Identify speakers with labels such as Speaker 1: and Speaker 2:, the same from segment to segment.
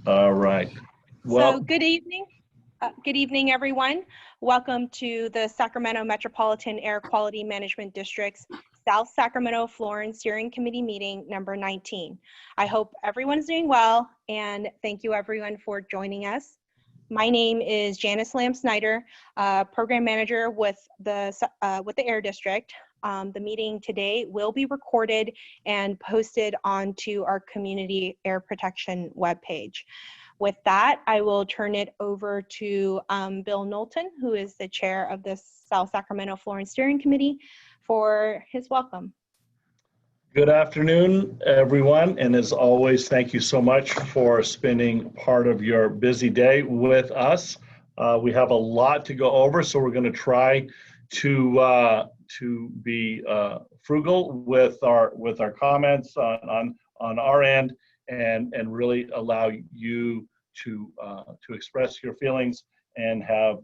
Speaker 1: All right. Well,
Speaker 2: So good evening. Good evening, everyone. Welcome to the Sacramento Metropolitan Air Quality Management District's South Sacramento Florin Steering Committee meeting number 19. I hope everyone's doing well, and thank you everyone for joining us. My name is Janice Lamb Snyder, Program Manager with the Air District. The meeting today will be recorded and posted onto our Community Air Protection webpage. With that, I will turn it over to Bill Knowlton, who is the chair of the South Sacramento Florin Steering Committee, for his welcome.
Speaker 1: Good afternoon, everyone. And as always, thank you so much for spending part of your busy day with us. We have a lot to go over, so we're going to try to be frugal with our comments on our end, and really allow you to express your feelings and have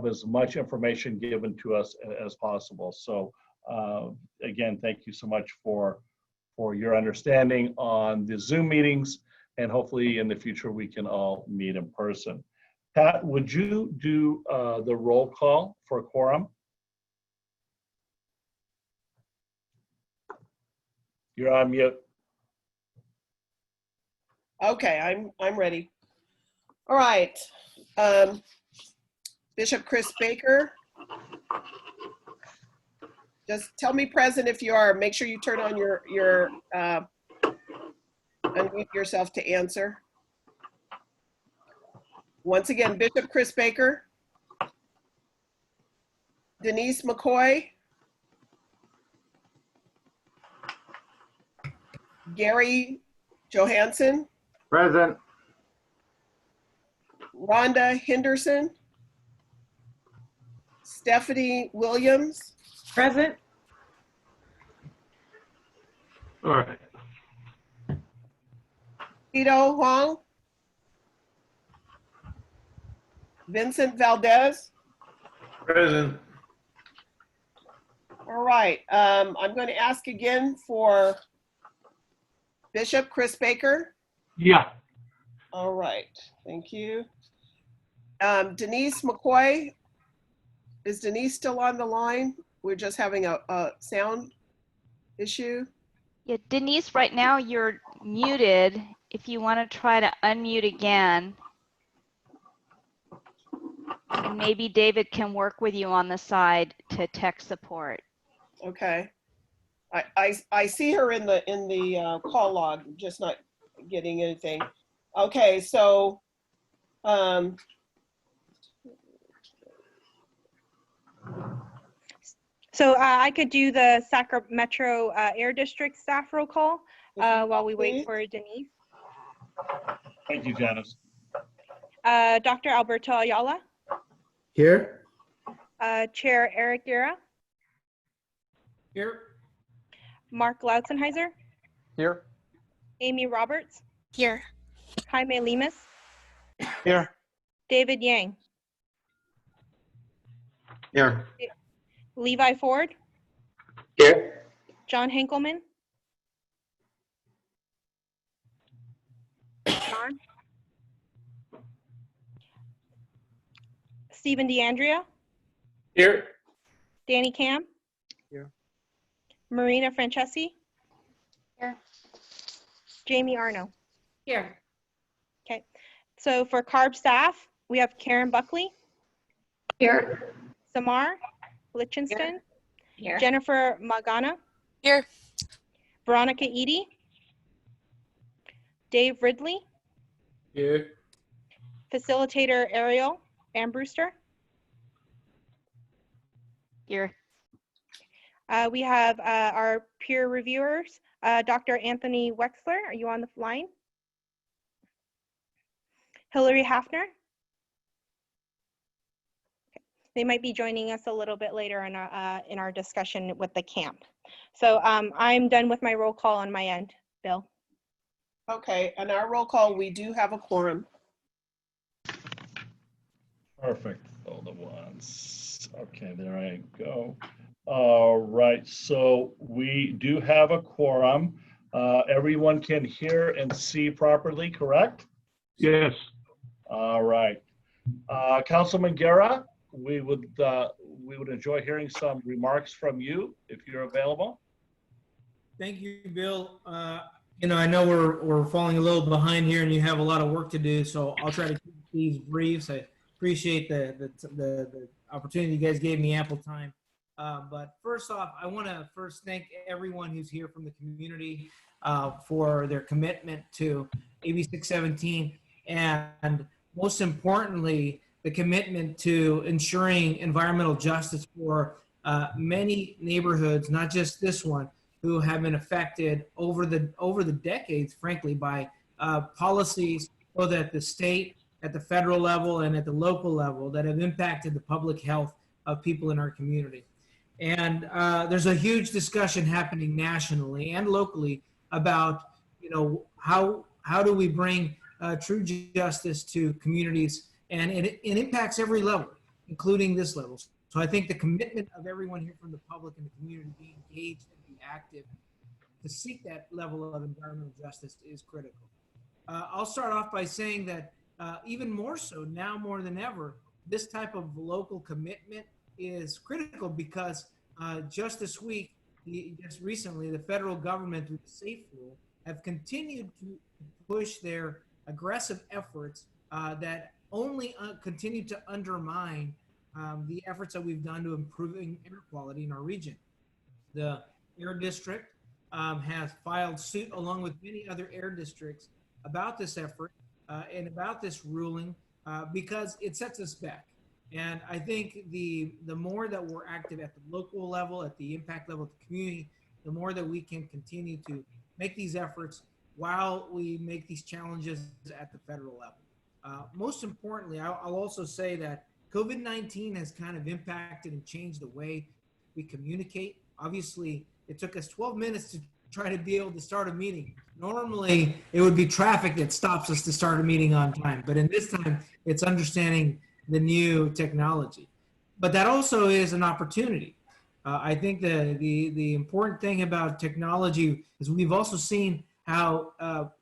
Speaker 1: as much information given to us as possible. So again, thank you so much for your understanding on the Zoom meetings, and hopefully in the future we can all meet in person. Pat, would you do the roll call for quorum? You're on mute.
Speaker 3: Okay, I'm ready. All right. Bishop Chris Baker. Just tell me present if you are. Make sure you turn on your unmute yourself to answer. Once again, Bishop Chris Baker. Denise McCoy. Gary Johansson.
Speaker 4: Present.
Speaker 3: Rhonda Henderson. Stephanie Williams.
Speaker 5: Present.
Speaker 4: All right.
Speaker 3: Tito Huang. Vincent Valdez.
Speaker 4: Present.
Speaker 3: All right. I'm going to ask again for Bishop Chris Baker.
Speaker 4: Yeah.
Speaker 3: All right. Thank you. Denise McCoy. Is Denise still on the line? We're just having a sound issue.
Speaker 6: Yeah, Denise, right now you're muted. If you want to try to unmute again, and maybe David can work with you on the side to tech support.
Speaker 3: Okay. I see her in the call log, just not getting anything. Okay, so
Speaker 2: I could do the Sacramento Metro Air District staff roll call while we wait for Denise.
Speaker 1: Thank you, Janice.
Speaker 2: Dr. Alberto Ayala.
Speaker 4: Here.
Speaker 2: Chair Eric Guerra.
Speaker 4: Here.
Speaker 2: Mark Lautzenheiser.
Speaker 4: Here.
Speaker 2: Amy Roberts.
Speaker 5: Here.
Speaker 2: Jaime Lemus.
Speaker 4: Here.
Speaker 2: David Yang.
Speaker 4: Here.
Speaker 2: Levi Ford.
Speaker 4: Here.
Speaker 2: John Henkelman. John. Stephen DeAndrea.
Speaker 4: Here.
Speaker 2: Danny Cam.
Speaker 4: Here.
Speaker 2: Marina Francesi.
Speaker 5: Here.
Speaker 2: Jamie Arno.
Speaker 5: Here.
Speaker 2: Okay. So for CARB staff, we have Karen Buckley.
Speaker 5: Here.
Speaker 2: Samar Lichtenstein.
Speaker 5: Here.
Speaker 2: Jennifer Magana.
Speaker 5: Here.
Speaker 2: Veronica Eady. Dave Ridley.
Speaker 4: Here.
Speaker 2: Facilitator Ariel Ambrewster.
Speaker 6: Here.
Speaker 2: We have our peer reviewers, Dr. Anthony Wexler. Are you on the line? Hillary Hafner. Okay. They might be joining us a little bit later in our discussion with the camp. So I'm done with my roll call on my end, Bill.
Speaker 3: okay, and our roll call, we do have a quorum.
Speaker 1: Perfect. All the ones. Okay, there I go. All right, so we do have a quorum. Everyone can hear and see properly, correct?
Speaker 7: Yes.
Speaker 1: All right. Councilman Guerra, we would enjoy hearing some remarks from you if you're available.
Speaker 8: Thank you, Bill. I know we're falling a little behind here, and you have a lot of work to do, so I'll try to keep these briefs. I appreciate the opportunity. You guys gave me ample time. But first off, I want to first thank everyone who's here from the community for their commitment to AB 617, and most importantly, the commitment to ensuring environmental justice for many neighborhoods, not just this one, who have been affected over the decades, frankly, by policies, both at the state, at the federal level, and at the local level, that have impacted the public health of people in our community. And there's a huge discussion happening nationally and locally about, how do we bring true justice to communities, and it impacts every level, including this level. So I think the commitment of everyone here from the public and the community to be engaged and be active to seek that level of environmental justice is critical. I'll start off by saying that even more so now more than ever, this type of local commitment is critical because just this week, just recently, the federal government through the SAFE rule have continued to push their aggressive efforts that only continue to undermine the efforts that we've done to improving air quality in our region. The Air District has filed suit along with many other air districts about this effort and about this ruling because it sets us back. And I think the more that we're active at the local level, at the impact level of the community, the more that we can continue to make these efforts while we make these challenges at the federal level. Most importantly, I'll also say that COVID-19 has kind of impacted and changed the way we communicate. Obviously, it took us 12 minutes to try to be able to start a meeting. Normally, it would be traffic that stops us to start a meeting on time. But in this time, it's understanding the new technology. But that also is an opportunity. I think the important thing about technology is we've also seen how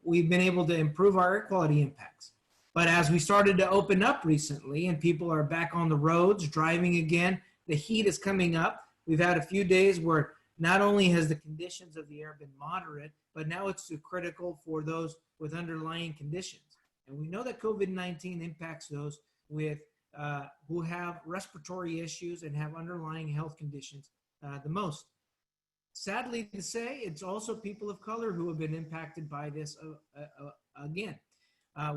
Speaker 8: we've been able to improve our air quality impacts. But as we started to open up recently and people are back on the roads driving again, the heat is coming up. We've had a few days where not only has the conditions of the air been moderate, but now it's critical for those with underlying conditions. And we know that COVID-19 impacts those with who have respiratory issues and have underlying health conditions the most. Sadly to say, it's also people of color who have been impacted by this again.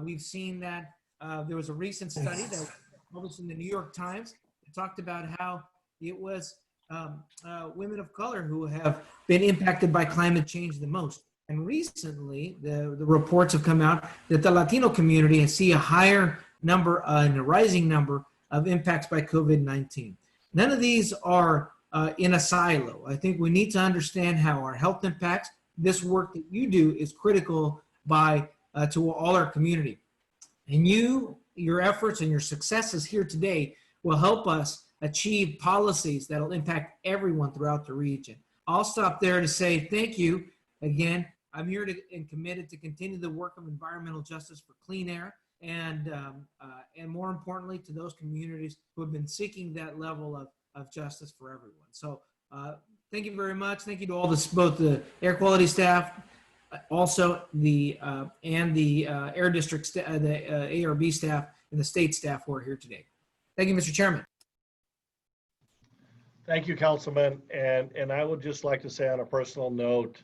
Speaker 8: We've seen that there was a recent study that was published in the New York Times that talked about how it was women of color who have been impacted by climate change the most. And recently, the reports have come out that the Latino community has seen a higher number and a rising number of impacts by COVID-19. None of these are in a silo. I think we need to understand how our health impacts. This work that you do is critical to all our community. And your efforts and your successes here today will help us achieve policies that will impact everyone throughout the region. I'll stop there to say thank you again. I'm here and committed to continue the work of environmental justice for clean air and more importantly to those communities who have been seeking that level of justice for everyone. So thank you very much. Thank you to all both the air quality staff, also the air district, the ARB staff and the state staff who are here today. Thank you, Mr. Chairman.
Speaker 1: Thank you, Councilman. And I would just like to say on a personal note,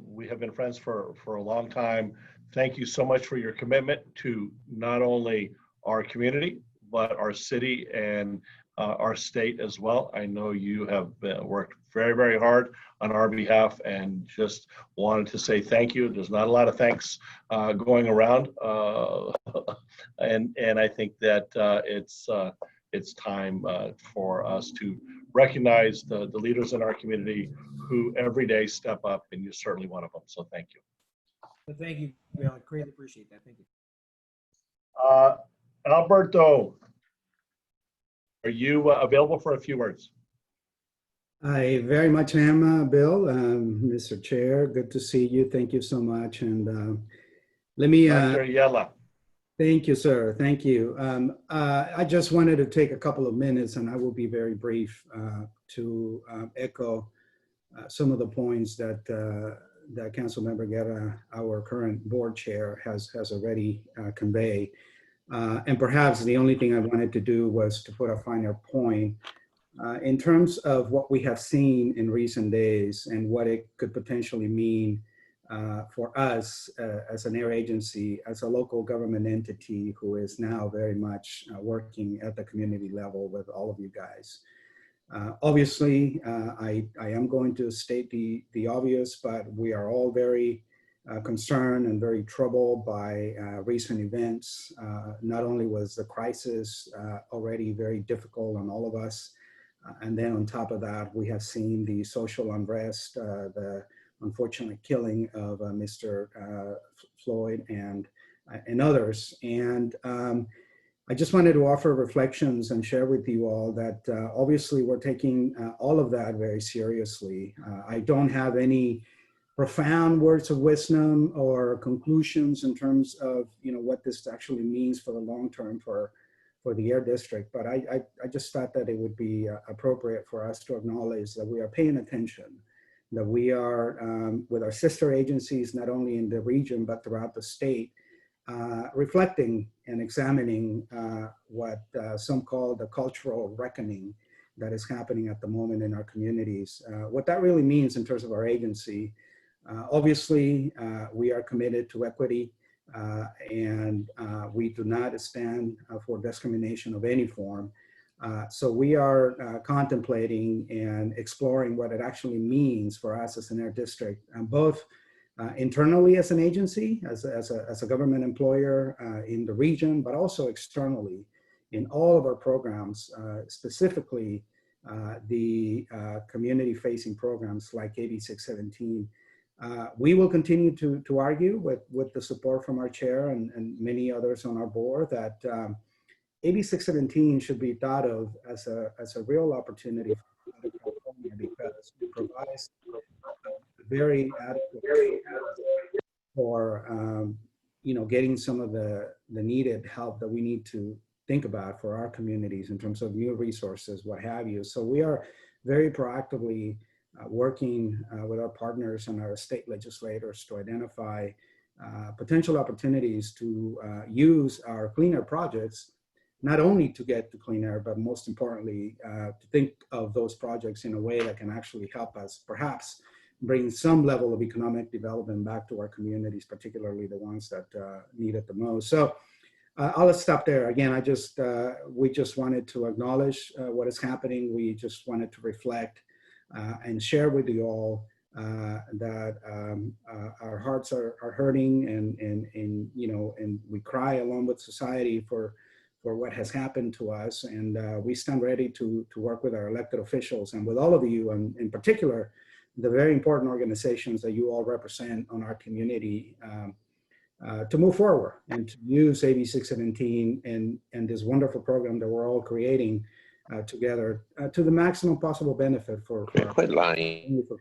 Speaker 1: we have been friends for a long time. Thank you so much for your commitment to not only our community, but our city and our state as well. I know you have worked very, very hard on our behalf and just wanted to say thank you. There's not a lot of thanks going around. And I think that it's time for us to recognize the leaders in our community who every day step up, and you're certainly one of them. So thank you.
Speaker 8: Well, thank you, Bill. I greatly appreciate that. Thank you.
Speaker 1: Alberto, are you available for a few words?
Speaker 7: I very much am, Bill, Mr. Chair. Good to see you. Thank you so much. And let me,
Speaker 1: Dr. Ayala.
Speaker 7: thank you, sir. Thank you. I just wanted to take a couple of minutes, and I will be very brief, to echo some of the points that that Councilmember Guerra, our current board chair, has already conveyed. And perhaps the only thing I wanted to do was to put a finer point in terms of what we have seen in recent days and what it could potentially mean for us as an air agency, as a local government entity who is now very much working at the community level with all of you guys. Obviously, I am going to state the obvious, but we are all very concerned and very troubled by recent events. Not only was the crisis already very difficult on all of us, and then on top of that, we have seen the social unrest, the unfortunate killing of Mr. Floyd and others. And I just wanted to offer reflections and share with you all that obviously we're taking all of that very seriously. I don't have any profound words of wisdom or conclusions in terms of what this actually means for the long term for the Air District, but I just thought that it would be appropriate for us to acknowledge that we are paying attention, that we are with our sister agencies, not only in the region, but throughout the state, reflecting and examining what some call the cultural reckoning that is happening at the moment in our communities. What that really means in terms of our agency, obviously, we are committed to equity, and we do not stand for discrimination of any form. So we are contemplating and exploring what it actually means for us as an air district, both internally as an agency, as a government employer in the region, but also externally in all of our programs, specifically the community-facing programs like AB 617. We will continue to argue with the support from our chair and many others on our board that AB 617 should be thought of as a real opportunity for California, because it provides very adequate for getting some of the needed help that we need to think about for our communities in terms of new resources, what have you. So we are very proactively working with our partners and our state legislators to identify potential opportunities to use our clean air projects, not only to get to clean air, but most importantly, to think of those projects in a way that can actually help us perhaps bring some level of economic development back to our communities, particularly the ones that need it the most. So I'll stop there. Again, we just wanted to acknowledge what is happening. We just wanted to reflect and share with you all that our hearts are hurting, and we cry along with society for what has happened to us, and we stand ready to work with our elected officials and with all of you, and in particular the very important organizations that you all represent on our community, to move forward and to use AB 617 and this wonderful program that we're all creating together to the maximum possible benefit for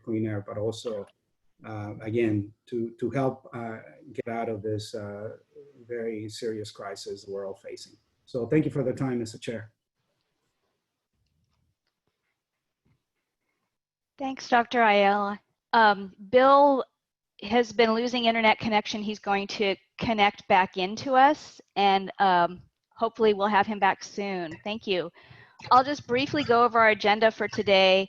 Speaker 7: clean air, but also again to help get out of this very serious crisis we're all facing. So thank you for the time, Mr. Chair.
Speaker 6: Thanks, Dr. Ayala. Bill has been losing internet connection. He's going to connect back into us, and hopefully we'll have him back soon. Thank you. I'll just briefly go over our agenda for today,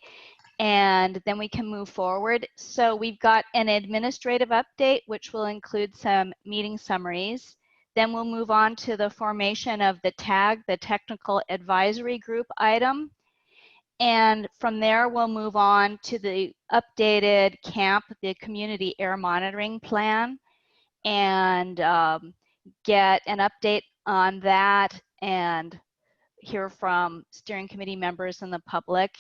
Speaker 6: and then we can move forward. So we've got an administrative update, which will include some meeting summaries. Then we'll move on to the formation of the TAG, the Technical Advisory Group item. And from there, we'll move on to the updated CAMP, the Community Air Monitoring Plan, and get an update on that and hear from steering committee members and the public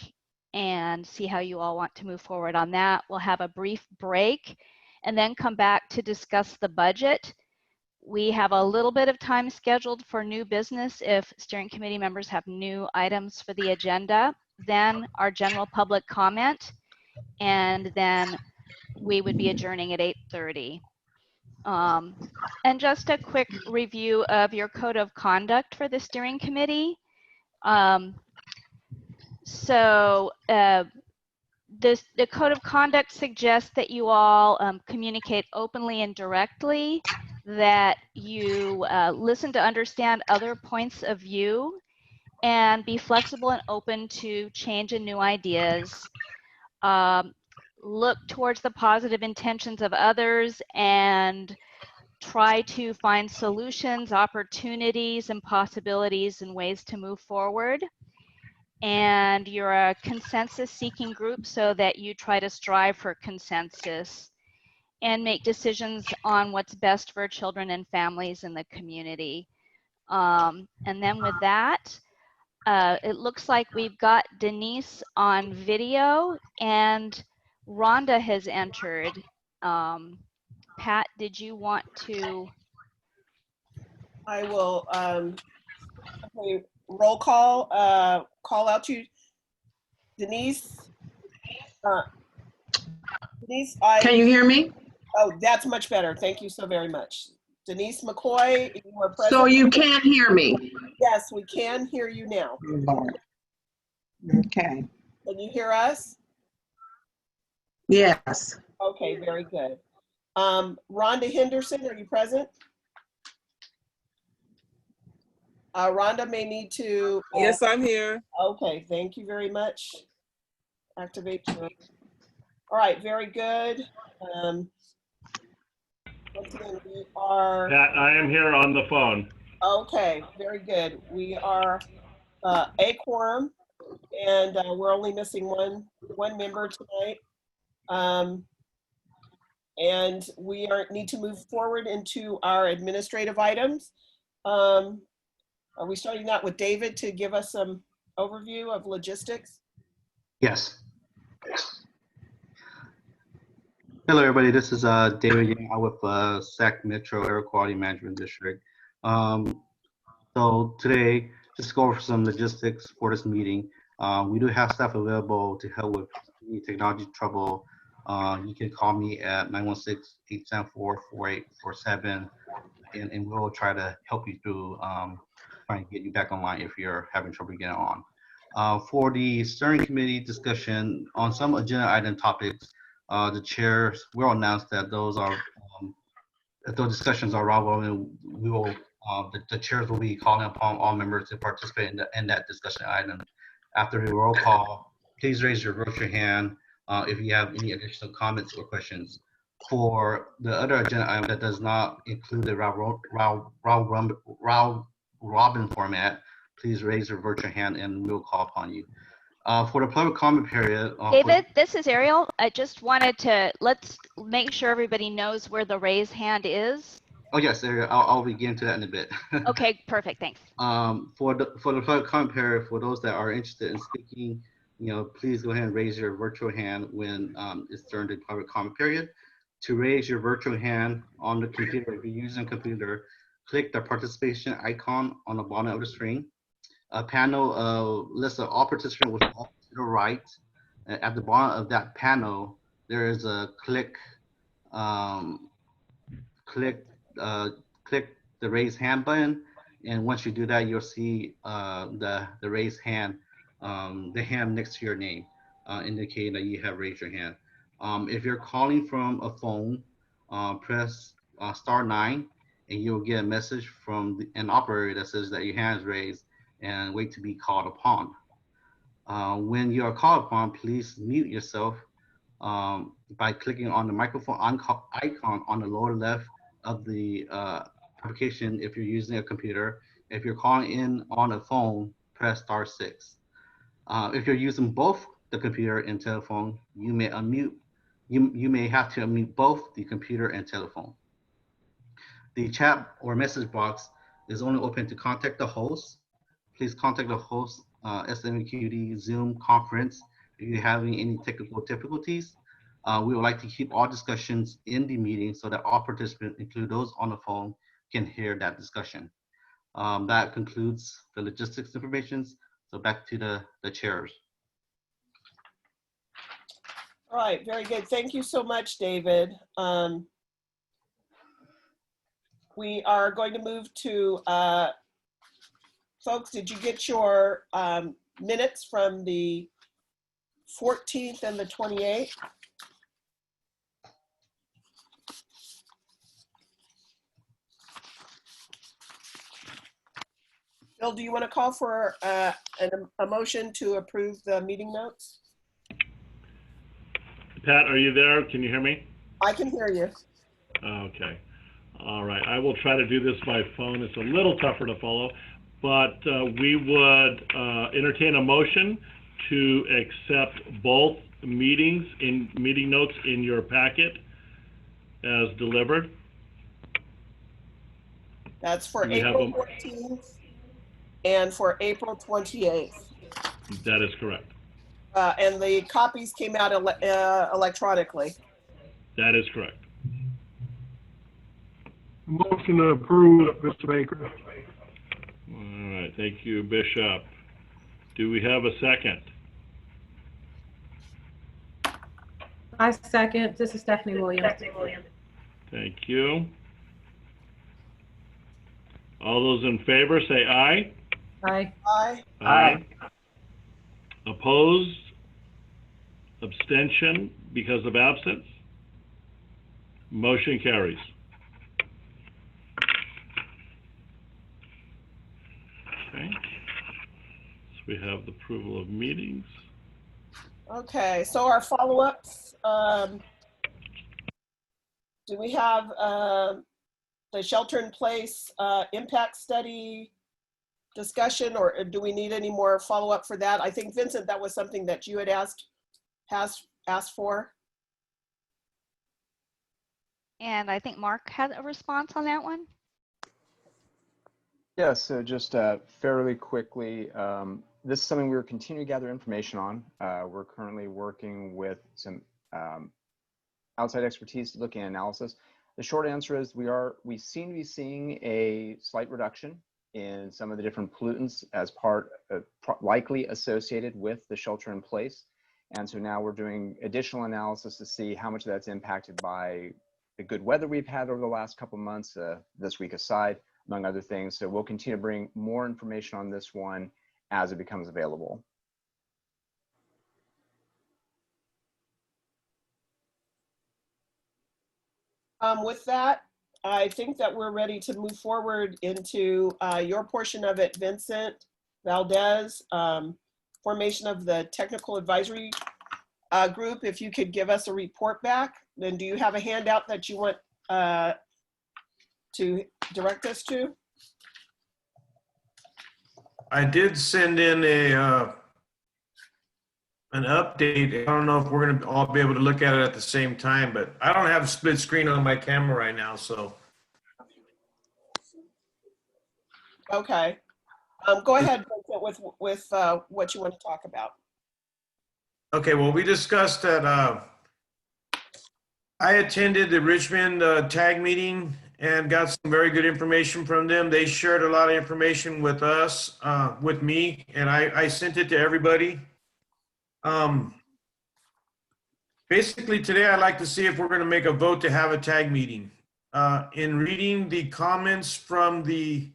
Speaker 6: and see how you all want to move forward on that. We'll have a brief break and then come back to discuss the budget. We have a little bit of time scheduled for new business if steering committee members have new items for the agenda. then our general public comment, and then we would be adjourning at 8:30. And just a quick review of your code of conduct for the steering committee. The code of conduct suggests that you all communicate openly and directly, that you listen to understand other points of view, and be flexible and open to change and new ideas. Look towards the positive intentions of others and try to find solutions, opportunities, and possibilities and ways to move forward. And you're a consensus-seeking group, so that you try to strive for consensus and make decisions on what's best for children and families in the community. And then with that, it looks like we've got Denise on video, and Rhonda has entered. Pat, did you want to?
Speaker 3: I will okay, roll call. Call out to Denise. Denise,
Speaker 9: Can you hear me?
Speaker 3: Oh, that's much better. Thank you so very much. Denise McCoy, you are present.
Speaker 9: So you can hear me?
Speaker 3: Yes, we can hear you now.
Speaker 9: Lord. Okay.
Speaker 3: Can you hear us?
Speaker 9: Yes.
Speaker 3: Okay, very good. Rhonda Henderson, are you present? Rhonda may need to.
Speaker 10: Yes, I'm here.
Speaker 3: Okay, thank you very much. Activate your. All right, very good. Once again, we are.
Speaker 1: Pat, I am here on the phone.
Speaker 3: Okay, very good. We are a quorum, and we're only missing one member tonight. And we need to move forward into our administrative items. Are we starting out with David to give us some overview of logistics?
Speaker 11: Yes. Hello, everybody. This is David Yang with Sac Metro Air Quality Management District. So today, just to go over some logistics for this meeting. We do have staff available to help with any technology trouble. You can call me at 916-874-4847, and we'll try to help you through trying to get you back online if you're having trouble getting on. For the steering committee discussion on some agenda item topics, the chairs will announce that those are that those discussions are relevant. We will the chairs will be calling upon all members to participate in that discussion item. After the roll call, please raise your virtual hand if you have any additional comments or questions. For the other agenda item that does not include the round robin format, please raise your virtual hand and we'll call upon you. For the public comment period.
Speaker 6: David, this is Ariel. I just wanted to, let's make sure everybody knows where the raise hand is.
Speaker 11: Oh yes, Ariel, I'll begin to that in a bit.
Speaker 6: Okay, perfect, thanks.
Speaker 11: For the public comment period, for those that are interested in speaking, please go ahead and raise your virtual hand when it's during the public comment period. To raise your virtual hand on the computer, if you're using a computer, click the participation icon on the bottom of the screen. A panel lists all participants with all to the right. At the bottom of that panel, there is a click the raise hand button, and once you do that, you'll see the raise hand, the hand next to your name, indicating that you have raised your hand. If you're calling from a phone, press *9, and you'll get a message from an operator that says that your hand is raised, and wait to be called upon. When you are called upon, please mute yourself by clicking on the microphone icon on the lower left of the application if you're using a computer. If you're calling in on a phone, press *6. If you're using both the computer and telephone, you may unmute. You may have to unmute both the computer and telephone. The chat or message box is only open to contact the host. Please contact the host SMQD Zoom conference if you're having any technical difficulties. We would like to keep all discussions in the meeting so that all participants, including those on the phone, can hear that discussion. That concludes the logistics information. So back to the chairs.
Speaker 3: All right, very good. Thank you so much, David. We are going to move to, folks, did you get your minutes from the 14th and the 28th? Bill, do you want to call for a motion to approve the meeting notes?
Speaker 1: Pat, are you there? Can you hear me?
Speaker 3: I can hear you.
Speaker 1: Okay. All right. I will try to do this by phone. It's a little tougher to follow, but we would entertain a motion to accept both meeting notes in your packet as delivered.
Speaker 3: That's for April 14th and for April 28th.
Speaker 1: That is correct.
Speaker 3: And the copies came out electronically.
Speaker 1: That is correct.
Speaker 10: Motion to approve, Mr. Baker.
Speaker 1: All right. Thank you, Bishop. Do we have a second?
Speaker 5: I second. This is Stephanie Williams.
Speaker 1: Thank you. All those in favor say aye.
Speaker 5: Aye.
Speaker 3: Aye.
Speaker 1: Aye. Opposed? Abstention because of absence? Motion carries. Okay. So we have the approval of meetings.
Speaker 3: Okay, so our follow-ups, do we have the shelter-in-place impact study discussion, or do we need any more follow-up for that? I think, Vincent, that was something that you had asked for.
Speaker 6: And I think Mark had a response on that one.
Speaker 12: Yeah, so just fairly quickly, this is something we're continuing to gather information on. We're currently working with some outside expertise to look at analysis. The short answer is we seem to be seeing a slight reduction in some of the different pollutants as part of, likely associated with the shelter in place. And so now we're doing additional analysis to see how much that's impacted by the good weather we've had over the last couple of months, this week aside, among other things. So we'll continue to bring more information on this one as it becomes available.
Speaker 3: With that, I think that we're ready to move forward into your portion of it, Vincent Valdez, formation of the technical advisory group. If you could give us a report back, then do you have a handout that you want to direct us to?
Speaker 8: I did send in an update. I don't know if we're going to all be able to look at it at the same time, but I don't have a split screen on my camera right now, so.
Speaker 3: Okay. Go ahead, Vincent, with what you want to talk about.
Speaker 8: Okay, well, we discussed that I attended the Richmond TAG meeting and got some very good information from them. They shared a lot of information with us, with me, and I sent it to everybody. Basically, today I'd like to see if we're going to make a vote to have a TAG meeting. In reading the comments from the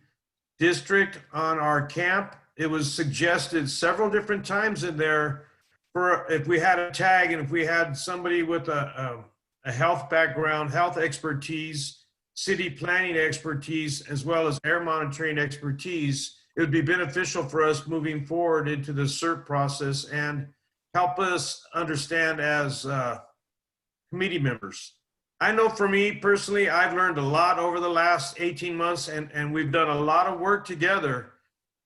Speaker 8: district on our camp, it was suggested several different times in there for if we had a TAG and if we had somebody with a health background, health expertise, city planning expertise, as well as air monitoring expertise, it would be beneficial for us moving forward into the CERT process and help us understand as committee members. I know for me personally, I've learned a lot over the last 18 months and we've done a lot of work together,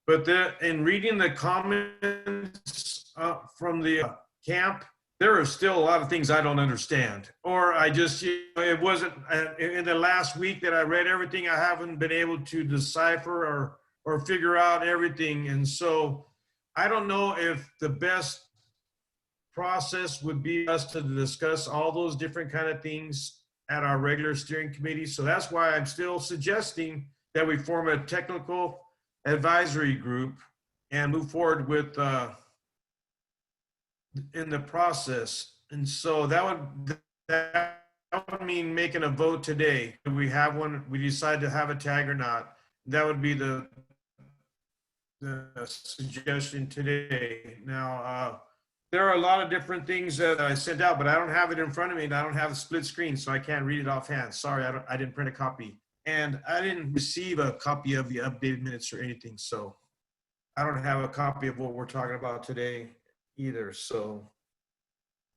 Speaker 8: but in reading the comments from the camp, there are still a lot of things I don't understand, or I just, it wasn't, in the last week that I read everything, I haven't been able to decipher or figure out everything. And so I don't know if the best process would be us to discuss all those different kind of things at our regular steering committee. So that's why I'm still suggesting that we form a technical advisory group and move forward with in the process.
Speaker 13: And so that would mean making a vote today. Do we have one? We decide to have a tag or not? That would be the suggestion today. Now, there are a lot of different things that I sent out, but I don't have it in front of me, and I don't have a split screen, so I can't read it offhand. Sorry, I didn't print a copy. And I didn't receive a copy of the updated minutes or anything, so I don't have a copy of what we're talking about today either. So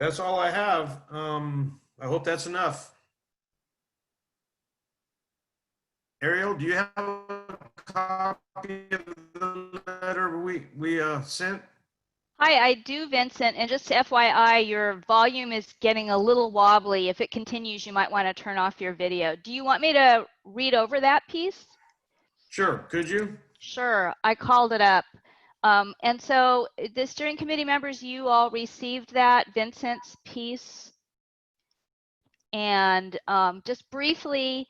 Speaker 13: that's all I have. I hope that's enough. Ariel, do you have a copy of the letter we sent?
Speaker 6: Hi, I do, Vincent. And just FYI, your volume is getting a little wobbly. If it continues, you might want to turn off your video. Do you want me to read over that piece?
Speaker 13: Sure. Could you?
Speaker 6: Sure. I called it up. And so the steering committee members, you all received that, Vincent's piece. And just briefly,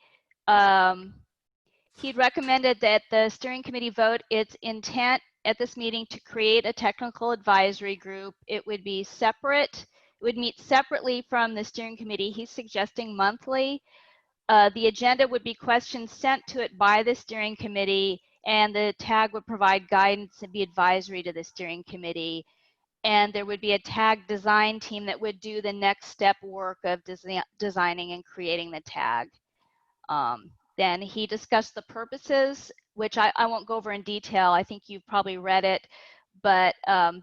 Speaker 6: he'd recommended that the steering committee vote its intent at this meeting to create a technical advisory group. It would be separate. It would meet separately from the steering committee. He's suggesting monthly. The agenda would be questions sent to it by the steering committee, and the tag would provide guidance and be advisory to the steering committee. And there would be a tag design team that would do the next step work of designing and creating the tag. Then he discussed the purposes, which I won't go over in detail. I think you've probably read it, but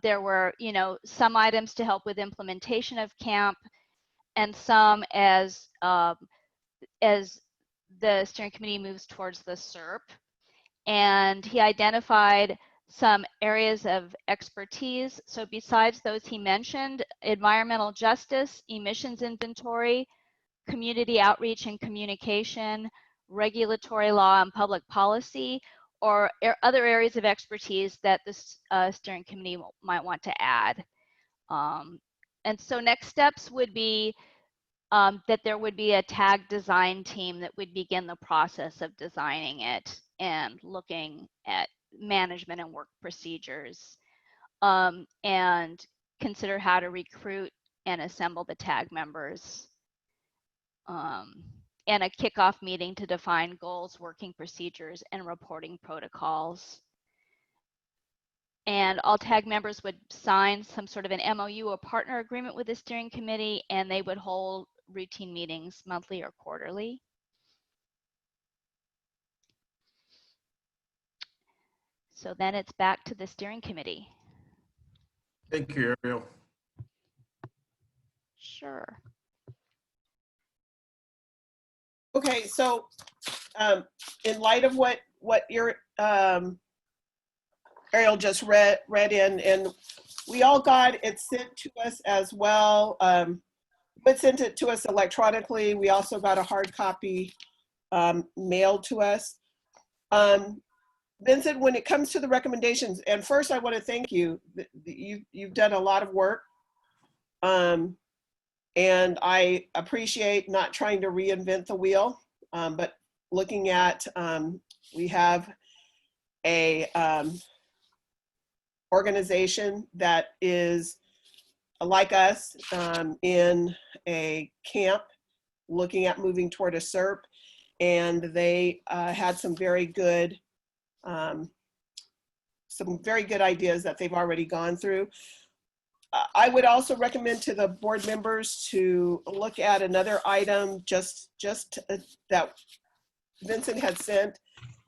Speaker 6: there were, some items to help with implementation of CAMP, and some as the steering committee moves towards the SERP. And he identified some areas of expertise. So besides those he mentioned, environmental justice, emissions inventory, community outreach and communication, regulatory law and public policy, or other areas of expertise that the steering committee might want to add. And so next steps would be that there would be a tag design team that would begin the process of designing it and looking at management and work procedures, and consider how to recruit and assemble the tag members, and a kickoff meeting to define goals, working procedures, and reporting protocols. And all tag members would sign some sort of an MOU or partner agreement with the steering committee, and they would hold routine meetings monthly or quarterly. So then it's back to the steering committee.
Speaker 13: Thank you, Ariel.
Speaker 6: Sure.
Speaker 3: Okay, so in light of what your Ariel just read in, and we all got it sent to us as well. But sent it to us electronically. We also got a hard copy mailed to us. Vincent, when it comes to the recommendations, and first I want to thank you. You've done a lot of work, and I appreciate not trying to reinvent the wheel, but looking at, we have a organization that is like us, in a camp looking at moving toward a SERP, and they had some very good ideas that they've already gone through. I would also recommend to the board members to look at another item just that Vincent had sent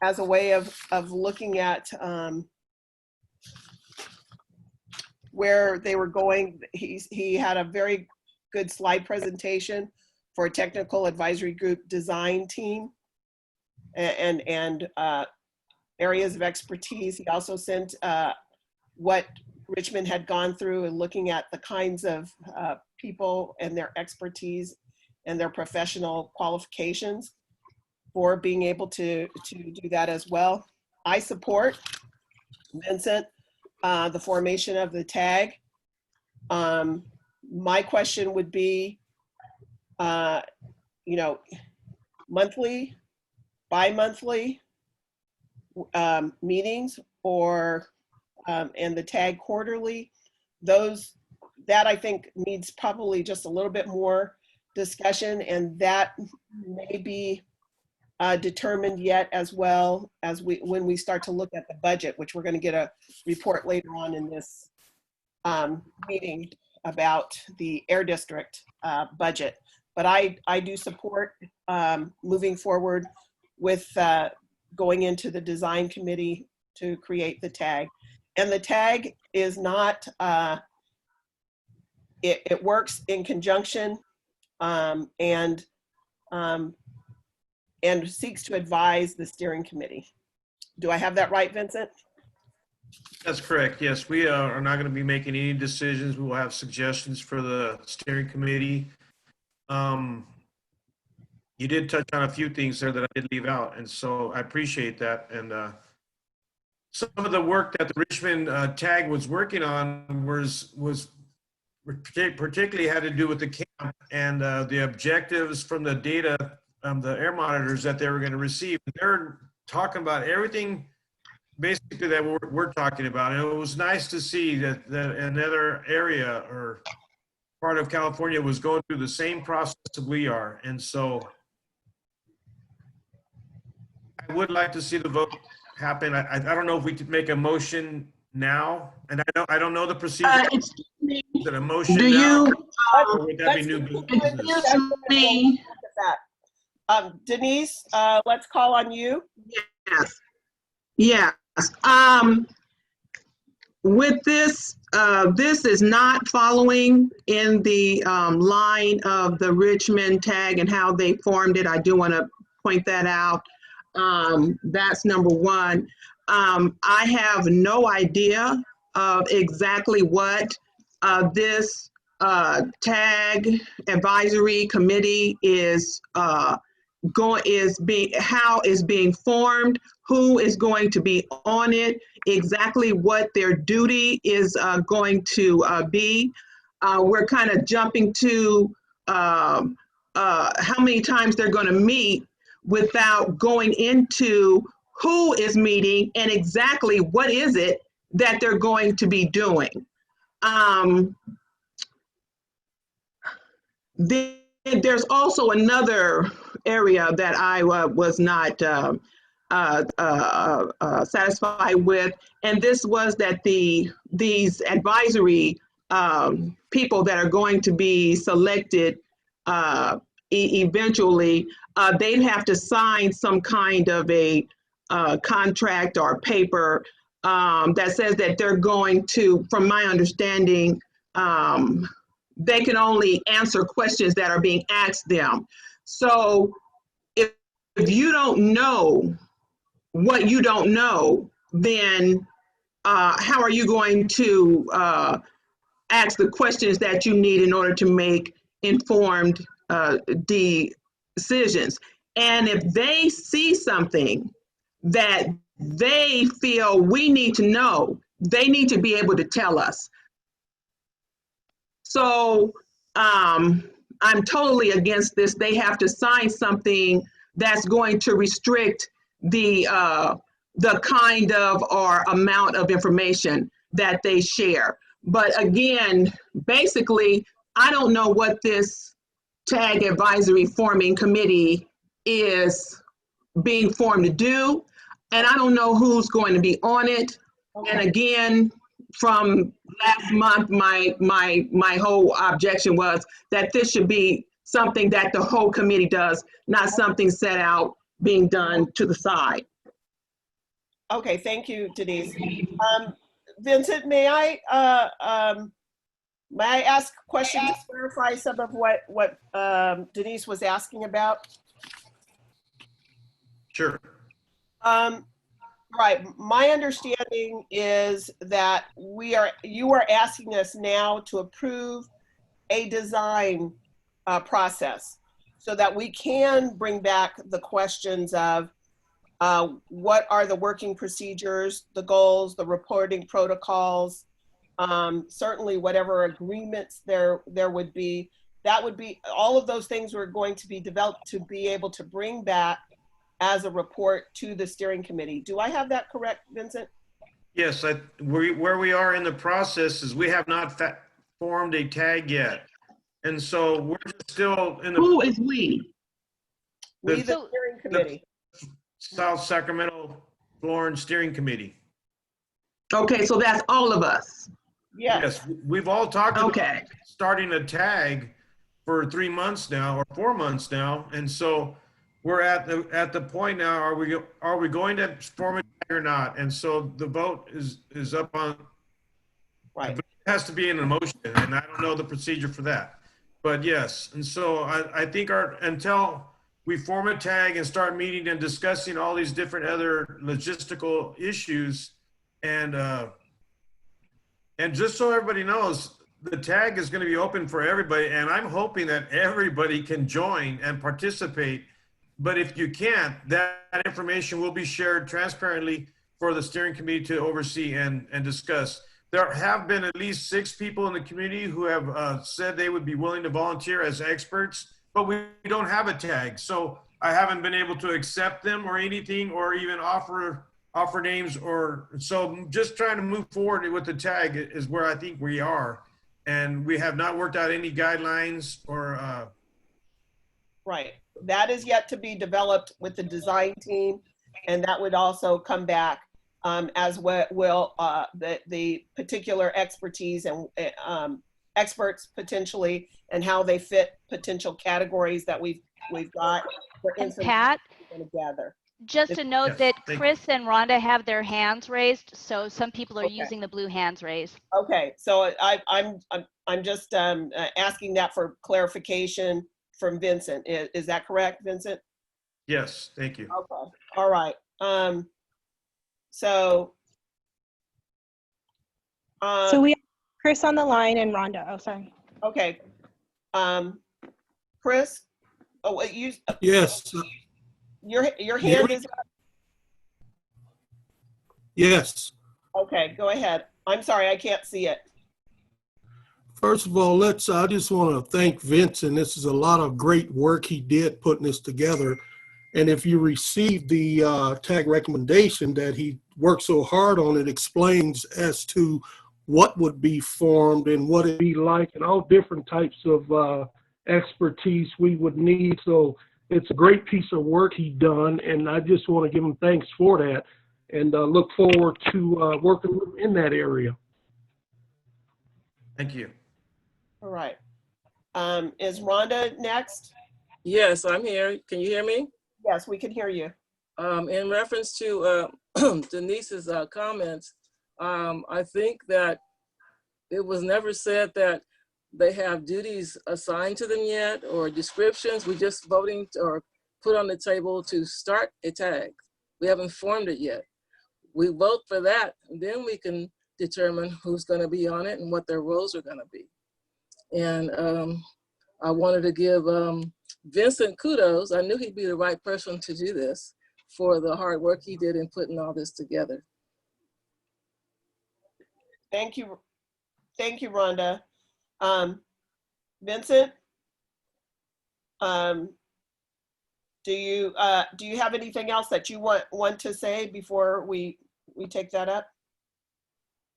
Speaker 3: as a way of looking at where they were going. He had a very good slide presentation for a technical advisory group design team and areas of expertise. He also sent what Richmond had gone through and looking at the kinds of people and their expertise and their professional qualifications for being able to do that as well. I support, Vincent, the formation of the tag. My question would be, monthly, bi-monthly meetings, or and the tag quarterly. Those that I think needs probably just a little bit more discussion, and that may be determined yet as well as when we start to look at the budget, which we're going to get a report later on in this meeting about the Air District budget. But I do support moving forward with going into the design committee to create the tag. And the tag is not, it works in conjunction and seeks to advise the steering committee. Do I have that right, Vincent?
Speaker 13: That's correct. Yes, we are not going to be making any decisions. We will have suggestions for the steering committee. You did touch on a few things there that I did leave out, and so I appreciate that. And some of the work that the Richmond tag was working on was particularly had to do with the camp and the objectives from the data, the air monitors that they were going to receive. They're talking about everything basically that we're talking about. And it was nice to see that another area or part of California was going through the same process that we are. And so I would like to see the vote happen. I don't know if we could make a motion now, and I don't know the procedure. Is it a motion
Speaker 9: Do
Speaker 13: now,
Speaker 9: you,
Speaker 13: or would that be new business?
Speaker 9: me?
Speaker 3: Denise, let's call on you.
Speaker 9: Yes. Yes. With this, this is not following in the line of the Richmond tag and how they formed it. I do want to point that out. That's number one. I have no idea of exactly what this tag advisory committee is being formed, who is going to be on it, exactly what their duty is going to be. We're kind of jumping to how many times they're going to meet without going into who is meeting and exactly what is it that they're going to be doing. There's also another area that I was not satisfied with, and this was that these advisory people that are going to be selected eventually, they'd have to sign some kind of a contract or paper that says that they're going to, from my understanding, they can only answer questions that are being asked them. So if you don't know what you don't know, then how are you going to ask the questions that you need in order to make informed decisions? And if they see something that they feel we need to know, they need to be able to tell us. So I'm totally against this. They have to sign something that's going to restrict the kind of or amount of information that they share. But again, basically, I don't know what this tag advisory forming committee is being formed to do, and I don't know who's going to be on it. Okay. And again, from last month, my whole objection was that this should be something that the whole committee does, not something set out being done to the side.
Speaker 3: Okay, thank you, Denise. Vincent, may I ask a question to clarify some of what Denise was asking about?
Speaker 13: Sure.
Speaker 3: Right. My understanding is that you are asking us now to approve a design process so that we can bring back the questions of what are the working procedures, the goals, the reporting protocols, certainly whatever agreements there would be. That would be, all of those things were going to be developed to be able to bring back as a report to the steering committee. Do I have that correct, Vincent?
Speaker 13: Yes, where we are in the process is we have not formed a tag yet. And so we're just still in the.
Speaker 9: Who is we?
Speaker 3: We, the
Speaker 6: So-
Speaker 3: steering committee.
Speaker 13: South Sacramento Florin Steering Committee.
Speaker 9: Okay, so that's all of us.
Speaker 3: Yes.
Speaker 13: Yes, we've all talked about
Speaker 9: Okay.
Speaker 13: starting a tag for 3 months now or 4 months now. And so we're at the point now, are we going to form a tag or not? And so the vote is up on,
Speaker 3: Right.
Speaker 13: it has to be an emotion, and I don't know the procedure for that. But yes, and so I think until we form a tag and start meeting and discussing all these different other logistical issues, and just so everybody knows, the tag is going to be open for everybody, and I'm hoping that everybody can join and participate. But if you can't, that information will be shared transparently for the steering committee to oversee and discuss. There have been at least 6 people in the community who have said they would be willing to volunteer as experts, but we don't have a tag. So I haven't been able to accept them or anything, or even offer names, or so just trying to move forward with the tag is where I think we are. And we have not worked out any guidelines or.
Speaker 3: Right. That is yet to be developed with the design team. And that would also come back as what will the particular expertise and experts potentially, and how they fit potential categories that we've got. For
Speaker 6: And
Speaker 3: instance,
Speaker 6: Pat,
Speaker 3: together.
Speaker 6: just to note
Speaker 13: Yes,
Speaker 6: that
Speaker 13: thank
Speaker 6: Chris and Rhonda have their hands raised, so some people are
Speaker 3: Okay.
Speaker 6: using the blue hands raised.
Speaker 3: Okay, so I'm just asking that for clarification from Vincent. Is that correct, Vincent?
Speaker 13: Yes, thank you.
Speaker 3: Okay, all right. So
Speaker 2: So we have Chris on the line and Rhonda. Oh, sorry.
Speaker 3: okay. Chris,
Speaker 10: Yes,
Speaker 3: your hand is up.
Speaker 10: yes.
Speaker 3: Okay, go ahead. I'm sorry, I can't see it.
Speaker 10: First of all, I just want to thank Vincent. This is a lot of great work he did putting this together. And if you received the tag recommendation that he worked so hard on, it explains as to what would be formed and what it'd be like, and all different types of expertise we would need. So it's a great piece of work he done, and I just want to give him thanks for that, and look forward to working with him in that area.
Speaker 13: Thank you.
Speaker 3: All right. Is Rhonda next?
Speaker 14: Yes, I'm here. Can you hear me?
Speaker 3: Yes, we can hear you.
Speaker 14: In reference to Denise's comments, I think that it was never said that they have duties assigned to them yet or descriptions. We're just voting or put on the table to start a tag. We haven't formed it yet. We vote for that, and then we can determine who's going to be on it and what their roles are going to be. And I wanted to give Vincent kudos. I knew he'd be the right person to do this for the hard work he did in putting all this together.
Speaker 3: Thank you. Thank you, Rhonda. Vincent, do you have anything else that you want to say before we take that up?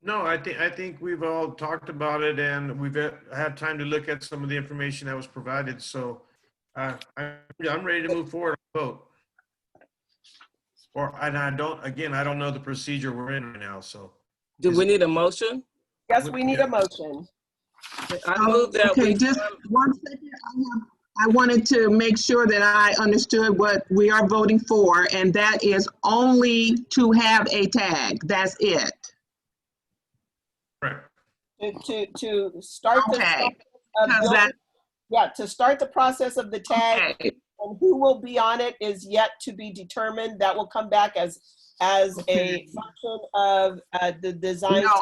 Speaker 13: No, I think we've all talked about it, and we've had time to look at some of the information that was provided. So I'm ready to move forward and vote. And I don't know the procedure we're in right now. So
Speaker 14: do we need a motion?
Speaker 3: Yes, we need a motion.
Speaker 14: I move that
Speaker 9: Okay,
Speaker 14: we.
Speaker 9: just 1 second. I wanted to make sure that I understood what we are voting for, and that is only to have a tag. That's it.
Speaker 13: right.
Speaker 3: To start the
Speaker 9: Okay.
Speaker 3: to start the process of the tag.
Speaker 9: Okay.
Speaker 3: And who will be on it is yet to be determined. That will come back as a function of the design.
Speaker 9: No,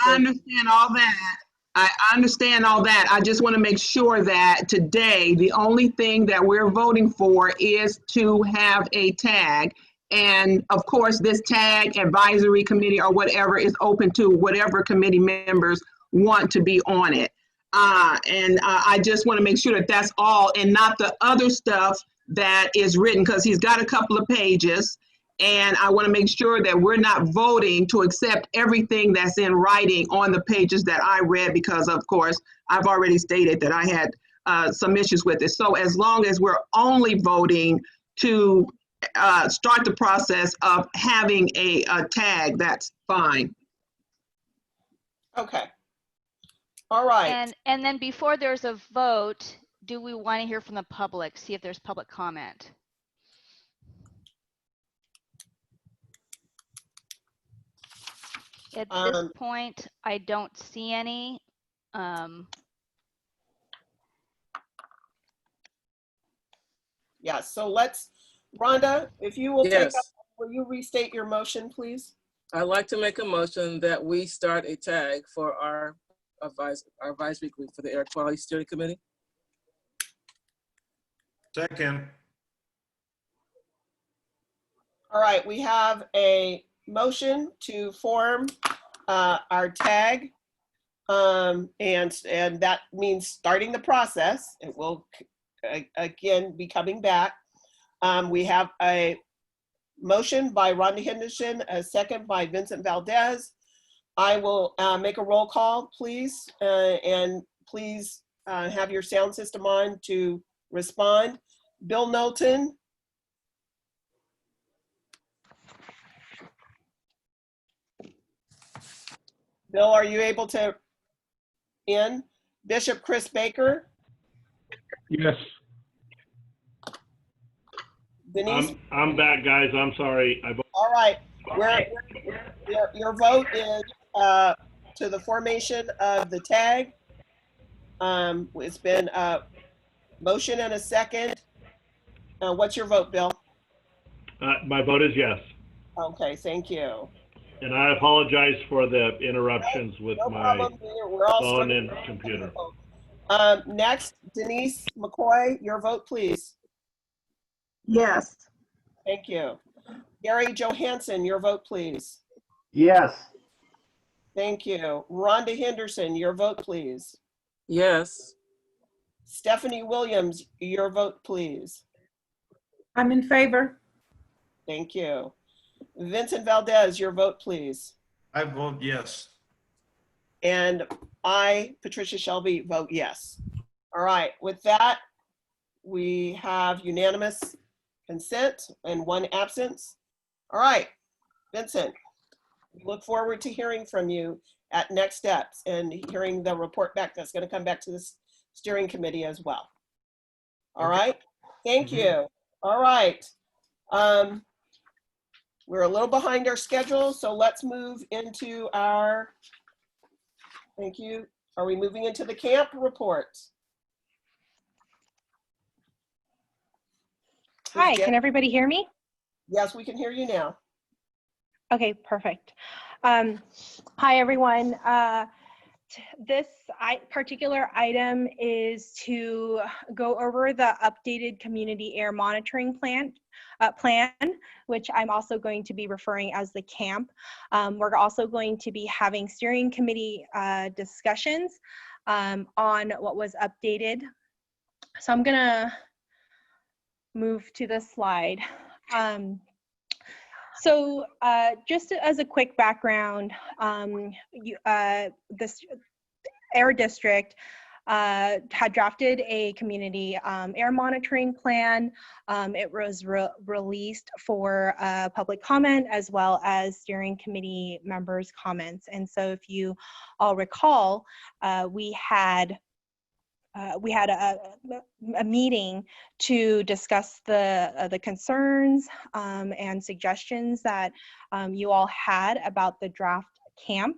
Speaker 9: I understand all that. I understand all that. I just want to make sure that today, the only thing that we're voting for is to have a tag. And of course, this tag advisory committee or whatever is open to whatever committee members want to be on it. I just want to make sure that that's all and not the other stuff that is written, because he's got a couple of pages And I want to make sure that we're not voting to accept everything that's in writing on the pages that I read, because of course, I've already stated that I had some issues with it. So as long as we're only voting to start the process of having a tag, that's fine.
Speaker 3: Okay. All right.
Speaker 6: And then before there's a vote, do we want to hear from the public, see if there's public comment? At this point, I don't see any.
Speaker 3: Yeah, so let's, Rhonda, if you will take up,
Speaker 14: Yes.
Speaker 3: will you restate your motion, please?
Speaker 14: I'd like to make a motion that we start a tag for our advisory group for the Air Quality Steering Committee.
Speaker 13: Second.
Speaker 3: All right, we have a motion to form our tag. And that means starting the process. It will again be coming back. We have a motion by Rhonda Henderson, a second by Vincent Valdez. I will make a roll call, please, and please have your sound system on to respond. Bill Knowlton. Bill, are you able to in? Bishop Chris Baker?
Speaker 1: Yes.
Speaker 3: Denise?
Speaker 1: I'm back, guys. I'm sorry.
Speaker 3: All right. Your vote is to the formation of the tag. It's been a motion and a second. What's your vote, Bill?
Speaker 1: My vote is yes.
Speaker 3: Okay, thank you.
Speaker 1: And I apologize for the interruptions with my phone and computer.
Speaker 3: Next, Denise McCoy, your vote, please.
Speaker 9: Yes.
Speaker 3: Thank you. Gary Johansson, your vote, please.
Speaker 4: Yes.
Speaker 3: Thank you. Rhonda Henderson, your vote, please.
Speaker 14: Yes.
Speaker 3: Stephanie Williams, your vote, please.
Speaker 5: I'm in favor.
Speaker 3: Thank you. Vincent Valdez, your vote, please.
Speaker 13: I vote yes.
Speaker 3: And I, Patricia Shelby, vote yes. All right, with that, we have unanimous consent and one absence. All right, Vincent, we look forward to hearing from you at next steps and hearing the report back that's going to come back to the steering committee as well. All right, thank you. All right. We're a little behind our schedule, so let's move into our, thank you. Are we moving into the camp report?
Speaker 2: Hi, can everybody hear me?
Speaker 3: Yes, we can hear you now.
Speaker 2: Okay, perfect. Hi, everyone. This particular item is to go over the updated community air monitoring plan, which I'm also going to be referring as the camp. We're also going to be having steering committee discussions on what was updated. So I'm gonna move to the slide. So just as a quick background, this Air District had drafted a community air monitoring plan. It was released for public comment as well as steering committee members' comments. And so if you all recall, we had a meeting to discuss the concerns and suggestions that you all had about the draft camp.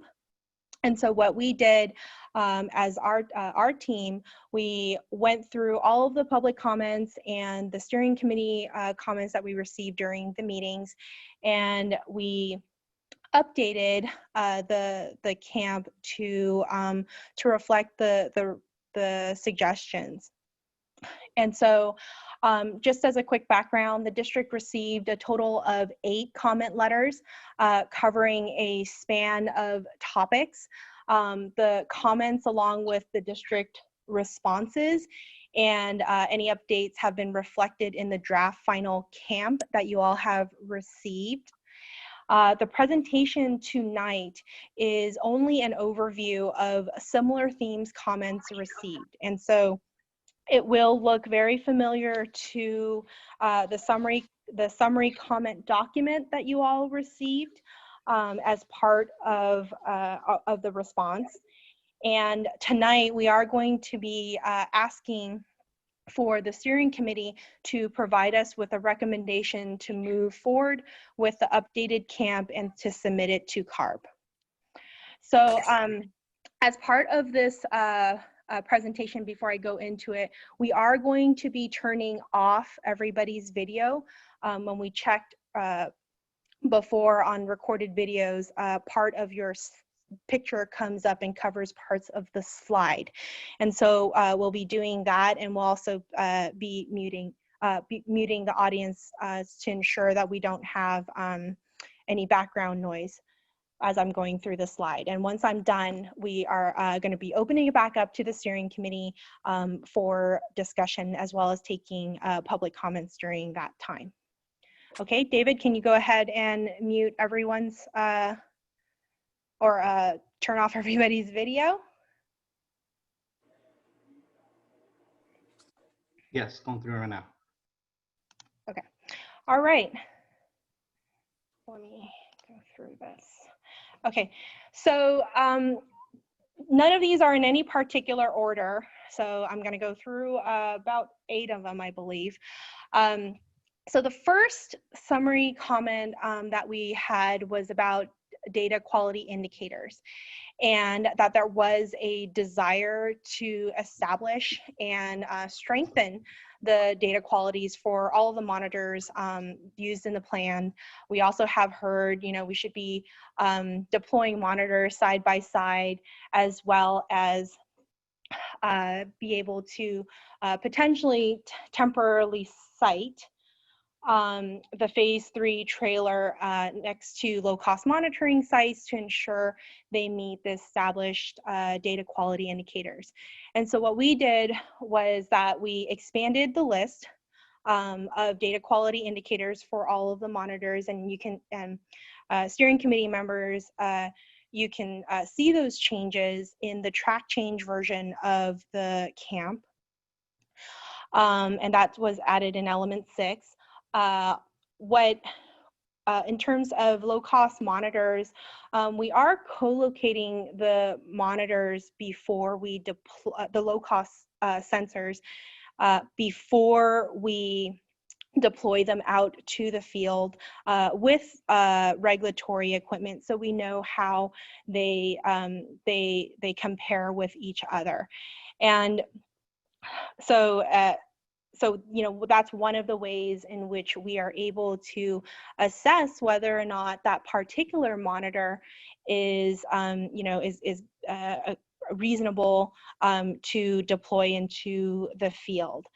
Speaker 2: And so what we did as our team, we went through all of the public comments and the steering committee comments that we received during the meetings, and we updated the camp to reflect the suggestions. And so just as a quick background, the district received a total of 8 comment letters covering a span of topics. The comments along with the district responses and any updates have been reflected in the draft final CAMP that you all have received. The presentation tonight is only an overview of similar themes comments received. And so it will look very familiar to the summary comment document that you all received as part of the response. And tonight we are going to be asking for the steering committee to provide us with a recommendation to move forward with the updated CAMP and to submit it to CARB. So as part of this presentation, before I go into it, we are going to be turning off everybody's video. When we checked before on recorded videos, part of your picture comes up and covers parts of the slide. And so we'll be doing that, and we'll also be muting the audience to ensure that we don't have any background noise as I'm going through the slide. And once I'm done, we are going to be opening it back up to the steering committee for discussion, as well as taking public comments during that time. Okay, David, can you go ahead and mute everyone's or turn off everybody's video?
Speaker 11: Yes, going through right now.
Speaker 2: Okay, all right. Let me go through this. Okay, so none of these are in any particular order. So I'm gonna go through about 8 of them, I believe. So the first summary comment that we had was about data quality indicators, and that there was a desire to establish and strengthen the data qualities for all of the monitors used in the plan. We also have heard, you know, we should be deploying monitors side by side, as well as be able to potentially temporarily site the phase 3 trailer next to low-cost monitoring sites to ensure they meet the established data quality indicators. And so what we did was that we expanded the list of data quality indicators for all of the monitors, and you can, steering committee members, you can see those changes in the track change version of the CAMP. And that was added in element 6. In terms of low-cost monitors, we are co-locating the monitors before we deploy the low-cost sensors before we deploy them out to the field with regulatory equipment, so we know how they compare with each other. And so you know, that's one of the ways in which we are able to assess whether or not that particular monitor is, you know, is reasonable to deploy into the field.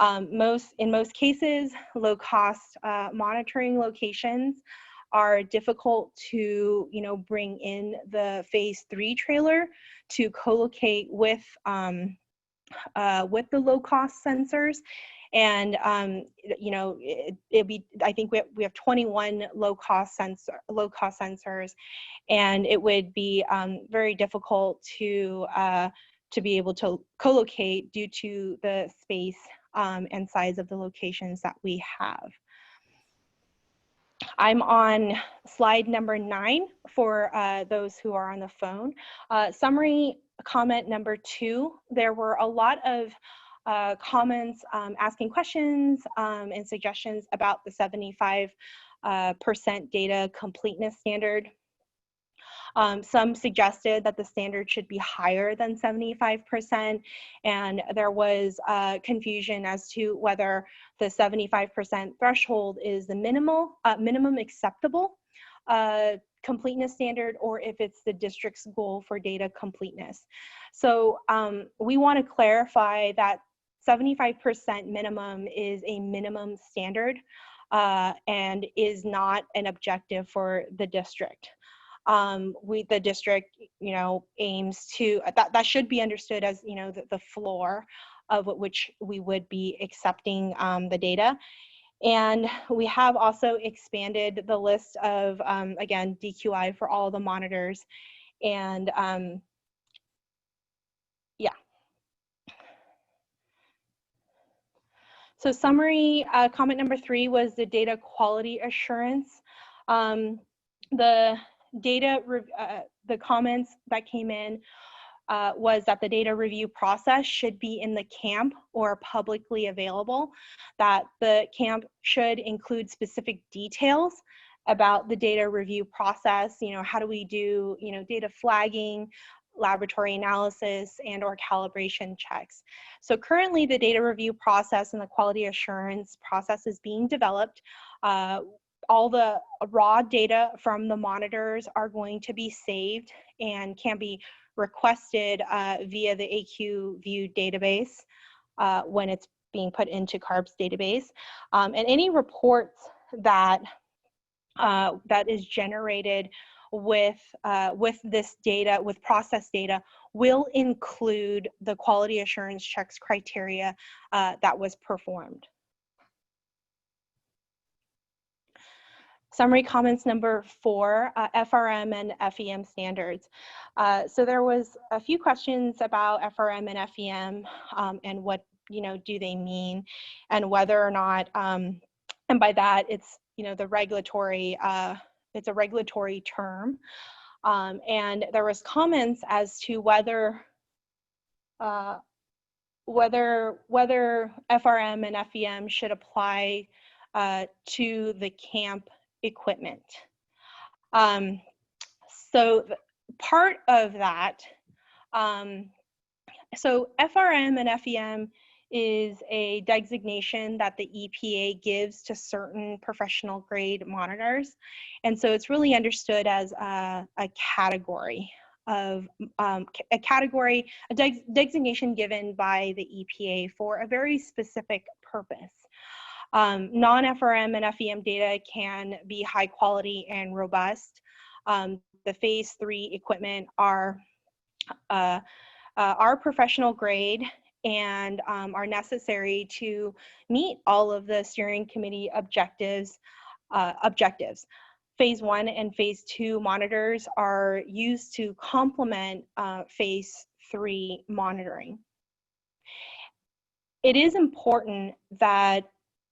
Speaker 2: In most cases, low-cost monitoring locations are difficult to, you know, bring in the phase 3 trailer to co-locate with the low-cost sensors. And you know, it'd be, I think we have 21 low-cost sensors, and it would be very difficult to be able to co-locate due to the space and size of the locations that we have. I'm on slide number 9 for those who are on the phone. Summary comment number 2, there were a lot of comments asking questions and suggestions about the 75% data completeness standard. Some suggested that the standard should be higher than 75%, and there was confusion as to whether the 75% threshold is the minimum acceptable completeness standard, or if it's the district's goal for data completeness. So we want to clarify that 75% minimum is a minimum standard and is not an objective for the district. The district, you know, aims to, that should be understood as, you know, the floor. of which we would be accepting the data. And we have also expanded the list of, again, DQI for all the monitors. And yeah. So summary, comment number 3 was the data quality assurance. The comments that came in was that the data review process should be in the CAMP or publicly available, that the CAMP should include specific details about the data review process. How do we do, data flagging, laboratory analysis, and or calibration checks. So currently the data review process and the quality assurance process is being developed. All the raw data from the monitors are going to be saved and can be requested via the AQView database when it's being put into CARB's database. And any reports that is generated with this data, with process data, will include the quality assurance checks criteria that was performed. Summary comments number 4, FRM and FEM standards. So there was a few questions about FRM and FEM and what do they mean, and whether or not, and by that it's the regulatory, it's a regulatory term, and there was comments as to whether FRM and FEM should apply to the CAMP equipment. So part of that, so FRM and FEM is a designation that the EPA gives to certain professional grade monitors. And so it's really understood as a category of, a designation given by the EPA for a very specific purpose. Non-FRM and FEM data can be high quality and robust. The phase 3 equipment are professional grade and are necessary to meet all of the steering committee objectives. Phase 1 and phase 2 monitors are used to complement phase 3 monitoring. It is important that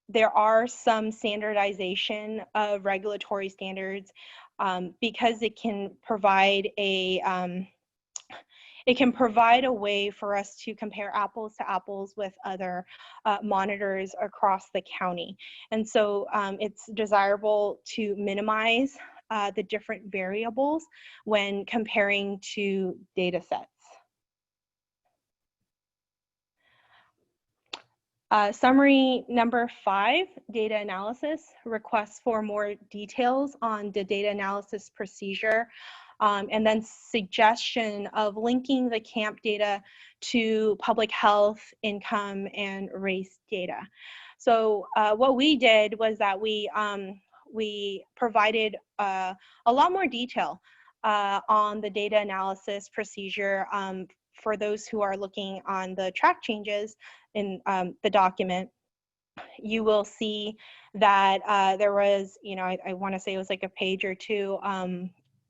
Speaker 2: there are some standardization of regulatory standards because it can provide a way for us to compare apples to apples with other monitors across the county. And so it's desirable to minimize the different variables when comparing to data sets. Summary number 5, data analysis, requests for more details on the data analysis procedure, and then suggestion of linking the CAMP data to public health, income, and race data. So what we did was that we provided a lot more detail on the data analysis procedure for those who are looking on the track changes in the document. You will see that there was, I want to say it was like a page or two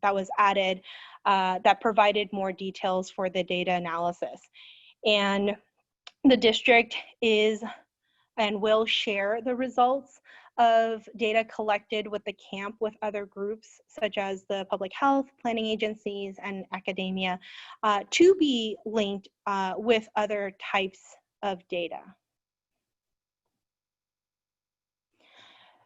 Speaker 2: that was added that provided more details for the data analysis. And the district is and will share the results of data collected with the CAMP with other groups, such as the public health, planning agencies, and academia, to be linked with other types of data.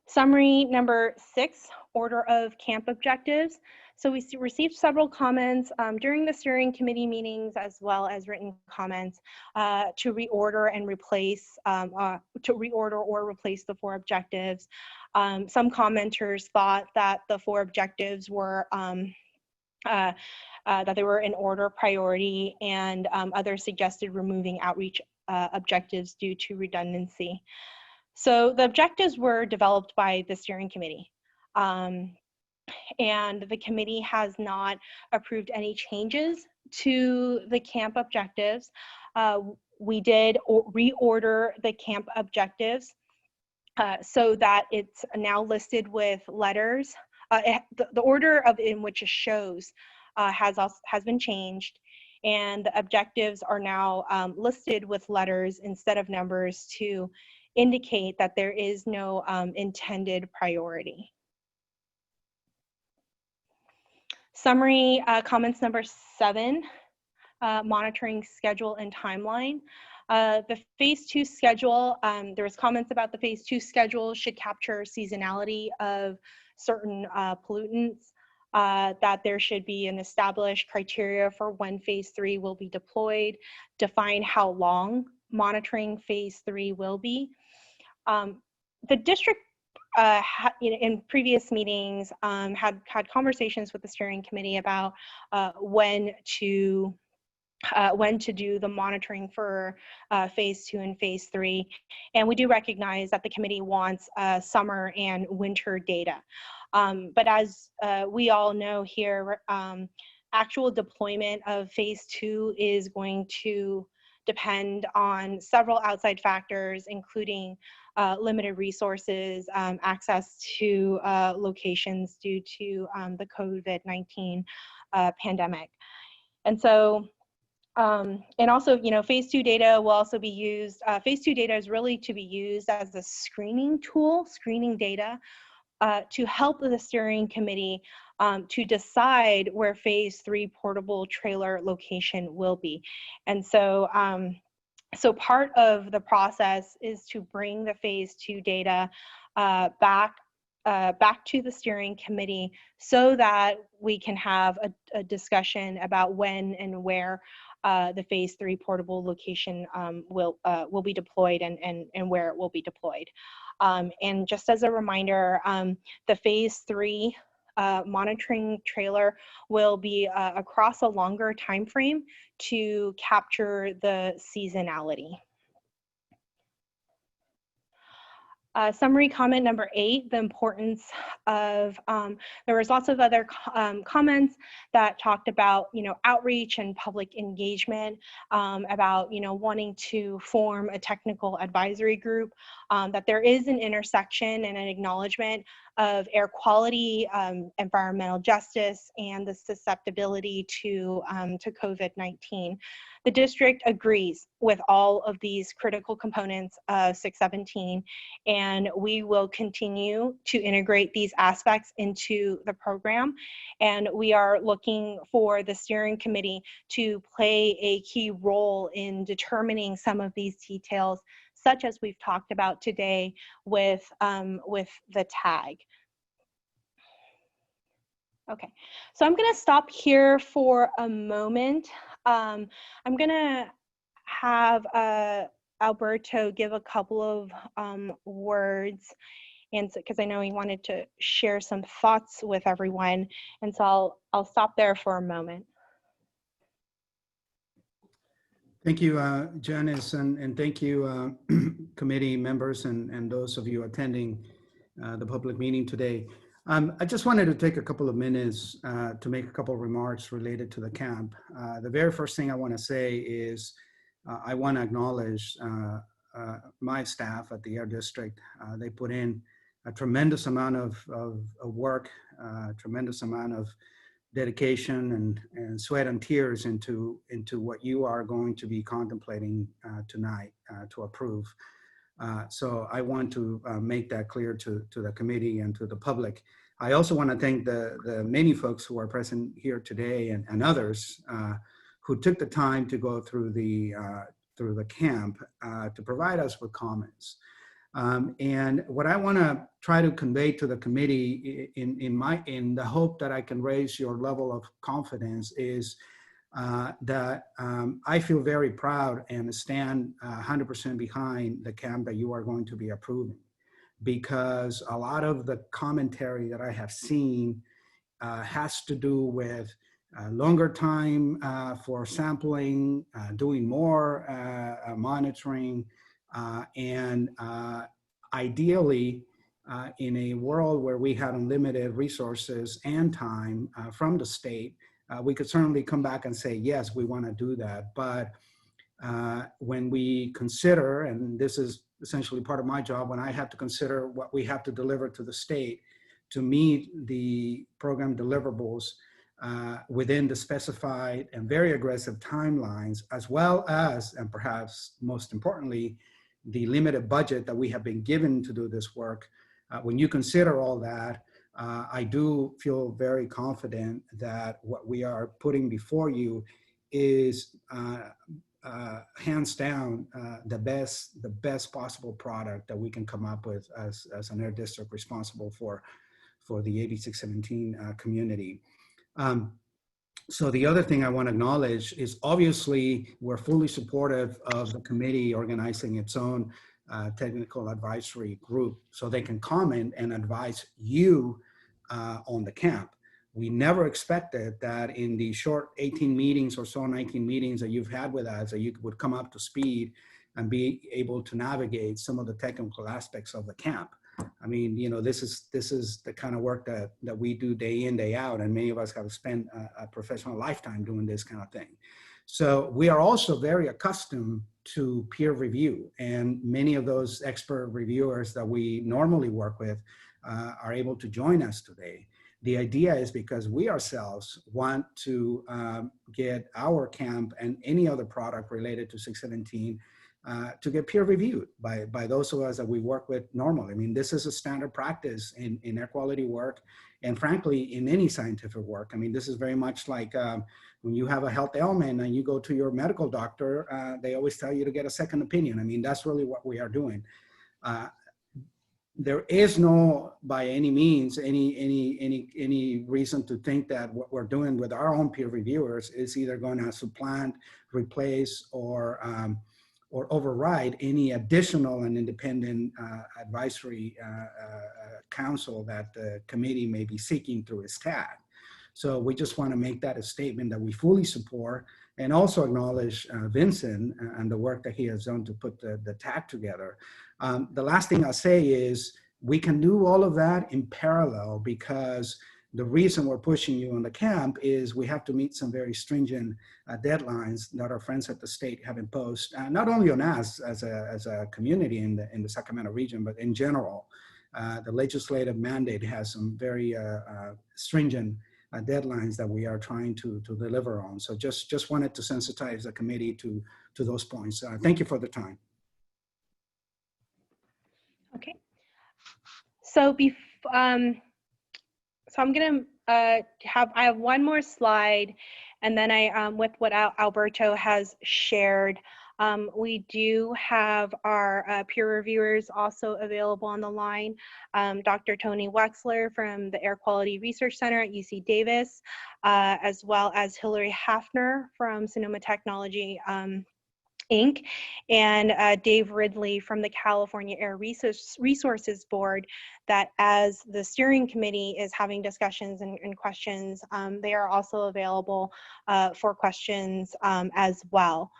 Speaker 2: Summary number 6, order of CAMP objectives. So we received several comments during the steering committee meetings, as well as written comments to reorder and replace, or replace the 4 objectives. Some commenters thought that the 4 objectives were that they were in order priority, and others suggested removing outreach objectives due to redundancy. So the objectives were developed by the steering committee. And the committee has not approved any changes to the CAMP objectives. We did reorder the camp objectives so that it's now listed with letters. The order in which it shows has been changed, and the objectives are now listed with letters instead of numbers to indicate that there is no intended priority. Summary comments number 7, monitoring schedule and timeline. The phase 2 schedule, there was comments about the phase 2 schedule should capture seasonality of certain pollutants, that there should be an established criteria for when phase 3 will be deployed, define how long monitoring phase 3 will be. The district in previous meetings had conversations with the steering committee about when to do the monitoring for phase 2 and phase 3. And we do recognize that the committee wants summer and winter data. But as we all know here, actual deployment of phase 2 is going to depend on several outside factors, including limited resources, access to locations due to the COVID-19 pandemic. And so, and also, you know, phase 2 data will also be used. Phase 2 data is really to be used as a screening tool, screening data, to help the steering committee to decide where phase 3 portable trailer location will be. And so, so part of the process is to bring the phase 2 data back to the steering committee so that we can have a discussion about when and where the phase 3 portable location will be deployed and where it will be deployed. And just as a reminder, the phase 3 monitoring trailer will be across a longer time frame to capture the seasonality. Summary comment number 8, the importance of, there was lots of other comments that talked about, you know, outreach and public engagement, about, you know, wanting to form a technical advisory group, that there is an intersection and an acknowledgement of air quality, environmental justice, and the susceptibility to COVID-19. The district agrees with all of these critical components of 617, and we will continue to integrate these aspects into the program. And we are looking for the steering committee to play a key role in determining some of these details, such as we've talked about today with the tag. Okay, so I'm gonna stop here for a moment. I'm gonna have Alberto give a couple of words, and because I know he wanted to share some thoughts with everyone, and so I'll stop there for a moment.
Speaker 7: Thank you, Janice, and thank you, committee members and those of you attending the public meeting today. I just wanted to take a couple of minutes to make a couple of remarks related to the camp. The very first thing I want to say is I want to acknowledge my staff at the Air District. They put in a tremendous amount of work, tremendous amount of dedication and sweat and tears into what you are going to be contemplating tonight to approve. So I want to make that clear to the committee and to the public. I also want to thank the many folks who are present here today and others who took the time to go through the camp to provide us with comments. And what I want to try to convey to the committee in the hope that I can raise your level of confidence is that I feel very proud and stand 100% behind the camp that you are going to be approving, because a lot of the commentary that I have seen has to do with longer time for sampling, doing more monitoring, and ideally, in a world where we have unlimited resources and time from the state, we could certainly come back and say, yes, we want to do that. But when we consider, and this is essentially part of my job, when I have to consider what we have to deliver to the state to meet the program deliverables within the specified and very aggressive timelines, as well as, and perhaps most importantly, the limited budget that we have been given to do this work. When you consider all that, I do feel very confident that what we are putting before you is hands down the best possible product that we can come up with as an air district responsible for the AB 617 community. So the other thing I want to acknowledge is obviously we're fully supportive of the committee organizing its own technical advisory group so they can comment and advise you on the camp. We never expected that in the short 18 meetings or so, 19 meetings that you've had with us, that you would come up to speed and be able to navigate some of the technical aspects of the camp. I mean, you know, this is the kind of work that we do day in, day out, and many of us have spent a professional lifetime doing this kind of thing. So we are also very accustomed to peer review, and many of those expert reviewers that we normally work with are able to join us today. The idea is because we ourselves want to get our camp and any other product related to 617 to get peer reviewed by those of us that we work with normally. I mean, this is a standard practice in air quality work, and frankly, in any scientific work. I mean, this is very much like when you have a health ailment and you go to your medical doctor, they always tell you to get a second opinion. I mean, that's really what we are doing. There is no, by any means, any reason to think that what we're doing with our own peer reviewers is either going to supplant, replace, or override any additional and independent advisory counsel that the committee may be seeking through its TAG. So we just want to make that a statement that we fully support, and also acknowledge Vincent and the work that he has done to put the TAG together. The last thing I'll say is we can do all of that in parallel, because the reason we're pushing you on the camp is we have to meet some very stringent deadlines that our friends at the state have imposed, not only on us as a community in the Sacramento region, but in general. The legislative mandate has some very stringent deadlines that we are trying to deliver on. So just wanted to sensitize the committee to those points. Thank you for the time.
Speaker 2: Okay. So so I'm gonna I have one more slide, and then with what Alberto has shared, we do have our peer reviewers also available on the line. Dr. Tony Wexler from the Air Quality Research Center at UC Davis, as well as Hillary Hafner from Sonoma Technology Inc., and Dave Ridley from the California Air Resources Board, that as the steering committee is having discussions and questions, they are also available for questions as well.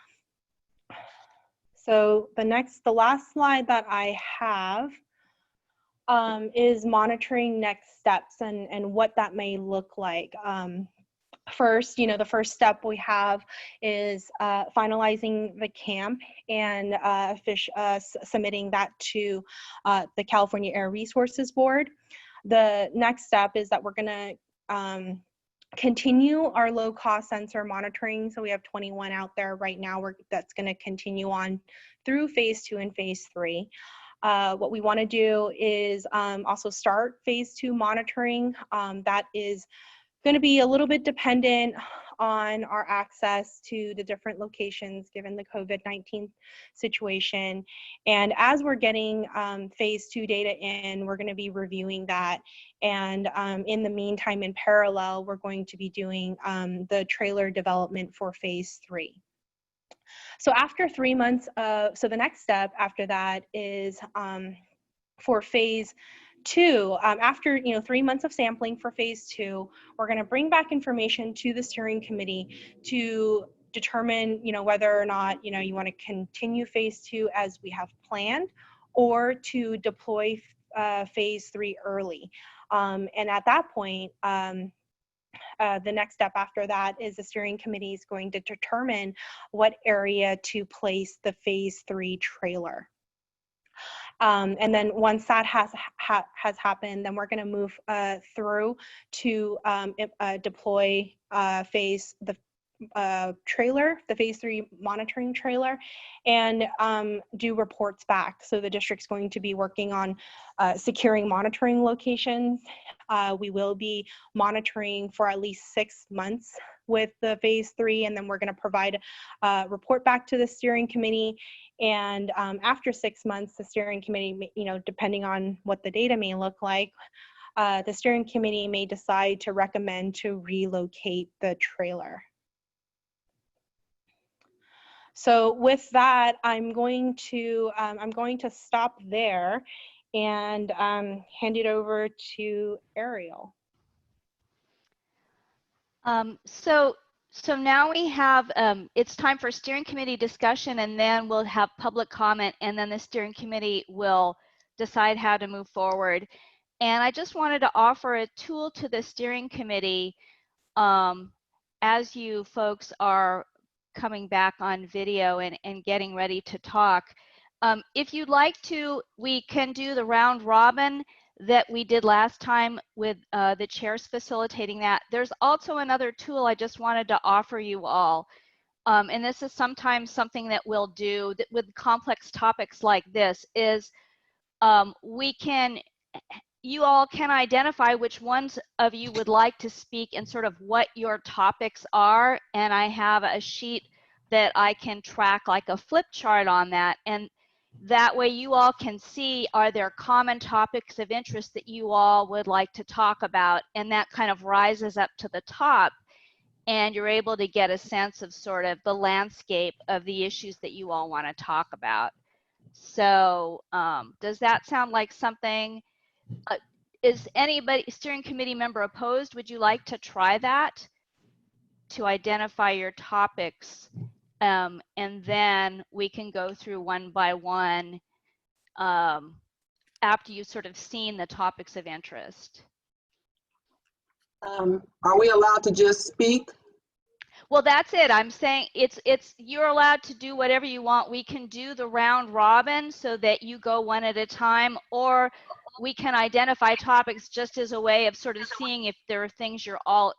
Speaker 2: So the last slide that I have is monitoring next steps and what that may look like. First, the first step we have is finalizing the camp and submitting that to the California Air Resources Board. The next step is that we're going to continue our low-cost sensor monitoring. So we have 21 out there right now. That's going to continue on through phase 2 and phase 3. What we want to do is also start phase 2 monitoring. That is going to be a little bit dependent on our access to the different locations given the COVID-19 situation. And as we're getting phase 2 data in, we're going to be reviewing that. And in the meantime, in parallel, we're going to be doing the trailer development for phase 3. So after 3 months, so the next step after that is for phase 2, after 3 months of sampling for phase 2, we're going to bring back information to the steering committee to determine whether or not you want to continue phase 2 as we have planned, or to deploy phase 3 early. And at that point, the next step after that is the steering committee is going to determine what area to place the phase 3 trailer. And then once that has happened, then we're going to move through to deploy the trailer, the phase 3 monitoring trailer, and do reports back. So the district's going to be working on securing monitoring locations. We will be monitoring for at least 6 months with the phase 3, and then we're going to provide a report back to the steering committee. And after 6 months, the steering committee, depending on what the data may look like, the steering committee may decide to recommend to relocate the trailer. So with that, I'm going to stop there and hand it over to Ariel.
Speaker 6: So now we have, it's time for steering committee discussion, and then we'll have public comment, and then the steering committee will decide how to move forward. And I just wanted to offer a tool to the steering committee as you folks are coming back on video and getting ready to talk. If you'd like to, we can do the round robin that we did last time with the chairs facilitating that. There's also another tool I just wanted to offer you all. And this is sometimes something that we'll do with complex topics like this is you all can identify which ones of you would like to speak and sort of what your topics are. And I have a sheet that I can track like a flip chart on that. And that way you all can see, are there common topics of interest that you all would like to talk about? And that kind of rises up to the top, and you're able to get a sense of sort of the landscape of the issues that you all want to talk about. So does that sound like something? Is anybody, steering committee member, opposed? Would you like to try that to identify your topics? And then we can go through one by one after you've sort of seen the topics of interest.
Speaker 9: Are we allowed to just speak?
Speaker 6: Well, that's it. I'm saying you're allowed to do whatever you want. We can do the round robin so that you go one at a time, or we can identify topics just as a way of sort of seeing if there are things you're all,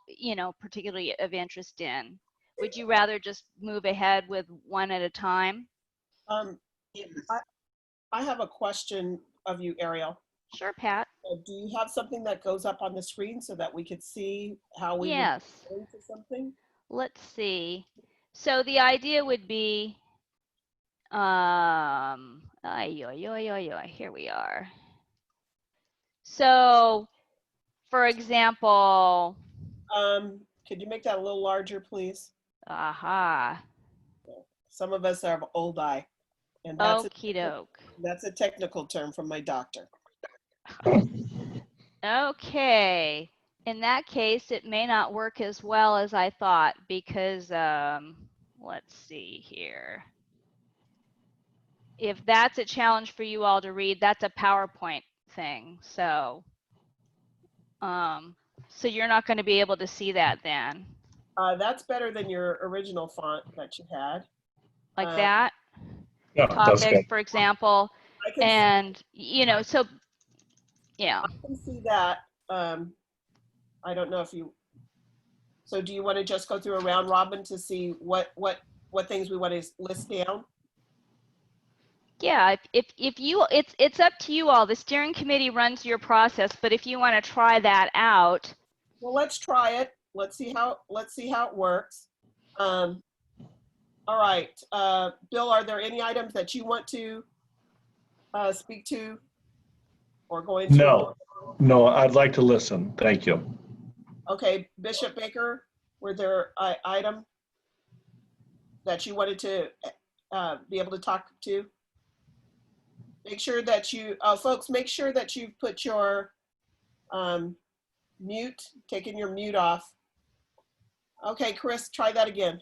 Speaker 6: particularly of interest in. Would you rather just move ahead with one at a time?
Speaker 3: I have a question of you, Ariel.
Speaker 6: Sure, Pat.
Speaker 3: Do you have something that goes up on the screen so that we could see how we
Speaker 6: Yes.
Speaker 3: would go into something?
Speaker 6: Let's see. So the idea would be, here we are. So, for example,
Speaker 3: could you make that a little larger, please?
Speaker 6: Aha.
Speaker 3: Some of us have old eye, and that's a technical term from my doctor.
Speaker 6: Okay. In that case, it may not work as well as I thought because, let's see here. If that's a challenge for you all to read, that's a PowerPoint thing. So, so you're not going to be able to see that then.
Speaker 3: That's better than your original font that you had.
Speaker 6: Like that?
Speaker 1: Yeah,
Speaker 6: Topics, for example. And, so, yeah.
Speaker 3: I can see that. I don't know if you, so do you want to just go through a round robin to see what things we want to list down?
Speaker 6: Yeah, if you, it's up to you all. The steering committee runs your process, but if you want to try that out.
Speaker 3: Well, let's try it. Let's see how it works. All right, Bill, are there any items that you want to speak to or go into?
Speaker 1: No, I'd like to listen. Thank you.
Speaker 3: Okay, Bishop Baker, were there an item that you wanted to be able to talk to? Make sure that you, folks, make sure that you put your taking your mute off. Okay, Chris, try that again.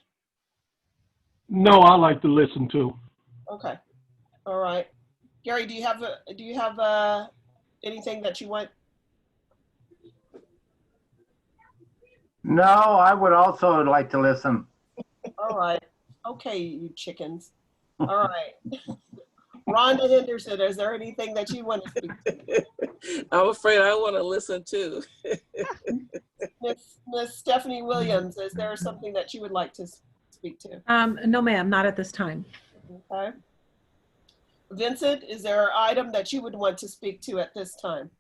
Speaker 10: No, I like to listen too.
Speaker 3: Okay, all right. Gary, do you have anything that you want?
Speaker 15: No, I would also like to listen.
Speaker 3: All right. Okay, you chickens. All right. Rhonda Henderson, is there anything that you want to speak to?
Speaker 14: I'm afraid I want to listen too.
Speaker 3: Miss Stephanie Williams, is there something that you would like to speak to?
Speaker 5: No, ma'am, not at this time.
Speaker 3: Okay. Vincent, is there an item that you would want to speak to at this time?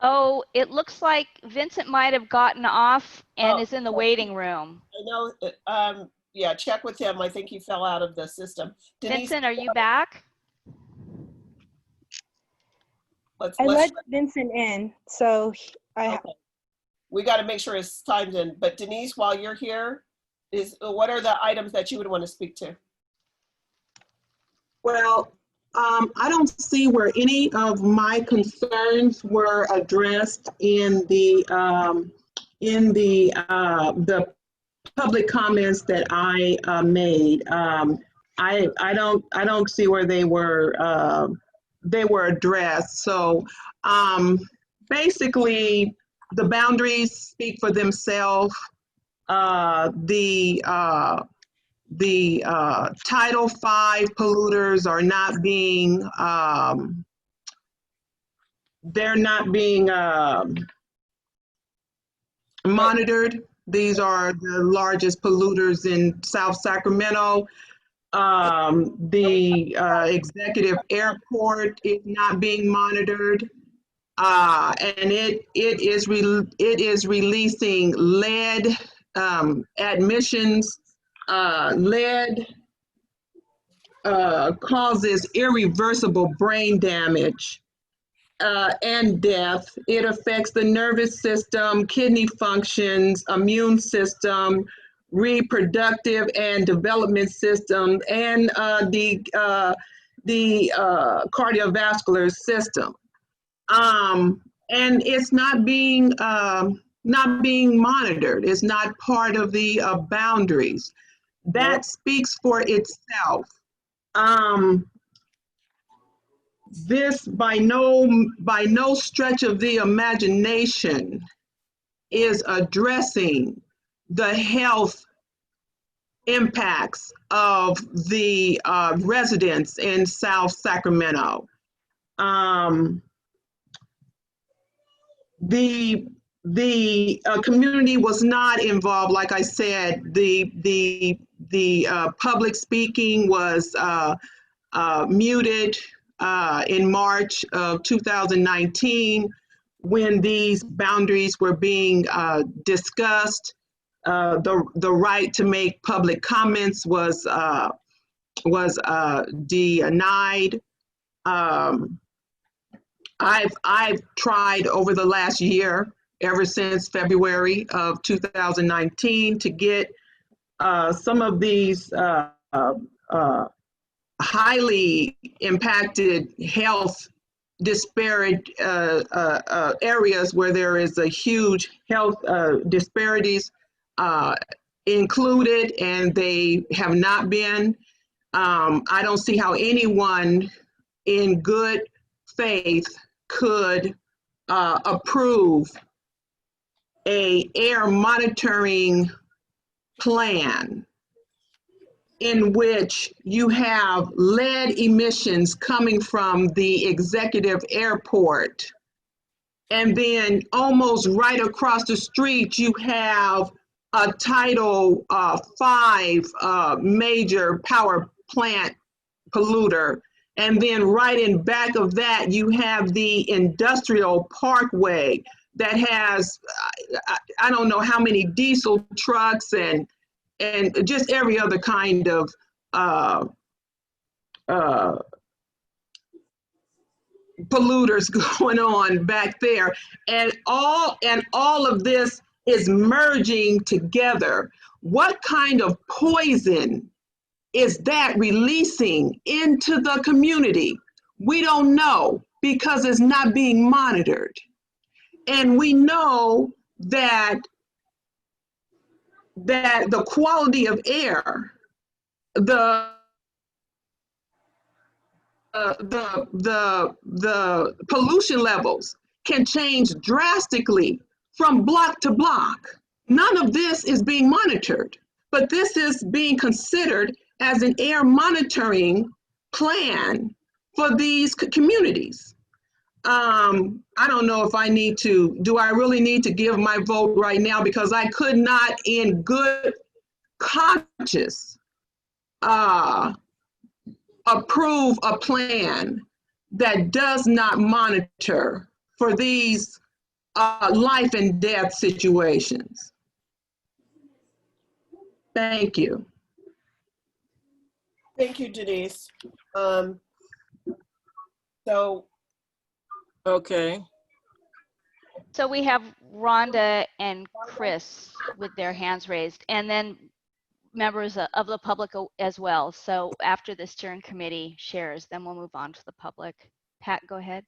Speaker 6: Oh, it looks like Vincent might have gotten off and is in the waiting room.
Speaker 3: I know, yeah, check with him. I think he fell out of the system. Denise,
Speaker 6: Vincent, are you back?
Speaker 2: I let Vincent in, so
Speaker 3: okay. We got to make sure his time's in. But Denise, while you're here, what are the items that you would want to speak to?
Speaker 9: Well, I don't see where any of my concerns were addressed in the public comments that I made. I don't see where they were addressed. So basically, the boundaries speak for themselves. The Title V polluters are not being, they're not being monitored. These are the largest polluters in South Sacramento. The executive airport is not being monitored. And it is releasing lead admissions. Lead causes irreversible brain damage and death. It affects the nervous system, kidney functions, immune system, reproductive and development system, and the cardiovascular system. And it's not being monitored. It's not part of the boundaries. That speaks for itself. This by no stretch of the imagination is addressing the health impacts of the residents in South Sacramento. The community was not involved. Like I said, the public speaking was muted in March of 2019 when these boundaries were being discussed. The right to make public comments was denied. I've tried over the last year, ever since February of 2019, to get some of these highly impacted health disparate areas where there is a huge health disparities included, and they have not been. I don't see how anyone in good faith could approve an air monitoring plan in which you have lead emissions coming from the executive airport, and then almost right across the street you have a Title V major power plant polluter. And then right in back of that, you have the industrial parkway that has, I don't know how many diesel trucks and just every other kind of polluters going on back there. And all of this is merging together. What kind of poison is that releasing into the community? We don't know, because it's not being monitored. And we know that the quality of air, the pollution levels can change drastically from block to block. None of this is being monitored, but this is being considered as an air monitoring plan for these communities. I don't know if I need to, do I really need to give my vote right now? Because I could not in good conscience approve a plan that does not monitor for these life and death situations. Thank you.
Speaker 3: Thank you, Denise. So,
Speaker 14: Okay.
Speaker 6: So we have Rhonda and Chris with their hands raised, and then members of the public as well. So after the steering committee shares, then we'll move on to the public. Pat, go ahead.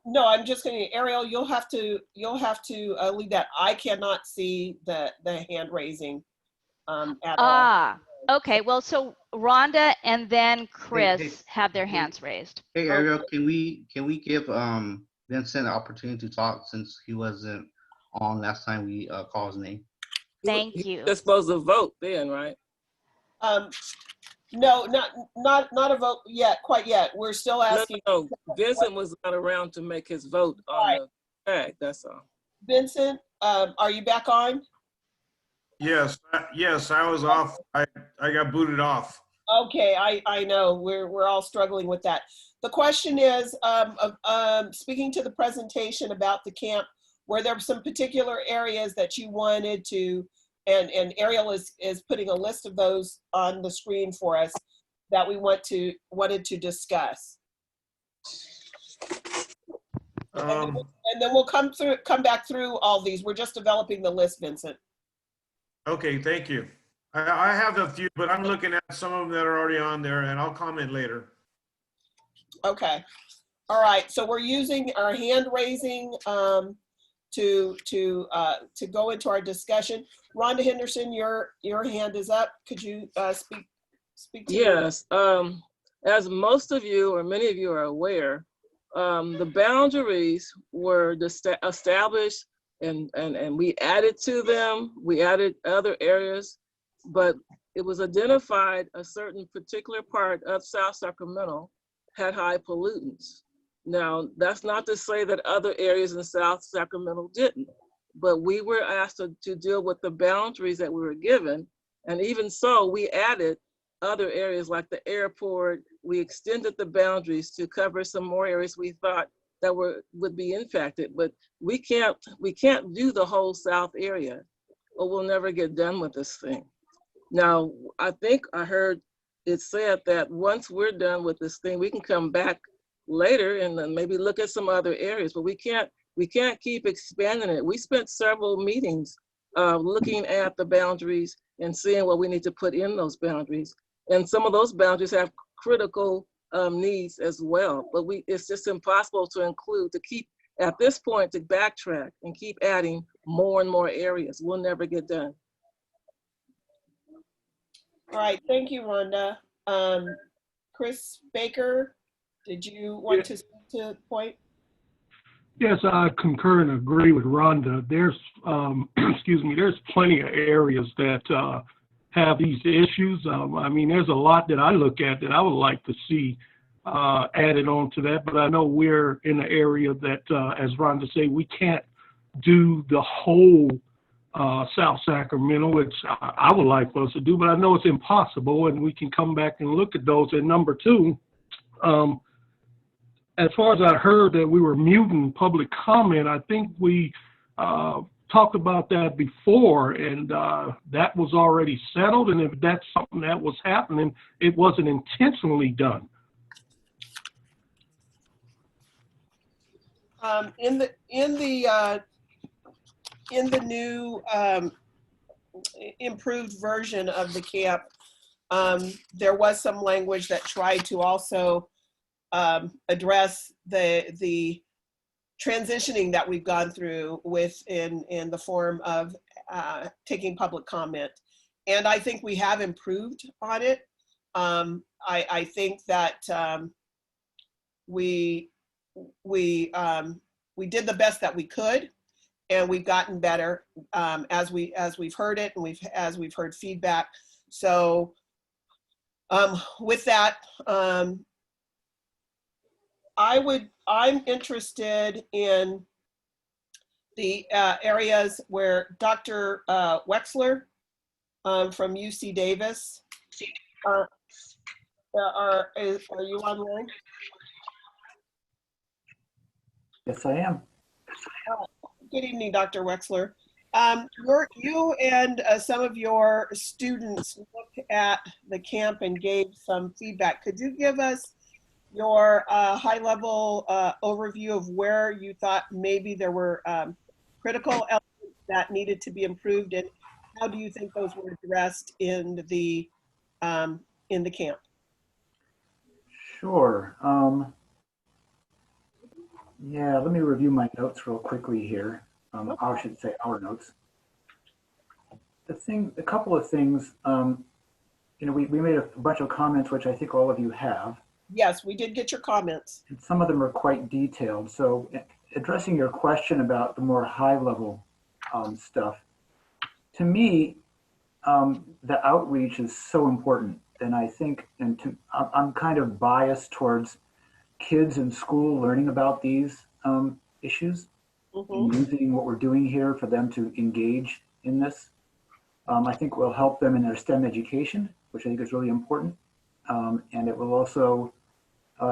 Speaker 3: no, I'm just going to, Ariel, you'll have to leave that. I cannot see the hand raising at all.
Speaker 6: Okay. Well, so Rhonda and then Chris
Speaker 11: Hey,
Speaker 6: have their hands raised.
Speaker 11: Hey Ariel, can we give Vincent an opportunity to talk since he wasn't on last time we called his name?
Speaker 6: Thank you.
Speaker 14: You're supposed to vote then, right?
Speaker 3: No, not a vote yet, quite yet. We're still asking.
Speaker 14: No. Vincent was not around to make his vote on the tag, that's all.
Speaker 3: Vincent, are you back on?
Speaker 13: Yes, I was off. I got booted off.
Speaker 3: Okay, I know we're all struggling with that. The question is, speaking to the presentation about the camp, were there some particular areas that you wanted to, and Ariel is putting a list of those on the screen for us that we wanted to discuss. And then we'll come back through all these. We're just developing the list, Vincent.
Speaker 13: Okay, thank you. I have a few, but I'm looking at some of them that are already on there, and I'll comment later.
Speaker 3: Okay. All right. So we're using our hand raising to go into our discussion. Rhonda Henderson, your hand is up. Could you speak to
Speaker 14: Yes. As most of you or many of you are aware, the boundaries were established and we added to them. We added other areas, but it was identified a certain particular part of South Sacramento had high pollutants. Now, that's not to say that other areas in South Sacramento didn't, but we were asked to deal with the boundaries that we were given. And even so, we added other areas like the airport. We extended the boundaries to cover some more areas we thought that would be impacted, but we can't do the whole South area, or we'll never get done with this thing. Now, I think I heard it said that once we're done with this thing, we can come back later and then maybe look at some other areas, but we can't keep expanding it. We spent several meetings looking at the boundaries and seeing what we need to put in those boundaries. And some of those boundaries have critical needs as well, but it's just impossible to keep at this point to backtrack and keep adding more and more areas. We'll never get done.
Speaker 3: All right, thank you, Rhonda. Chris Baker, did you want to speak to the point?
Speaker 10: Yes, I concur and agree with Rhonda. There's, excuse me, there's plenty of areas that have these issues. I mean, there's a lot that I look at that I would like to see added on to that, but I know we're in an area that, as Rhonda said, we can't do the whole South Sacramento, which I would like for us to do, but I know it's impossible, and we can come back and look at those. And number two, as far as I heard that we were muting public comment, I think we talked about that before, and that was already settled. And if that's something that was happening, it wasn't intentionally done.
Speaker 3: In the new improved version of the camp, there was some language that tried to also address the transitioning that we've gone through in the form of taking public comment. And I think we have improved on it. I think that we did the best that we could. and we've gotten better as we've heard it, and as we've heard feedback. So with that, I'm interested in the areas where Dr. Wexler from UC Davis, are you online?
Speaker 16: Yes, I am.
Speaker 3: Good evening, Dr. Wexler. You and some of your students looked at the camp and gave some feedback. Could you give us your high-level overview of where you thought maybe there were critical elements that needed to be improved, and how do you think those were addressed in the camp?
Speaker 16: Sure. Yeah, let me review my notes real quickly here. I should say our notes. A couple of things, we made a bunch of comments, which I think all of you have.
Speaker 3: Yes, we did get your comments.
Speaker 16: And some of them are quite detailed. So addressing your question about the more high-level stuff, to me, the outreach is so important. And I think, I'm kind of biased towards kids in school learning about these issues, and using what we're doing here for them to engage in this. I think will help them in their STEM education, which I think is really important. And it will also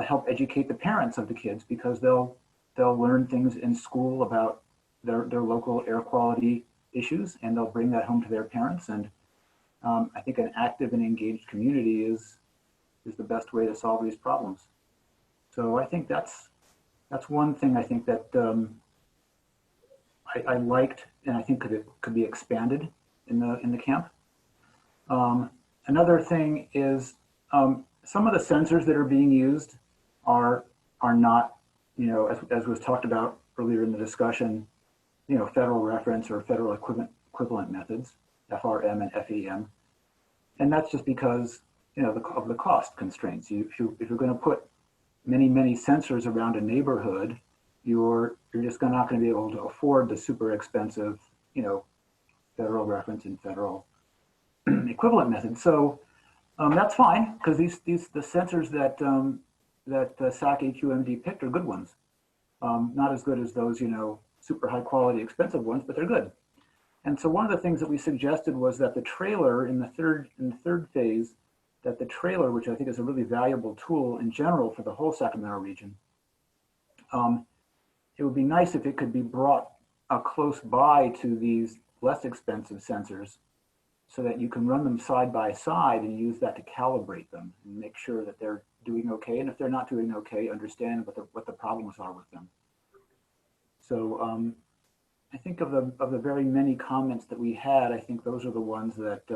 Speaker 16: help educate the parents of the kids, because they'll learn things in school about their local air quality issues, and they'll bring that home to their parents. And I think an active and engaged community is the best way to solve these problems. So I think that's one thing I think that I liked, and I think could be expanded in the camp. Another thing is some of the sensors that are being used are not, as was talked about earlier in the discussion, federal reference or federal equivalent methods, FRM and FEM. And that's just because, of the cost constraints. If you're going to put many sensors around a neighborhood, you're just not going to be able to afford the super expensive, federal reference and federal equivalent method. So that's fine, because the sensors that SAC AQMD picked are good ones. Not as good as those, super high quality expensive ones, but they're good. And so one of the things that we suggested was that the trailer in the third phase, that the trailer, which I think is a really valuable tool in general for the whole Sacramento region, it would be nice if it could be brought close by to these less expensive sensors, so that you can run them side by side and use that to calibrate them and make sure that they're doing okay. And if they're not doing okay, understand what the problems are with them. So I think of the very many comments that we had, I think those are the ones that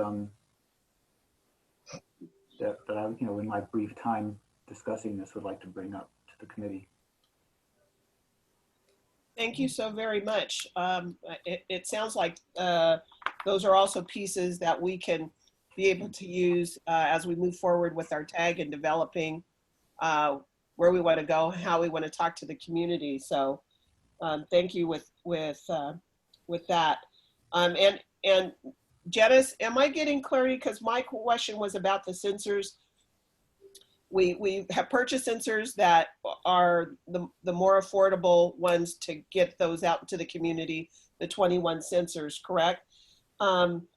Speaker 16: that I, in my brief time discussing this, would like to bring up to the committee.
Speaker 3: Thank you so very much. It sounds like those are also pieces that we can be able to use as we move forward with our tag and developing where we want to go, how we want to talk to the community. So thank you with that. And Janice, am I getting clarity? Because my question was about the sensors. We have purchased sensors that are the more affordable ones to get those out to the community, the 21 sensors, correct? And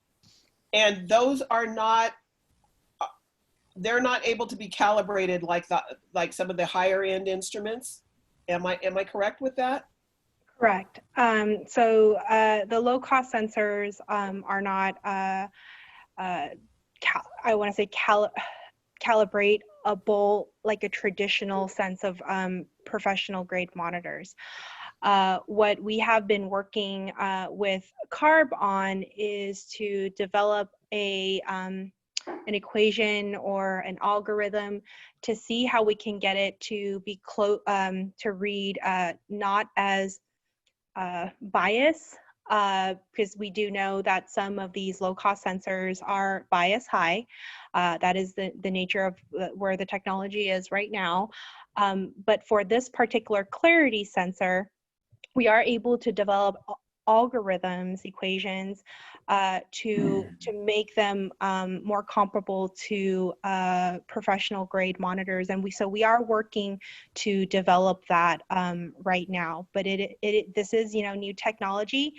Speaker 3: those are not, they're not able to be calibrated like some of the higher end instruments. Am I correct with that?
Speaker 2: Correct. So the low cost sensors are not, I want to say calibratable like a traditional sense of professional grade monitors. What we have been working with CARB on is to develop an equation or an algorithm to see how we can get it to be to read not as bias, because we do know that some of these low-cost sensors are bias high. That is the nature of where the technology is right now. But for this particular clarity sensor, we are able to develop algorithms, equations, to make them more comparable to professional grade monitors. And we are working to develop that right now. But this is, new technology,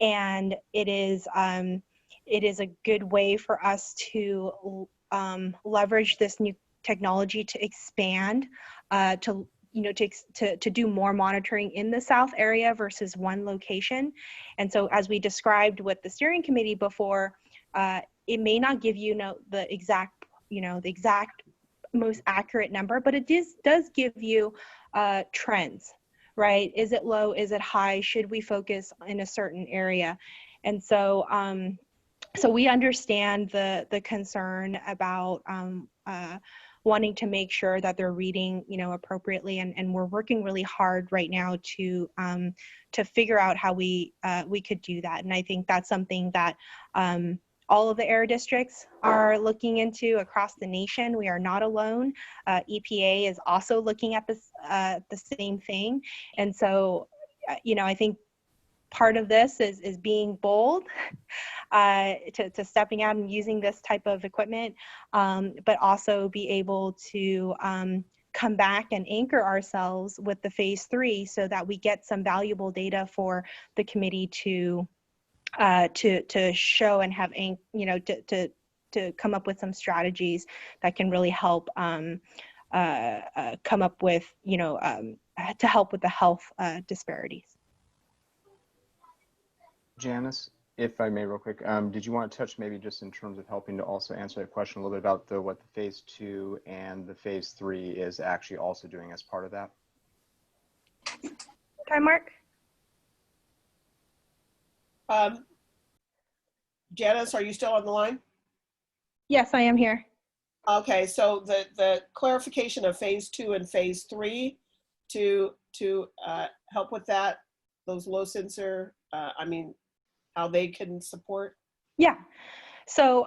Speaker 2: and it is a good way for us to leverage this new technology to expand, to do more monitoring in the South area versus one location. And so, as we described with the steering committee before, it may not give you the exact most accurate number, but it does give you trends, right? Is it low? Is it high? Should we focus in a certain area? And so, so we understand the concern about wanting to make sure that they're reading, appropriately, and we're working really hard right now to figure out how we could do that. And I think that's something that all of the air districts are looking into across the nation. We are not alone. EPA is also looking at this the same thing, and so I think part of this is being bold, to stepping out and using this type of equipment, but also be able to come back and anchor ourselves with the phase 3 so that we get some valuable data for the committee to show and have, to come up with some strategies that can really help come up with, to help with the health disparities.
Speaker 12: Janice, if I may real quick, did you want to touch maybe just in terms of helping to also answer that question a little bit about what the phase 2 and the phase 3 is actually also doing as part of that?
Speaker 2: Okay, Mark?
Speaker 3: Janice, are you still on the line?
Speaker 2: Yes, I am here.
Speaker 3: Okay, so the clarification of phase 2 and phase 3 to help with that, those low sensor, how they can support?
Speaker 2: Yeah. So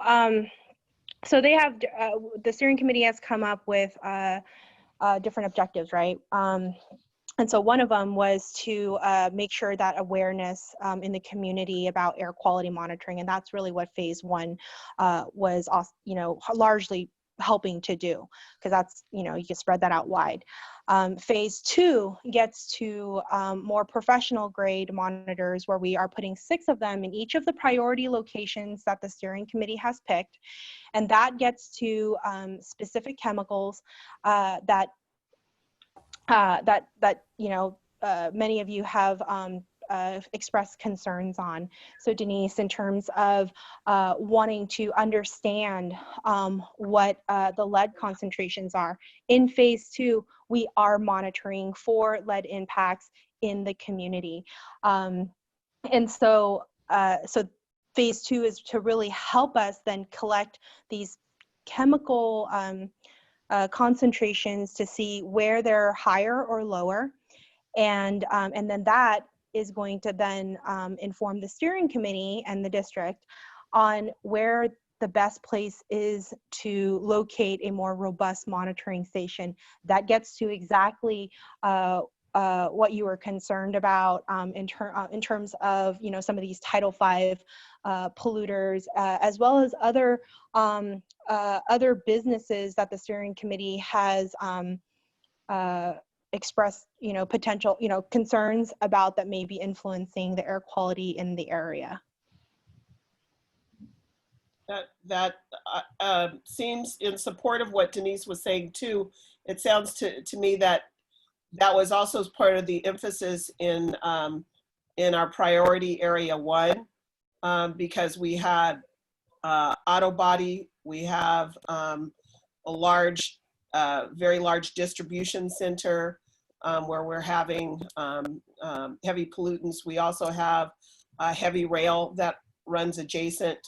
Speaker 2: so they have, the steering committee has come up with different objectives, right? And so one of them was to make sure that awareness in the community about air quality monitoring, and that's really what phase 1 was, largely helping to do, because that's, you can spread that out wide. Phase 2 gets to more professional grade monitors, where we are putting 6 of them in each of the priority locations that the steering committee has picked, and that gets to specific chemicals that many of you have expressed concerns on. So Denise, in terms of wanting to understand what the lead concentrations are, in phase 2, we are monitoring for lead impacts in the community. And so, phase 2 is to really help us then collect these chemical concentrations to see where they're higher or lower, and then that is going to then inform the steering committee and the district on where the best place is to locate a more robust monitoring station that gets to exactly what you were concerned about in terms of some of these Title V polluters, as well as other businesses that the steering committee has expressed potential concerns about that may be influencing the air quality in the area.
Speaker 3: That seems in support of what Denise was saying too. It sounds to me that was also part of the emphasis in our priority area 1, because we had auto body, we have a large, very large distribution center where we're having heavy pollutants. We also have heavy rail that runs adjacent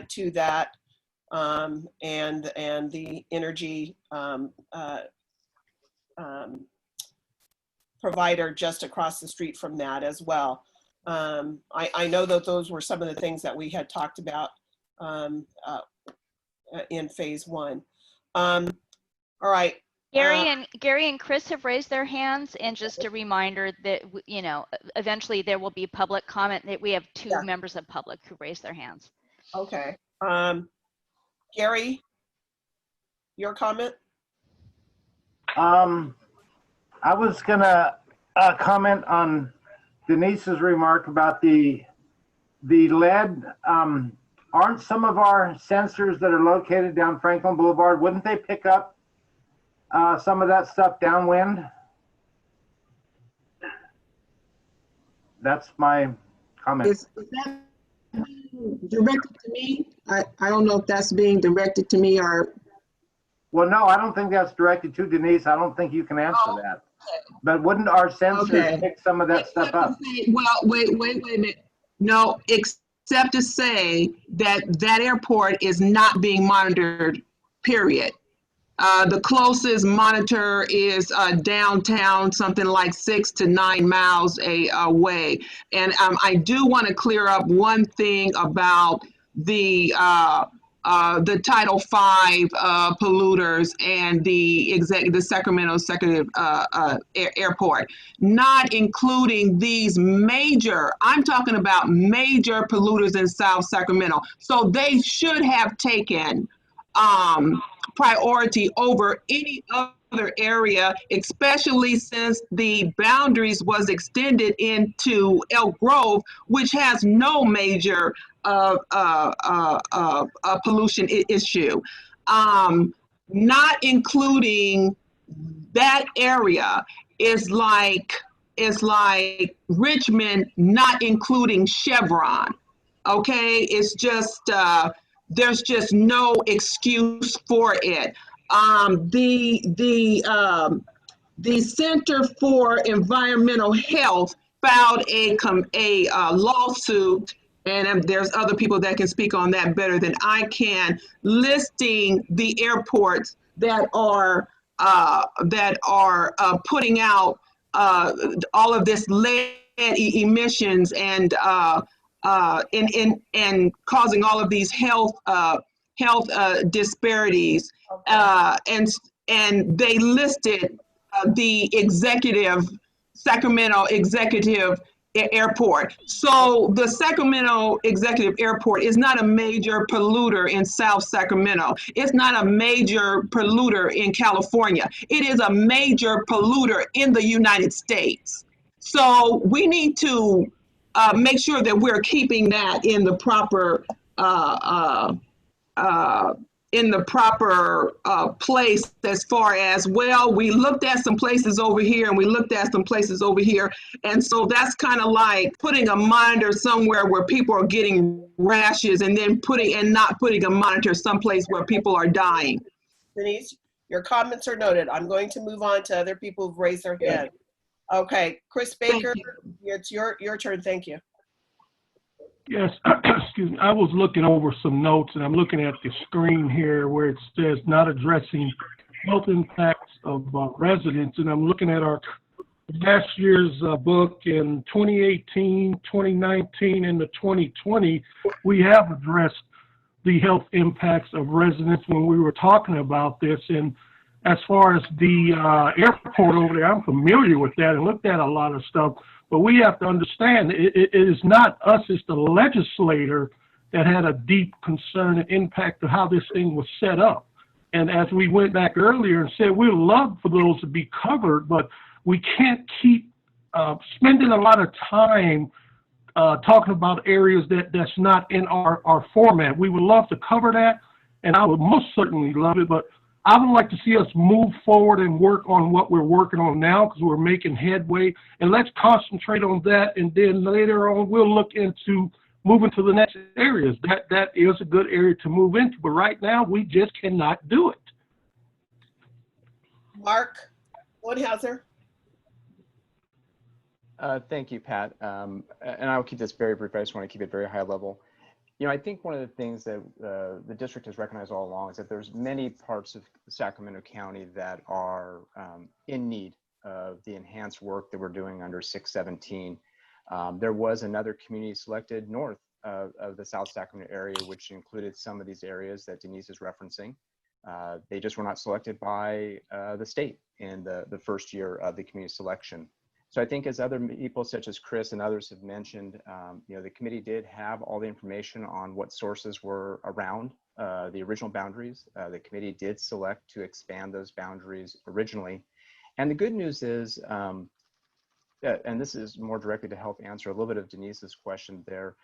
Speaker 3: to that, and the energy provider just across the street from that as well. I know that those were some of the things that we had talked about in phase 1. All right,
Speaker 6: Gary and Chris have raised their hands, and just a reminder that, you know, eventually there will be public comment. That we have two members of public who raised their hands.
Speaker 3: Okay. Gary, your comment?
Speaker 15: I was gonna comment on Denise's remark about the lead. Aren't some of our sensors that are located down Franklin Boulevard, wouldn't they pick up some of that stuff downwind? That's my comment.
Speaker 9: Is that directed to me? I don't know if that's being directed to me or.
Speaker 15: Well, no, I don't think that's directed to Denise. I don't think you can answer that. But wouldn't our sensors pick some of that stuff up?
Speaker 9: Well, wait a minute. No, except to say that that airport is not being monitored, period. The closest monitor is downtown, something like 6 to 9 miles away. And I do want to clear up one thing about the Title V polluters and the Sacramento Executive Airport, not including these major, I'm talking about major polluters in South Sacramento. So they should have taken priority over any other area, especially since the boundaries was extended into Elk Grove, which has no major pollution issue. Not including that area is like Richmond not including Chevron. Okay, it's just there's just no excuse for it. The Center for Environmental Health filed a lawsuit, and there's other people that can speak on that better than I can, listing the airports that are putting out all of this lead emissions and causing all of these health disparities. And they listed the Sacramento Executive Airport. So the Sacramento Executive Airport is not a major polluter in South Sacramento. It's not a major polluter in California. It is a major polluter in the United States. So we need to make sure that we're keeping that in the proper place, as far as, well, we looked at some places over here and we looked at some places over here. And so that's kind of like putting a monitor somewhere where people are getting rashes and then not putting a monitor someplace where people are dying.
Speaker 3: Denise, your comments are noted. I'm going to move on to other people who've raised their hand. Okay, Chris Baker, it's your turn. Thank you.
Speaker 10: Yes, excuse me. I was looking over some notes, and I'm looking at the screen here where it says not addressing health impacts of residents, and I'm looking at our last year's book in 2018, 2019, and the 2020. We have addressed the health impacts of residents when we were talking about this. And as far as the airport over there, I'm familiar with that and looked at a lot of stuff. But we have to understand it is not us, it's the legislator that had a deep concern and impact of how this thing was set up. And as we went back earlier and said, we'd love for those to be covered, but we can't keep spending a lot of time talking about areas that's not in our format. We would love to cover that, and I would most certainly love it, but I would like to see us move forward and work on what we're working on now, because we're making headway, and let's concentrate on that. And then later on, we'll look into moving to the next areas. That is a good area to move into, but right now we just cannot do it.
Speaker 3: Mark Woodhauser.
Speaker 12: Thank you, Pat. And I'll keep this very brief. I just want to keep it very high level. You know, I think one of the things that the district has recognized all along is that there's many parts of Sacramento County that are in need of the enhanced work that we're doing under 617. There was another community selected north of the South Sacramento area, which included some of these areas that Denise is referencing. They just were not selected by the state in the first year of the community selection. So I think, as other people such as Chris and others have mentioned, you know, the committee did have all the information on what sources were around the original boundaries. The committee did select to expand those boundaries originally. And the good news is, and this is more directly to help answer a little bit of Denise's question there,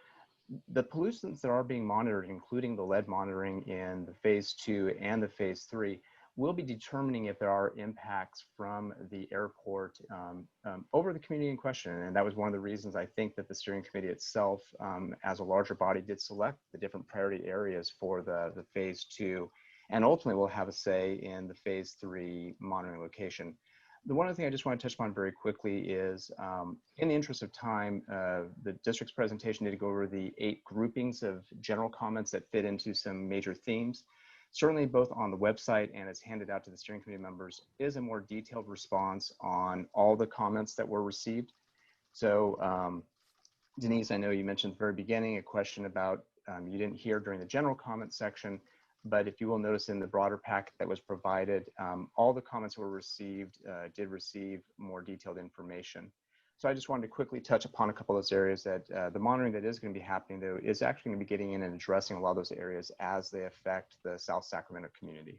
Speaker 12: the pollutants that are being monitored, including the lead monitoring in the phase 2 and the phase 3, will be determining if there are impacts from the airport over the community in question. And that was one of the reasons I think that the steering committee itself, as a larger body, did select the different priority areas for the phase 2, and ultimately will have a say in the phase 3 monitoring location. The one other thing I just want to touch upon very quickly is, in the interest of time, the district's presentation did go over the 8 groupings of general comments that fit into some major themes. Certainly both on the website and as handed out to the steering committee members is a more detailed response on all the comments that were received. So Denise, I know you mentioned at the very beginning a question about you didn't hear during the general comment section, but if you will notice in the broader packet that was provided, all the comments were received, did receive more detailed information. So I just wanted to quickly touch upon a couple of those areas that the monitoring that is going to be happening, though, is actually going to be getting in and addressing a lot of those areas as they affect the South Sacramento community.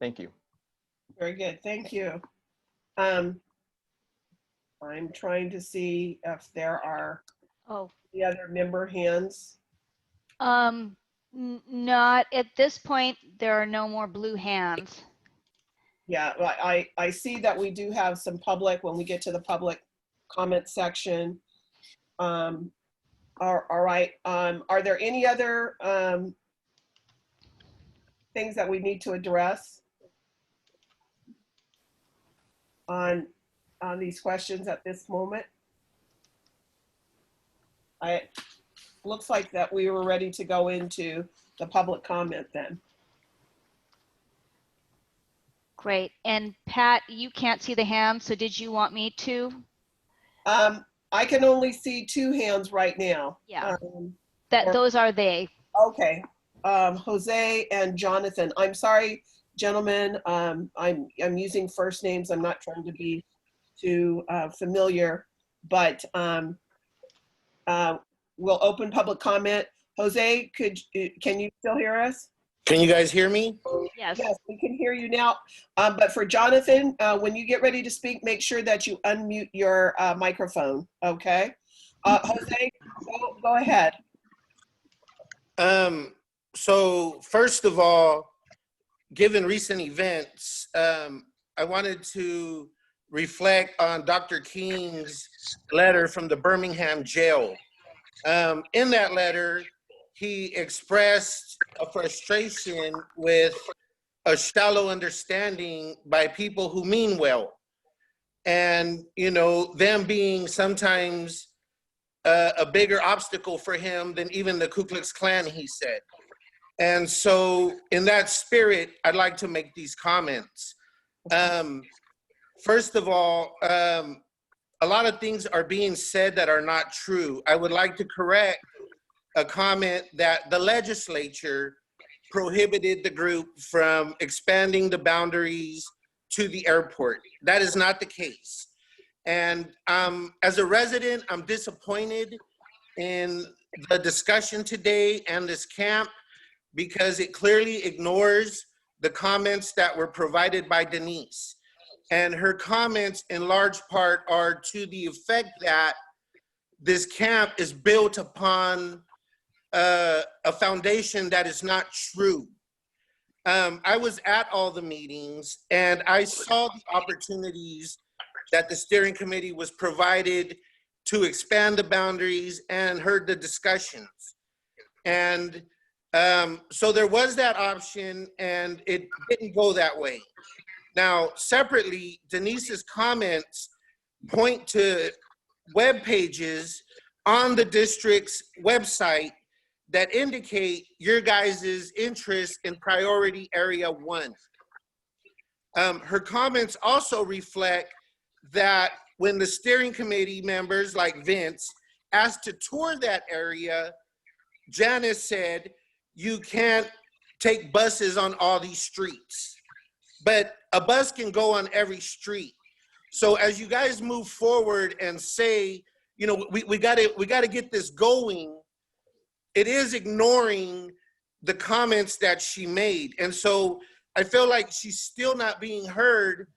Speaker 12: Thank you.
Speaker 3: Very good, thank you. I'm trying to see if there are the other member hands.
Speaker 6: Not at this point. There are no more blue hands.
Speaker 3: Yeah, I see that we do have some public when we get to the public comment section. All right, are there any other things that we need to address on these questions at this moment? It looks like that we were ready to go into the public comment then.
Speaker 6: Great. And Pat, you can't see the hands, so did you want me to?
Speaker 3: I can only see 2 hands right now.
Speaker 6: Yeah, those are they.
Speaker 3: Okay, Jose and Jonathan. I'm sorry, gentlemen. I'm using first names. I'm not trying to be too familiar, but we'll open public comment. Jose, can you still hear us?
Speaker 17: Can you guys hear me?
Speaker 6: Yes.
Speaker 3: Yes, we can hear you now. But for Jonathan, when you get ready to speak, make sure that you unmute your microphone, okay? Jose, go ahead.
Speaker 17: So first of all, given recent events, I wanted to reflect on Dr. King's letter from the Birmingham jail. In that letter, he expressed a frustration with a shallow understanding by people who mean well. And, you know, them being sometimes a bigger obstacle for him than even the Ku Klux Klan, he said. And so in that spirit, I'd like to make these comments. First of all, a lot of things are being said that are not true. I would like to correct a comment that the legislature prohibited the group from expanding the boundaries to the airport. That is not the case. And as a resident, I'm disappointed in the discussion today and this camp because it clearly ignores the comments that were provided by Denise. And her comments in large part are to the effect that this camp is built upon a foundation that is not true. I was at all the meetings and I saw the opportunities that the steering committee was provided to expand the boundaries and heard the discussions. And so there was that option and it didn't go that way. Now, separately, Denise's comments point to web pages on the district's website that indicate your guys' interest in priority area 1. Her comments also reflect that when the steering committee members like Vince asked to tour that area, Janice said, you can't take buses on all these streets, but a bus can go on every street. So as you guys move forward and say, you know, we gotta get this going, it is ignoring the comments that she made. And so I feel like she's still not being heard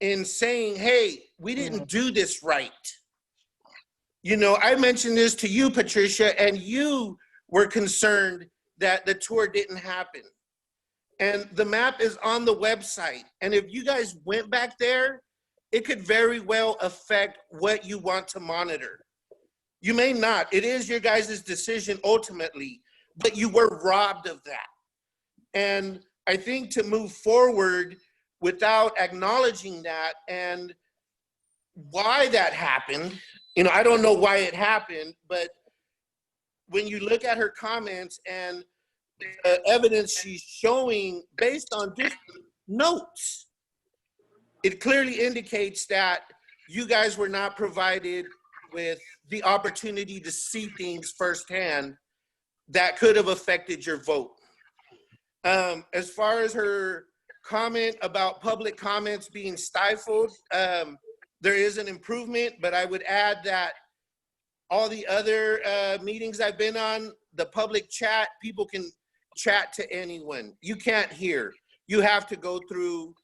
Speaker 17: in saying, hey, we didn't do this right. You know, I mentioned this to you, Patricia, and you were concerned that the tour didn't happen. And the map is on the website. And if you guys went back there, it could very well affect what you want to monitor. You may not. It is your guys' decision ultimately, but you were robbed of that. And I think to move forward without acknowledging that and why that happened, you know, I don't know why it happened, but when you look at her comments and the evidence she's showing based on just notes, it clearly indicates that you guys were not provided with the opportunity to see things firsthand that could have affected your vote. As far as her comment about public comments being stifled, there is an improvement, but I would add that all the other meetings I've been on, the public chat, people can chat to anyone. You can't hear. You have to go through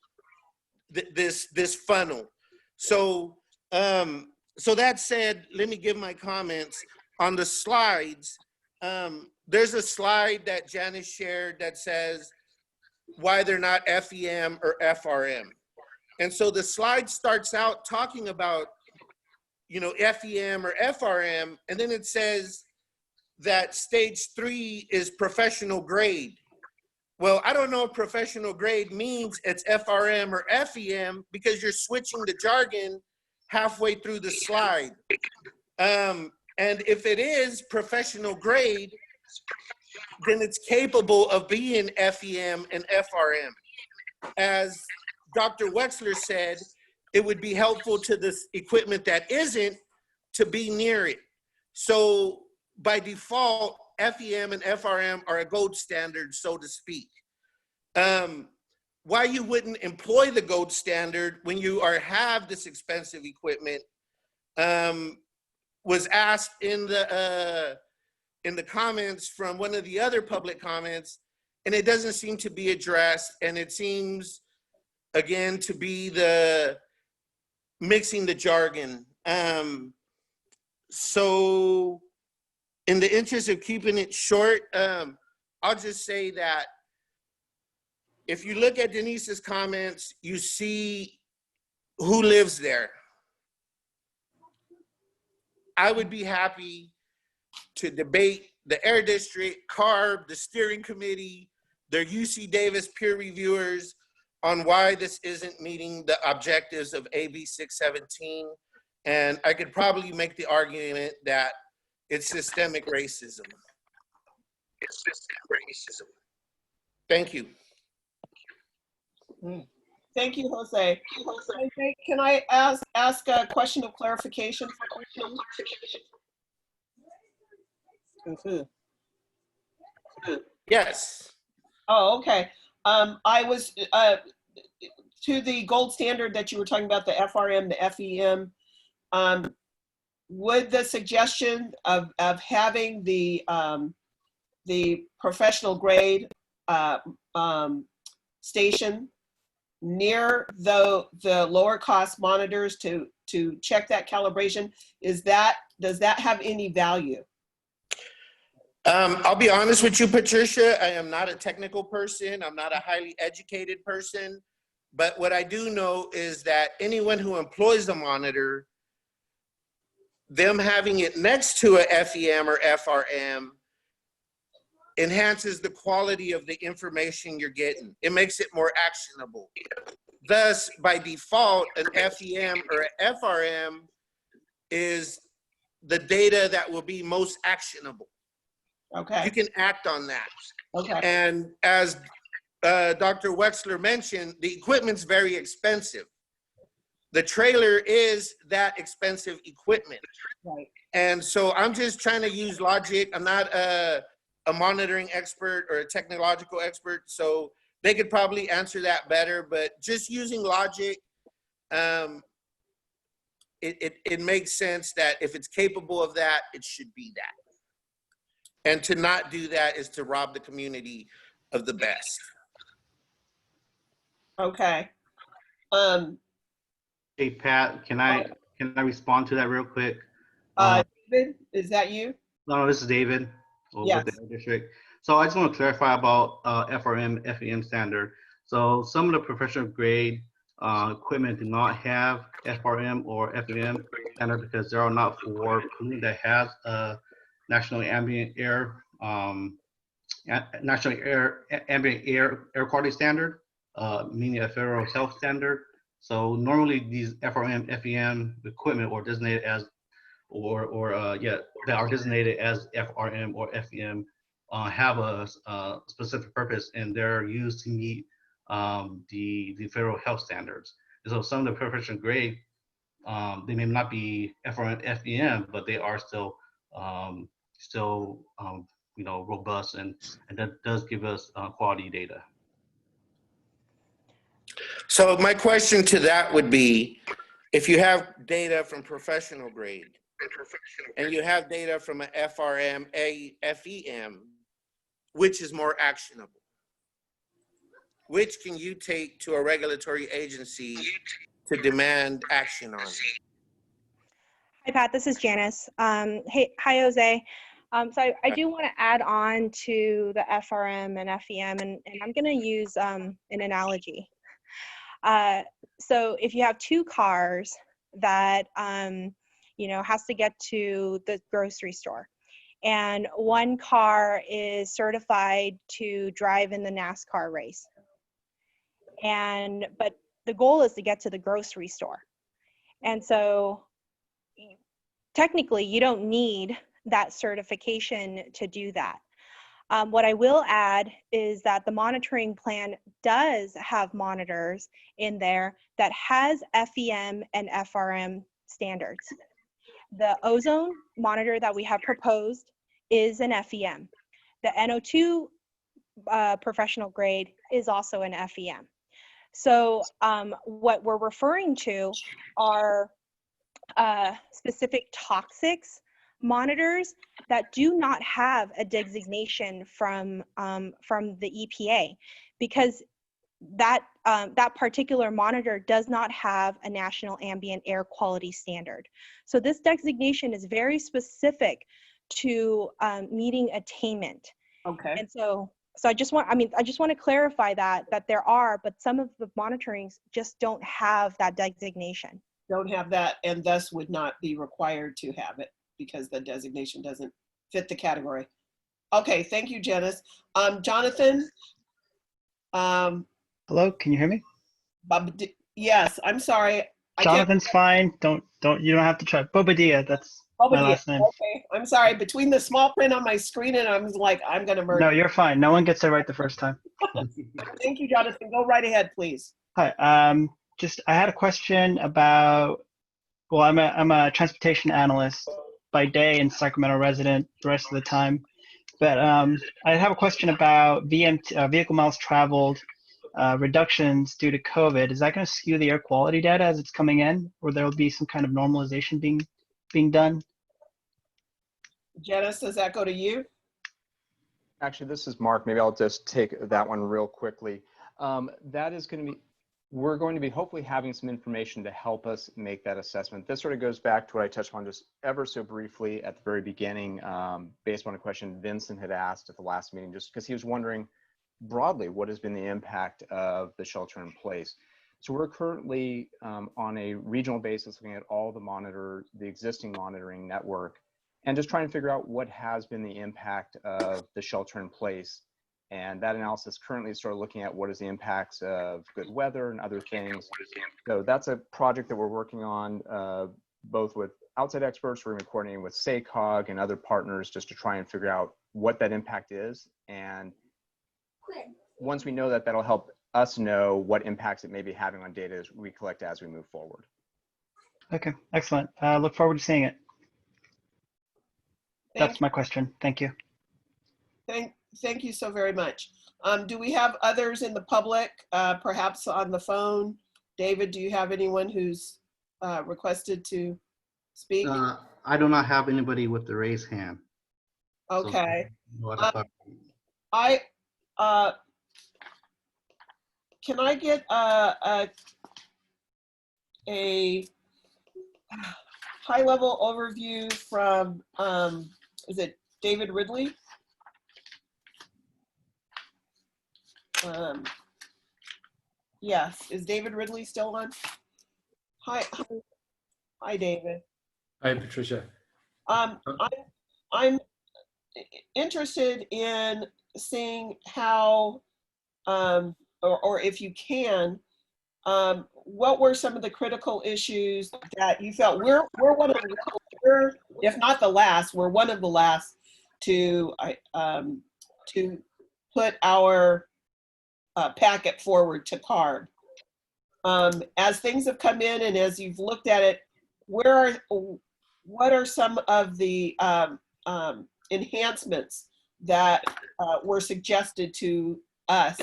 Speaker 17: this funnel. So, so that said, let me give my comments on the slides. There's a slide that Janice shared that says why they're not FEM or FRM. And so the slide starts out talking about, you know, FEM or FRM, and then it says that stage 3 is professional grade. Well, I don't know if professional grade means it's FRM or FEM because you're switching the jargon halfway through the slide. And if it is professional grade, then it's capable of being FEM and FRM. As Dr. Wexler said, it would be helpful to this equipment that isn't to be near it. So by default, FEM and FRM are a gold standard, so to speak. Why you wouldn't employ the gold standard when you have this expensive equipment was asked in the comments from one of the other public comments, and it doesn't seem to be addressed, and it seems again to be the mixing the jargon. So in the interest of keeping it short, I'll just say that if you look at Denise's comments, you see who lives there. I would be happy to debate the Air District, CARB, the steering committee, their UC Davis peer reviewers on why this isn't meeting the objectives of AB 617. And I could probably make the argument that it's systemic racism. It's systemic racism. Thank you.
Speaker 3: Thank you, Jose. Jose, can I ask a question of clarification?
Speaker 17: Yes.
Speaker 3: Oh, okay. I was to the gold standard that you were talking about, the FRM, the FEM. Would the suggestion of having the professional grade station near the lower cost monitors to check that calibration, does that have any value?
Speaker 17: I'll be honest with you, Patricia, I am not a technical person. I'm not a highly educated person. But what I do know is that anyone who employs a monitor, them having it next to a FEM or FRM enhances the quality of the information you're getting. It makes it more actionable. Thus, by default, an FEM or an FRM is the data that will be most actionable.
Speaker 3: Okay.
Speaker 17: You can act on that.
Speaker 3: Okay.
Speaker 17: And as Dr. Wexler mentioned, the equipment's very expensive. The trailer is that expensive equipment.
Speaker 3: Right.
Speaker 17: And so I'm just trying to use logic. I'm not a monitoring expert or a technological expert, so they could probably answer that better, but just using logic, it makes sense that if it's capable of that, it should be that. And to not do that is to rob the community of the best.
Speaker 3: Okay.
Speaker 11: Hey, Pat, can I respond to that real quick?
Speaker 3: David, is that you?
Speaker 11: No, this is David
Speaker 3: Yes.
Speaker 11: with the Air District. So I just want to clarify about FRM, FEM standard. So some of the professional grade equipment do not have FRM or FEM standard because there are not for pollutant that has a national ambient air ambient air quality standard, meaning a federal health standard. So normally these FRM, FEM equipment or designated as that are designated as FRM or FEM have a specific purpose, and they're used to meet the federal health standards. And so some of the professional grade, they may not be FRM, FEM, but they are still robust, and that does give us quality data.
Speaker 17: So my question to that would be, if you have data from professional grade and you have data from an FRM, FEM, which is more actionable? Which can you take to a regulatory agency to demand action on?
Speaker 2: Hi, Pat. This is Janice. Hi, Jose. So I do want to add on to the FRM and FEM, and I'm going to use an analogy. So if you have two cars that, has to get to the grocery store, and one car is certified to drive in the NASCAR race, but the goal is to get to the grocery store. And so technically you don't need that certification to do that. What I will add is that the monitoring plan does have monitors in there that has FEM and FRM standards. The ozone monitor that we have proposed is an FEM. The NO2 professional grade is also an FEM. So what we're referring to are specific toxics monitors that do not have a designation from the EPA, because that particular monitor does not have a national ambient air quality standard. So this designation is very specific to meeting attainment.
Speaker 3: Okay.
Speaker 2: And so I just want to clarify that there are, but some of the monitorings just don't have that designation.
Speaker 3: Don't have that, and thus would not be required to have it because the designation doesn't fit the category. Okay, thank you, Janice. Jonathan?
Speaker 18: Hello, can you hear me?
Speaker 3: Yes, I'm sorry.
Speaker 18: Jonathan's fine. You don't have to try. Bobadilla, that's my last name.
Speaker 3: Okay, I'm sorry. Between the small print on my screen and I'm like, I'm gonna merge.
Speaker 18: No, you're fine. No one gets it right the first time.
Speaker 3: Thank you, Jonathan. Go right ahead, please.
Speaker 18: Hi. I had a question about. Well, I'm a transportation analyst by day and Sacramento resident the rest of the time. But I have a question about vehicle miles traveled reductions due to COVID. Is that going to skew the air quality data as it's coming in, or there will be some kind of normalization being done?
Speaker 3: Janice, does that go to you?
Speaker 12: Actually, this is Mark. Maybe I'll just take that one real quickly. That is going to be, we're going to be hopefully having some information to help us make that assessment. This sort of goes back to what I touched on just ever so briefly at the very beginning, based on a question Vincent had asked at the last meeting, just because he was wondering broadly what has been the impact of the shelter in place. So we're currently on a regional basis looking at all the existing monitoring network and just trying to figure out what has been the impact of the shelter in place. And that analysis currently is sort of looking at what is the impacts of good weather and other things. So that's a project that we're working on both with outside experts. We're coordinating with SACOG and other partners just to try and figure out what that impact is. And once we know that, that'll help us know what impacts it may be having on data as we collect as we move forward.
Speaker 18: Okay, excellent. Look forward to seeing it. That's my question. Thank you.
Speaker 3: Thank you so very much. Do we have others in the public, perhaps on the phone? David, do you have anyone who's requested to speak?
Speaker 11: I do not have anybody with the raised hand.
Speaker 3: Okay.
Speaker 11: So,
Speaker 3: Can I get a high-level overview from, is it David Ridley? Yes, is David Ridley still on? Hi, David.
Speaker 4: Hi, Patricia.
Speaker 3: I'm interested in seeing how, or if you can, what were some of the critical issues that you felt we're one of the, if not the last, we're one of the last to put our packet forward to CARB. As things have come in and as you've looked at it, what are some of the enhancements that were suggested to us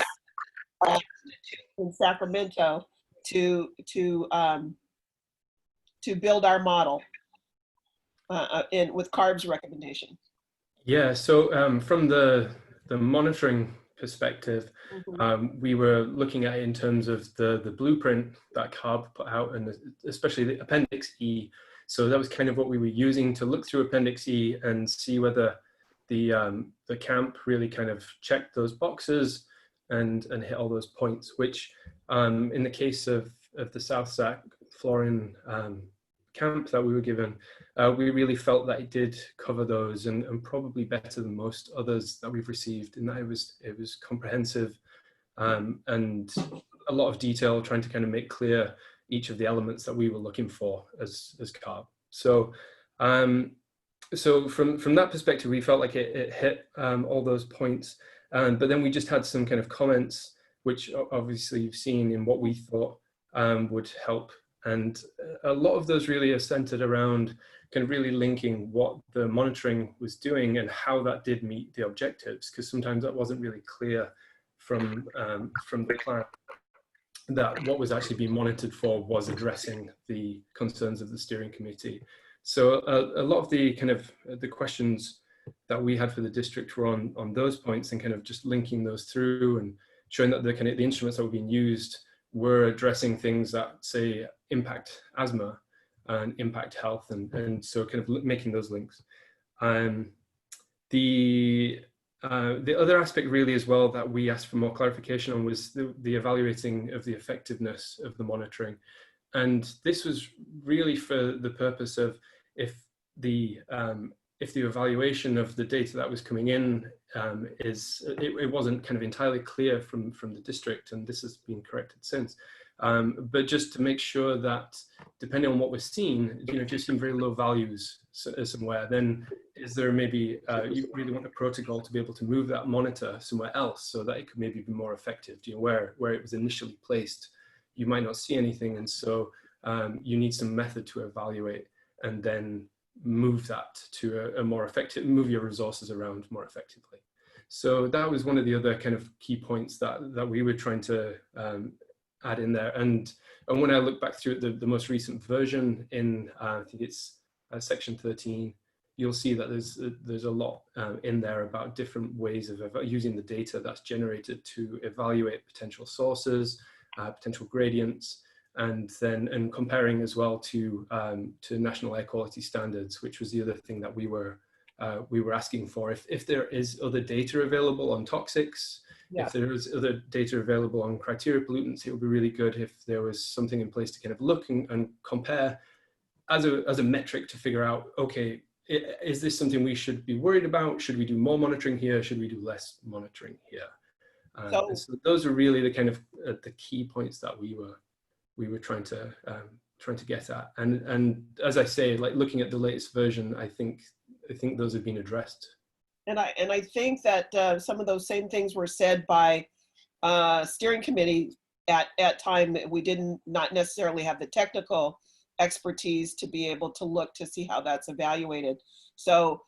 Speaker 3: in Sacramento to build our model with CARB's recommendation?
Speaker 4: Yeah, so from the monitoring perspective, we were looking at it in terms of the blueprint that CARB put out, and especially the Appendix E. So that was kind of what we were using to look through Appendix E and see whether the camp really kind of checked those boxes and hit all those points, which in the case of the South Sac Florin camp that we were given, we really felt that it did cover those and probably better than most others that we've received, in that it was comprehensive and a lot of detail, trying to kind of make clear each of the elements that we were looking for as CARB. So so from that perspective, we felt like it hit all those points, but then we just had some kind of comments, which obviously you've seen in what we thought would help. And a lot of those really are centered around kind of really linking what the monitoring was doing and how that did meet the objectives, because sometimes that wasn't really clear from the plan, that what was actually being monitored for was addressing the concerns of the steering committee. So a lot of the kind of the questions that we had for the district were on those points, and kind of just linking those through and showing that the kind of the instruments that were being used were addressing things that, say, impact asthma and impact health, and so kind of making those links. The other aspect really as well that we asked for more clarification on was the evaluating of the effectiveness of the monitoring. And this was really for the purpose of if the evaluation of the data that was coming in it wasn't kind of entirely clear from the district, and this has been corrected since. But just to make sure that depending on what we're seeing, you know, if you're seeing very low values somewhere, then is there maybe, you really want a protocol to be able to move that monitor somewhere else so that it could maybe be more effective, you know, where it was initially placed, you might not see anything. And so you need some method to evaluate and then move that to a more effective, move your resources around more effectively. So that was one of the other kind of key points that we were trying to add in there. And when I look back through the most recent version in, I think it's section 13, you'll see that there's a lot in there about different ways of using the data that's generated to evaluate potential sources, potential gradients, and comparing as well to national air quality standards, which was the other thing that we were asking for. If there is other data available on toxics, if there is other data available on criteria pollutants, it would be really good if there was something in place to kind of look and compare as a metric to figure out, okay, is this something we should be worried about? Should we do more monitoring here? Should we do less monitoring here? So those are really the kind of the key points that we were trying to get at. And as I say, like looking at the latest version, I think those have been addressed.
Speaker 3: And I think that some of those same things were said by steering committee at time. We didn't not necessarily have the technical expertise to be able to look to see how that's evaluated. So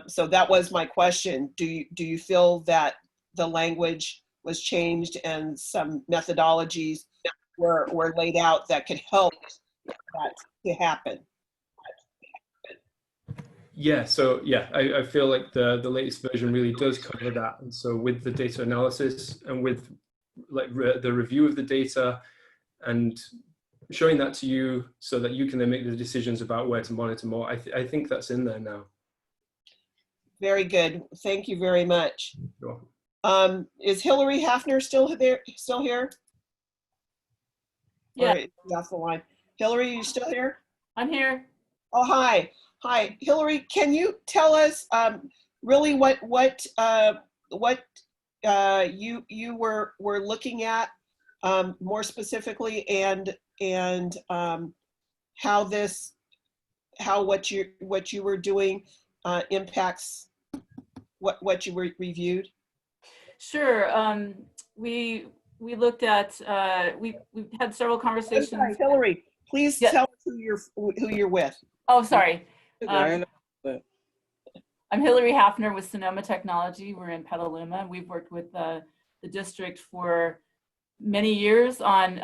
Speaker 3: So that was my question. Do you feel that the language was changed and some methodologies were laid out that could help that to happen?
Speaker 4: Yeah, so yeah, I feel like the latest version really does cover that. And so with the data analysis and with like the review of the data and showing that to you so that you can then make the decisions about where to monitor more, I think that's in there now.
Speaker 3: Very good. Thank you very much.
Speaker 4: You're welcome.
Speaker 3: Is Hillary Hafner still here?
Speaker 19: Yeah.
Speaker 3: Or is she off the line? Hillary, are you still here?
Speaker 19: I'm here.
Speaker 3: Oh, hi. Hi, Hillary. Can you tell us really what you were looking at more specifically, and how what you were doing impacts what you reviewed?
Speaker 19: Sure. We looked at we had several conversations.
Speaker 3: I'm sorry, Hillary, please tell us who you're with.
Speaker 19: Oh, sorry. I'm Hillary Hafner with Sonoma Technology. We're in Petaluma. We've worked with the district for many years on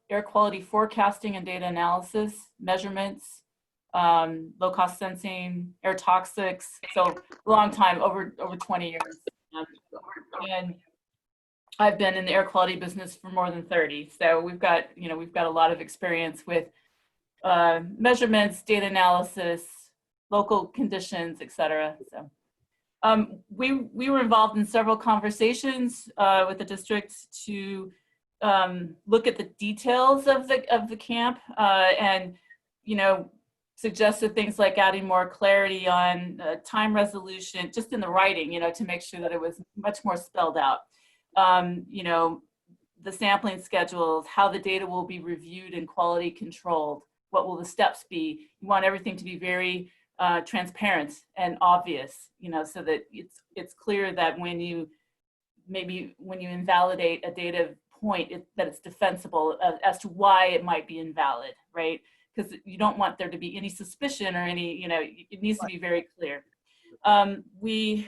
Speaker 19: air quality forecasting and data analysis, measurements, low cost sensing, air toxics. So a long time, over 20 years. And I've been in the air quality business for more than 30. So we've got a lot of experience with measurements, data analysis, local conditions, et cetera. So we were involved in several conversations with the district to look at the details of the camp and suggested things like adding more clarity on time resolution, just in the writing, to make sure that it was much more spelled out. The sampling schedules, how the data will be reviewed and quality controlled, what will the steps be. You want everything to be very transparent and obvious, so that it's clear that when you invalidate a data point, that it's defensible as to why it might be invalid, right? Because you don't want there to be any suspicion or any, it needs to be very clear. We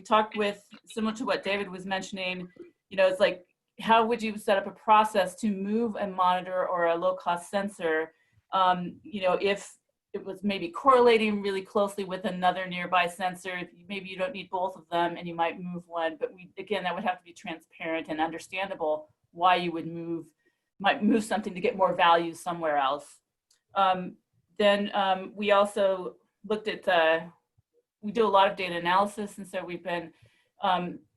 Speaker 19: talked with, similar to what David was mentioning, it's like, how would you set up a process to move a monitor or a low cost sensor, if it was maybe correlating really closely with another nearby sensor, maybe you don't need both of them and you might move one, but again, that would have to be transparent and understandable why you would might move something to get more value somewhere else. Then we also looked at, we do a lot of data analysis, and so we've been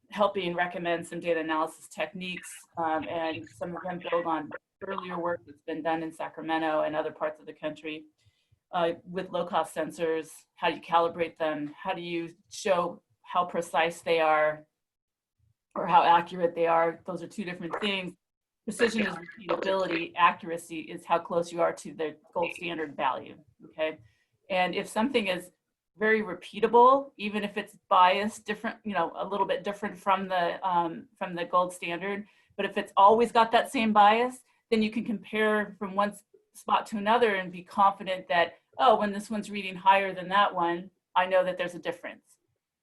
Speaker 19: helping recommend some data analysis techniques, and some of them build on earlier work that's been done in Sacramento and other parts of the country with low-cost sensors. How do you calibrate them? How do you show how precise they are or how accurate they are? Those are two different things. Precision is repeatability. Accuracy is how close you are to the gold standard value, okay? And if something is very repeatable, even if it's biased, different, a little bit different from the gold standard, but if it's always got that same bias, then you can compare from one spot to another and be confident that, oh, when this one's reading higher than that one, I know that there's a difference.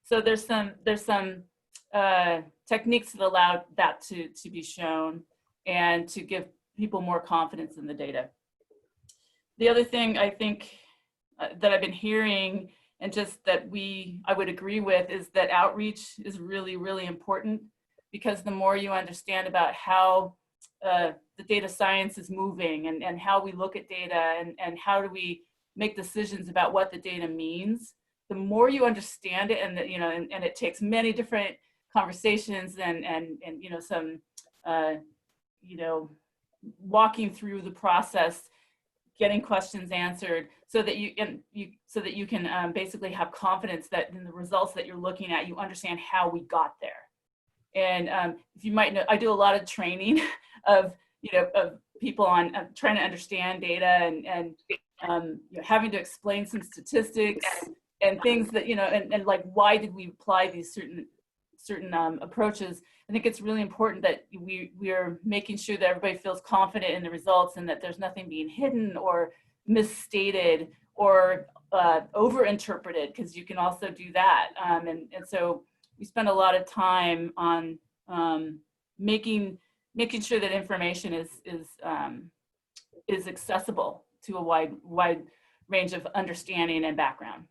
Speaker 19: So there's some techniques that allow that to be shown and to give people more confidence in the data. The other thing I think that I've been hearing, and just that I would agree with, is that outreach is really, really important, because the more you understand about how the data science is moving and how we look at data and how do we make decisions about what the data means, the more you understand it, and and it takes many different conversations and some walking through the process, getting questions answered, so that you can basically have confidence that in the results that you're looking at, you understand how we got there. And if you might know, I do a lot of training of people on trying to understand data and having to explain some statistics and things that and like, why did we apply these certain approaches. I think it's really important that we are making sure that everybody feels confident in the results and that there's nothing being hidden or misstated or over-interpreted, because you can also do that. And so we spend a lot of time on making sure that information is accessible to a wide range of understanding and background.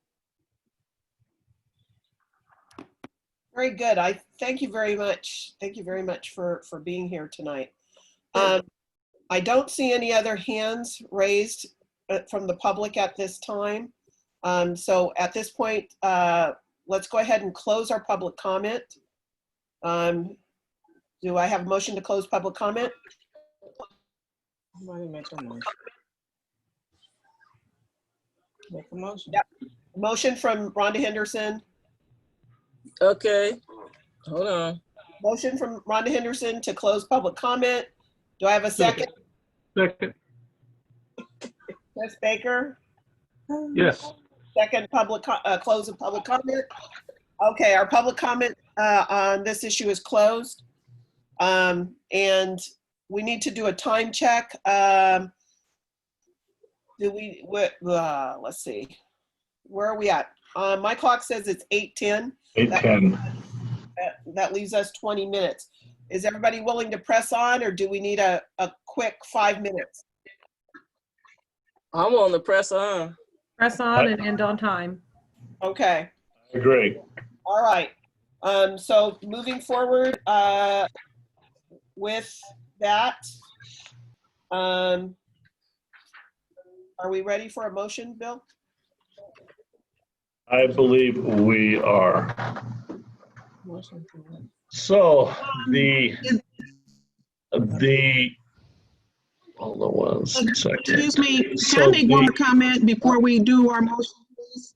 Speaker 3: Very good. I thank you very much. Thank you very much for being here tonight. I don't see any other hands raised from the public at this time. So at this point, let's go ahead and close our public comment. Do I have a motion to close public comment?
Speaker 14: Make a motion. Make a motion.
Speaker 3: Yep. Motion from Rhonda Henderson.
Speaker 14: Okay, hold on.
Speaker 3: Motion from Rhonda Henderson to close public comment. Do I have a second?
Speaker 1: Second.
Speaker 3: Chris Baker?
Speaker 1: Yes.
Speaker 3: Second close of public comment. Okay, our public comment on this issue is closed. And we need to do a time check. Let's see. Where are we at? My clock says it's 8:10.
Speaker 1: 8:10.
Speaker 3: That leaves us 20 minutes. Is everybody willing to press on, or do we need a quick 5 minutes?
Speaker 14: I'm willing to press on.
Speaker 5: Press on and end on time.
Speaker 3: Okay.
Speaker 1: Agree.
Speaker 3: All right. So moving forward with that, are we ready for a motion, Bill?
Speaker 1: I believe we are. So the hold on one second.
Speaker 9: Excuse me, can I make one more comment before we do our motion, please?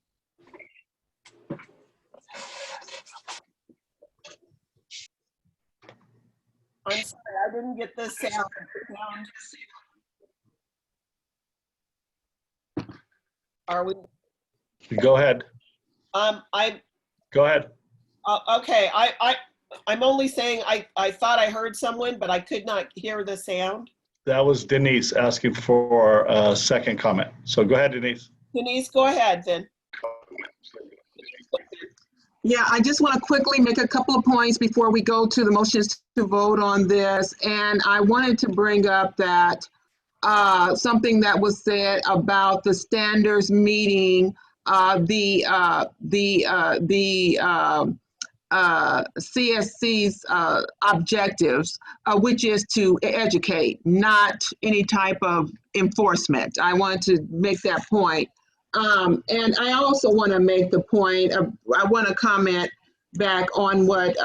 Speaker 3: I'm sorry, I didn't get the sound. Are we?
Speaker 1: Go ahead. Go ahead.
Speaker 3: Okay, I'm only saying I thought I heard someone, but I could not hear the sound.
Speaker 1: That was Denise asking for a second comment. So go ahead, Denise.
Speaker 3: Denise, go ahead then.
Speaker 9: Yeah, I just want to quickly make a couple of points before we go to the motions to vote on this. And I wanted to bring up that something that was said about the standards meeting CSC's objectives, which is to educate, not any type of enforcement. I want to make that point. And I also want to make the point of, I want to comment back on what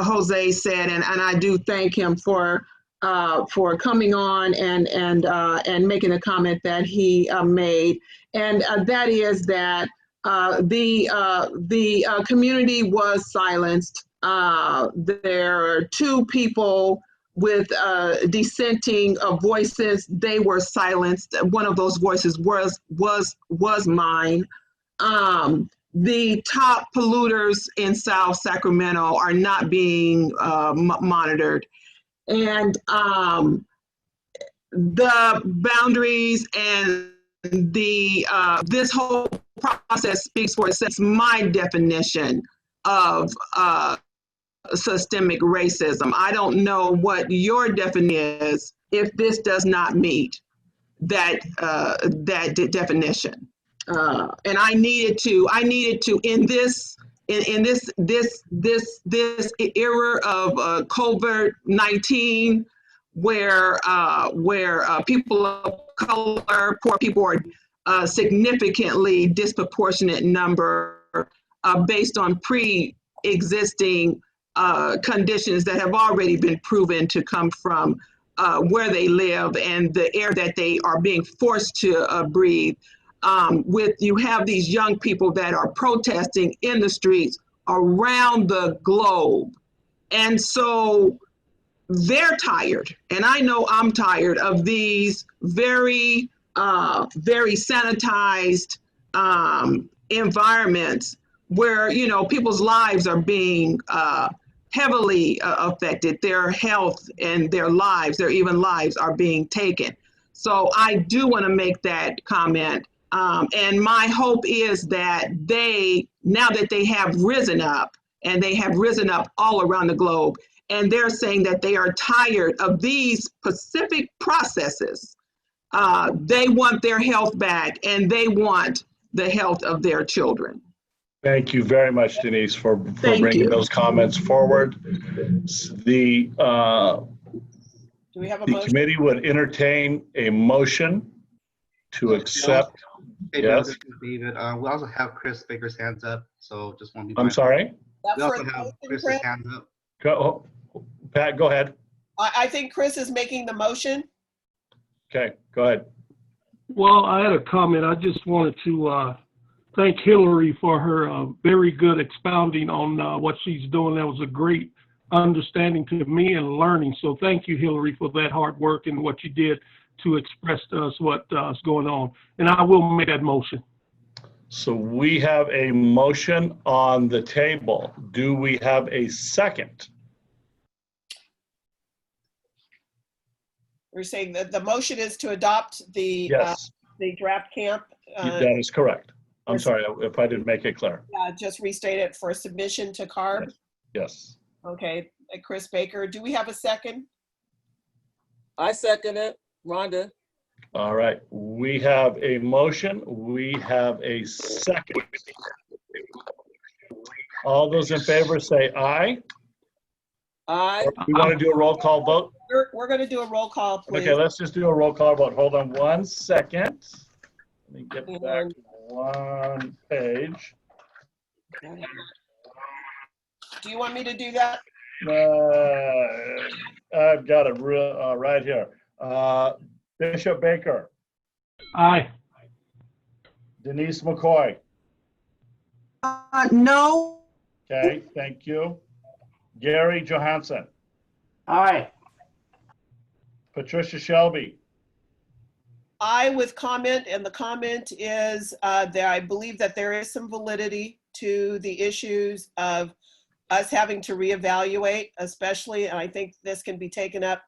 Speaker 9: Jose said, and I do thank him for coming on and making a comment that he made, and that is that the community was silenced. There are two people with dissenting voices. They were silenced. One of those voices was mine. The top polluters in South Sacramento are not being monitored. And the boundaries and this whole process speaks for itself. It's my definition of systemic racism. I don't know what your definition is if this does not meet that definition. And I needed to in this era of COVID-19, where people of color, poor people are significantly disproportionate number based on pre-existing conditions that have already been proven to come from where they live and the air that they are being forced to breathe. You have these young people that are protesting in the streets around the globe. And so they're tired. And I know I'm tired of these very sanitized environments where, people's lives are being heavily affected. Their health and their lives, their even lives are being taken. So I do want to make that comment. And my hope is that now that they have risen up, and they have risen up all around the globe, and they're saying that they are tired of these specific processes, they want their health back, and they want the health of their children.
Speaker 1: Thank you very much, Denise, for bringing
Speaker 9: you.
Speaker 1: those comments forward. The
Speaker 3: Do we have a
Speaker 1: the
Speaker 3: motion?
Speaker 1: committee would entertain a motion to accept.
Speaker 11: Hey, Bill,
Speaker 1: Yes.
Speaker 11: this is David. We also have Chris Baker's hands up, so just want to be
Speaker 1: I'm
Speaker 11: mindful.
Speaker 1: sorry.
Speaker 11: We also have Chris's hands up.
Speaker 1: Go, Pat, go ahead.
Speaker 3: I think Chris is making the motion.
Speaker 1: Okay, go ahead.
Speaker 10: Well, I had a comment. I just wanted to thank Hillary for her very good expounding on what she's doing. That was a great understanding to me and learning. So thank you, Hillary, for that hard work and what you did to express to us what's going on. And I will make that motion.
Speaker 1: So we have a motion on the table. Do we have a second?
Speaker 3: We're saying that the motion is to adopt the
Speaker 1: Yes.
Speaker 3: the draft camp.
Speaker 1: That is correct. I'm sorry if I didn't make it clear.
Speaker 3: Just restate it for submission to CARB.
Speaker 1: Yes.
Speaker 3: Okay, Chris Baker. Do we have a second?
Speaker 14: I second it. Rhonda.
Speaker 1: All right. We have a motion. We have a second. All those in favor say aye.
Speaker 14: Aye.
Speaker 1: Or we want to do a roll call vote?
Speaker 3: We're going to do a roll call, please.
Speaker 1: Okay, let's just do a roll call vote. Hold on 1 second. Let me get back to one page.
Speaker 3: Do you want me to do that?
Speaker 1: I've got it right here. Bishop Baker.
Speaker 10: Aye.
Speaker 1: Denise McCoy.
Speaker 9: No.
Speaker 1: Okay, thank you. Gary Johansson.
Speaker 15: Aye.
Speaker 1: Patricia Shelby.
Speaker 3: I with comment, and the comment is that I believe that there is some validity to the issues of us having to reevaluate, especially, and I think this can be taken up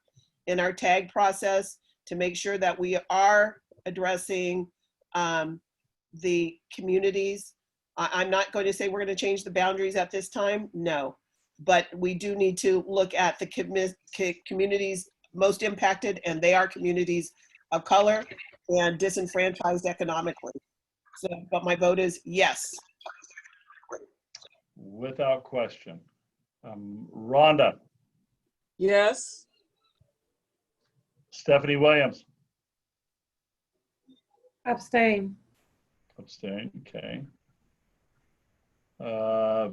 Speaker 3: in our tag process to make sure that we are addressing the communities. I'm not going to say we're going to change the boundaries at this time, no, but we do need to look at the communities most impacted, and they are communities of color and disenfranchised economically. So, but my vote is yes.
Speaker 1: Without question. Rhonda.
Speaker 14: Yes.
Speaker 1: Stephanie Williams.
Speaker 5: Abstain.
Speaker 1: Abstain, okay.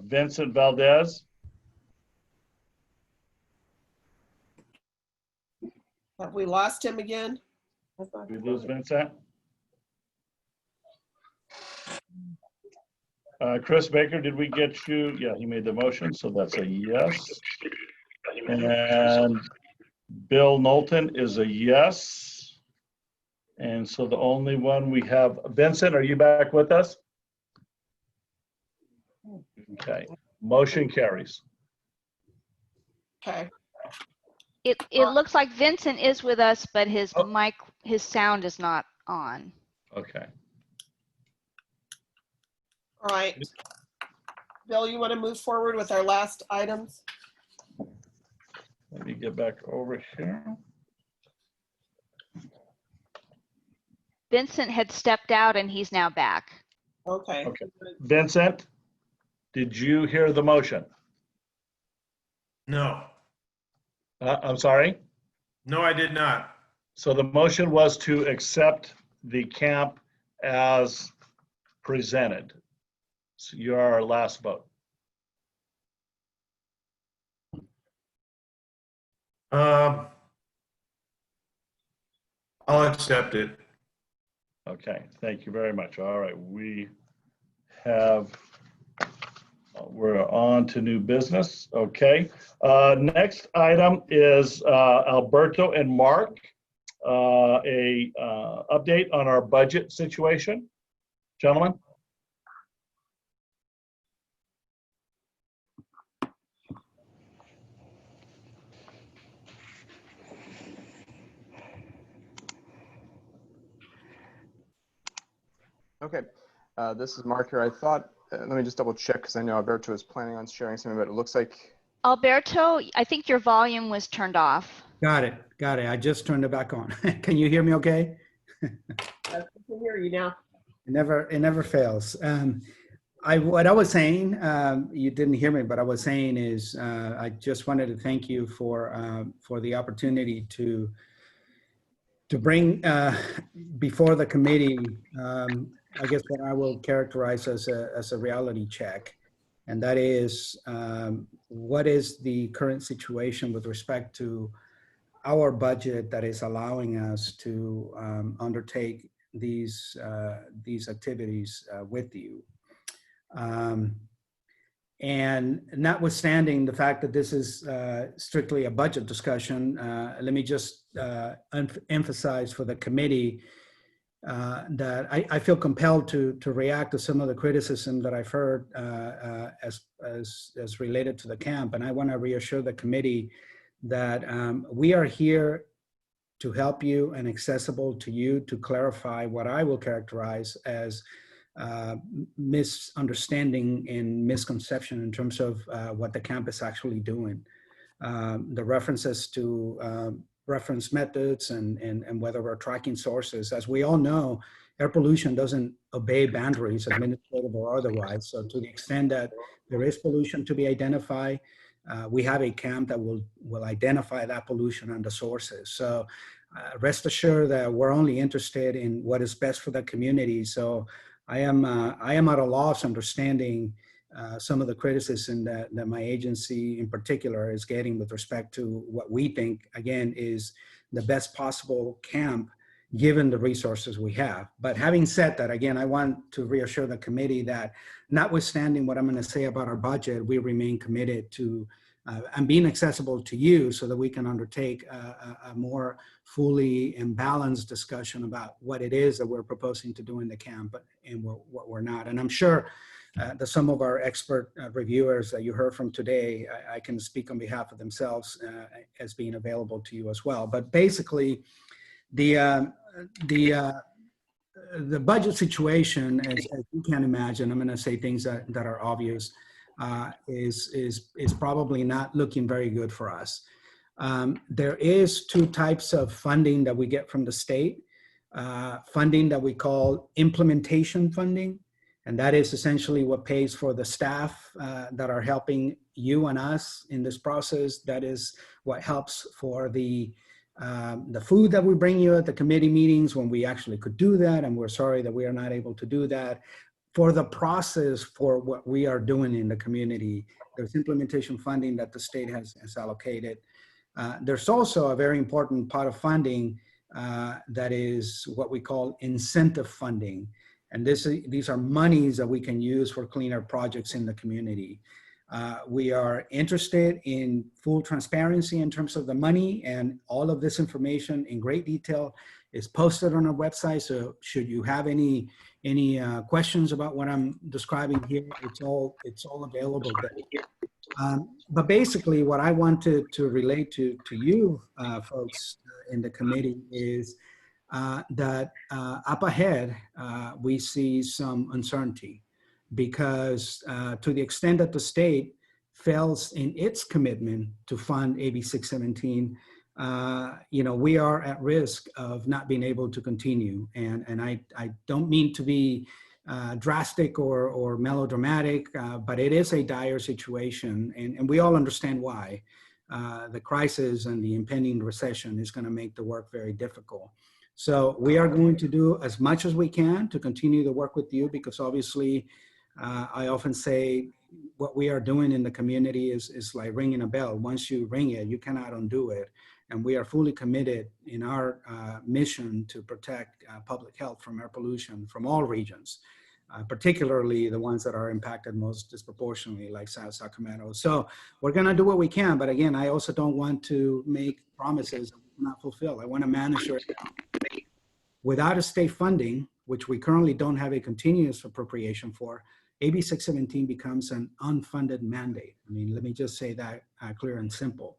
Speaker 1: Vincent Valdez.
Speaker 3: Have we lost him again?
Speaker 1: Did we lose Vincent? Chris Baker, did we get you? Yeah, he made the motion, so that's a yes. And Bill Knowlton is a yes. And so the only one we have, Vincent, are you back with us? Okay, motion carries.
Speaker 3: Okay.
Speaker 6: It looks like Vincent is with us, but his his sound is not on.
Speaker 1: Okay.
Speaker 3: All right. Bill, you want to move forward with our last items?
Speaker 1: Let me get back over here.
Speaker 6: Vincent had stepped out and he's now back.
Speaker 3: Okay.
Speaker 1: Okay. Vincent, did you hear the motion?
Speaker 13: No.
Speaker 1: I'm sorry?
Speaker 13: No, I did not.
Speaker 1: So the motion was to accept the camp as presented. So you're our last vote.
Speaker 13: I'll accept it.
Speaker 1: Okay, thank you very much. All right, we have, we're on to new business. Okay, next item is Alberto and Mark, a update on our budget situation. Gentlemen.
Speaker 12: Okay, this is Mark here. I thought, let me just double check because I know Alberto is planning on sharing something, but it looks like.
Speaker 6: Alberto, I think your volume was turned off.
Speaker 7: Got it. Got it. I just turned it back on. Can you hear me okay?
Speaker 3: I can hear you now.
Speaker 7: It never fails. What I was saying, you didn't hear me, but I was saying is I just wanted to thank you for the opportunity to bring before the committee, I guess what I will characterize as a reality check, and that is what is the current situation with respect to our budget that is allowing us to undertake these activities with you. And notwithstanding the fact that this is strictly a budget discussion, let me just emphasize for the committee that I feel compelled to react to some of the criticism that I've heard as related to the camp. And I want to reassure the committee that we are here to help you and accessible to you to clarify what I will characterize as misunderstanding and misconception in terms of what the camp is actually doing. The references to reference methods and whether we're tracking sources. As we all know, air pollution doesn't obey boundaries, administrative or otherwise. So to the extent that there is pollution to be identified, we have a camp that will identify that pollution and the sources. So rest assured that we're only interested in what is best for the community. So I am at a loss understanding some of the criticism that my agency in particular is getting with respect to what we think, again, is the best possible camp given the resources we have. But having said that, again, I want to reassure the committee that notwithstanding what I'm going to say about our budget, we remain committed to and being accessible to you so that we can undertake a more fully and balanced discussion about what it is that we're proposing to do in the camp and what we're not. And I'm sure that some of our expert reviewers that you heard from today, I can speak on behalf of themselves as being available to you as well. But basically, the budget situation, as you can imagine, I'm going to say things that are obvious, is probably not looking very good for us. There is two types of funding that we get from the state. Funding that we call implementation funding, and that is essentially what pays for the staff that are helping you and us in this process. That is what helps for the food that we bring you at the committee meetings when we actually could do that, and we're sorry that we are not able to do that. For the process for what we are doing in the community, there's implementation funding that the state has allocated. There's also a very important part of funding that is what we call incentive funding. And these are monies that we can use for cleaner projects in the community. We are interested in full transparency in terms of the money, and all of this information in great detail is posted on our website. So should you have any questions about what I'm describing here, it's all available there. But basically what I wanted to relate to you folks in the committee is that up ahead, we see some uncertainty because to the extent that the state fails in its commitment to fund AB 617, we are at risk of not being able to continue. And I don't mean to be drastic or melodramatic, but it is a dire situation, and we all understand why. The crisis and the impending recession is going to make the work very difficult. So we are going to do as much as we can to continue to work with you, because obviously I often say what we are doing in the community is like ringing a bell. Once you ring it, you cannot undo it. And we are fully committed in our mission to protect public health from air pollution from all regions, particularly the ones that are impacted most disproportionately, like South Sacramento. So we're going to do what we can. But again, I also don't want to make promises that we cannot fulfill. I want to manage it. Without a state funding, which we currently don't have a continuous appropriation for, AB 617 becomes an unfunded mandate. I mean, let me just say that clear and simple.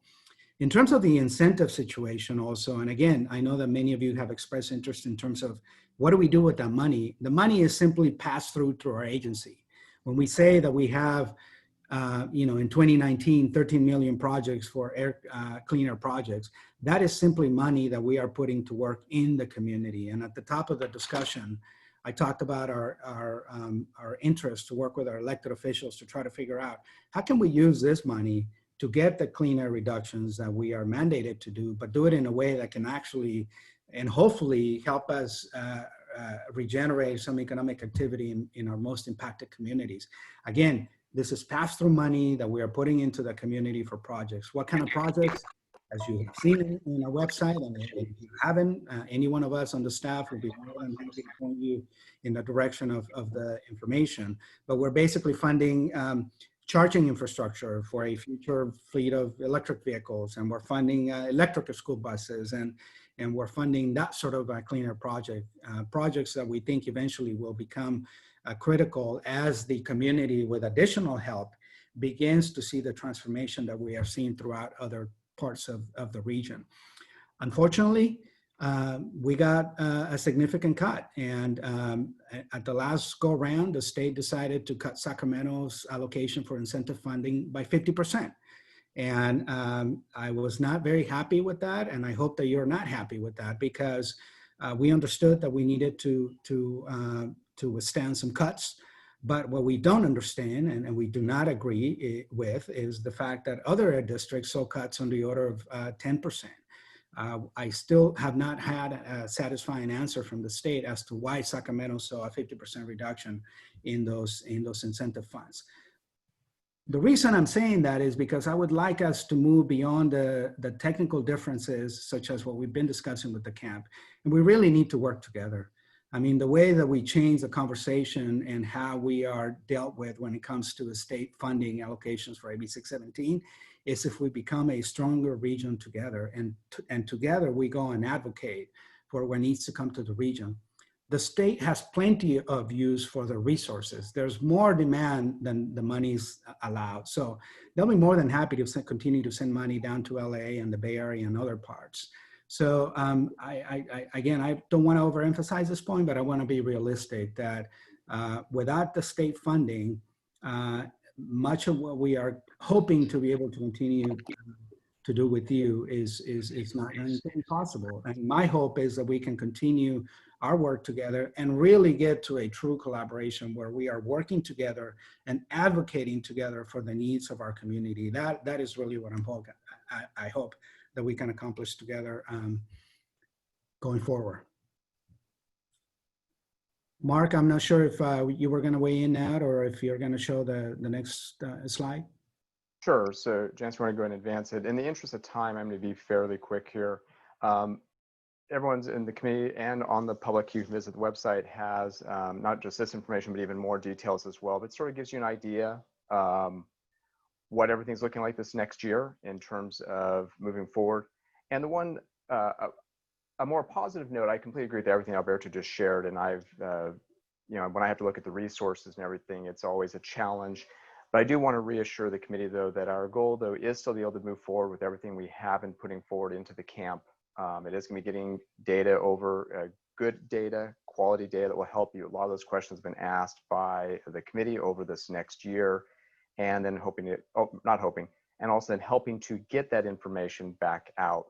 Speaker 7: In terms of the incentive situation also, and again, I know that many of you have expressed interest in terms of what do we do with that money? The money is simply passed through our agency. When we say that we have, in 2019, 13 million projects for air cleaner projects, that is simply money that we are putting to work in the community. And at the top of the discussion, I talked about our interest to work with our elected officials to try to figure out how can we use this money to get the clean air reductions that we are mandated to do, but do it in a way that can actually and hopefully help us regenerate some economic activity in our most impacted communities. Again, this is pass-through money that we are putting into the community for projects. What kind of projects? As you have seen in our website, and if you haven't, any one of us on the staff will be more than happy to point you in the direction of the information. But we're basically funding charging infrastructure for a future fleet of electric vehicles, and we're funding electric school buses, and we're funding that sort of a cleaner projects that we think eventually will become critical as the community, with additional help, begins to see the transformation that we have seen throughout other parts of the region. Unfortunately, we got a significant cut, and at the last go round, the state decided to cut Sacramento's allocation for incentive funding by 50%. And I was not very happy with that, and I hope that you're not happy with that, because we understood that we needed to withstand some cuts. But what we don't understand, and we do not agree with, is the fact that other districts saw cuts on the order of 10%. I still have not had a satisfying answer from the state as to why Sacramento saw a 50% reduction in those incentive funds. The reason I'm saying that is because I would like us to move beyond the technical differences, such as what we've been discussing with the camp, and we really need to work together. I mean, the way that we change the conversation and how we are dealt with when it comes to the state funding allocations for AB 617 is if we become a stronger region together, and together we go and advocate for what needs to come to the region. The state has plenty of use for the resources. There's more demand than the money's allowed. So they'll be more than happy to continue to send money down to LA and the Bay Area and other parts. So again, I don't want to overemphasize this point, but I want to be realistic that without the state funding, much of what we are hoping to be able to continue to do with you is not going to be possible. And my hope is that we can continue our work together and really get to a true collaboration where we are working together and advocating together for the needs of our community. That is really what I hope that we can accomplish together going forward. Mark, I'm not sure if you were going to weigh in now, or if you're going to show the next slide.
Speaker 12: Sure. So, Janice, you want to go ahead and advance it. In the interest of time, I'm going to be fairly quick here. Everyone's in the committee and on the public, you can visit the website, has not just this information, but even more details as well. But it sort of gives you an idea what everything's looking like this next year in terms of moving forward. And the one, a more positive note, I completely agree with everything Alberto just shared. And I've, when I have to look at the resources and everything, it's always a challenge. But I do want to reassure the committee, though, that our goal, though, is still to be able to move forward with everything we have been putting forward into the camp. It is going to be getting data over good data, quality data that will help you. A lot of those questions have been asked by the committee over this next year, and then and also then helping to get that information back out.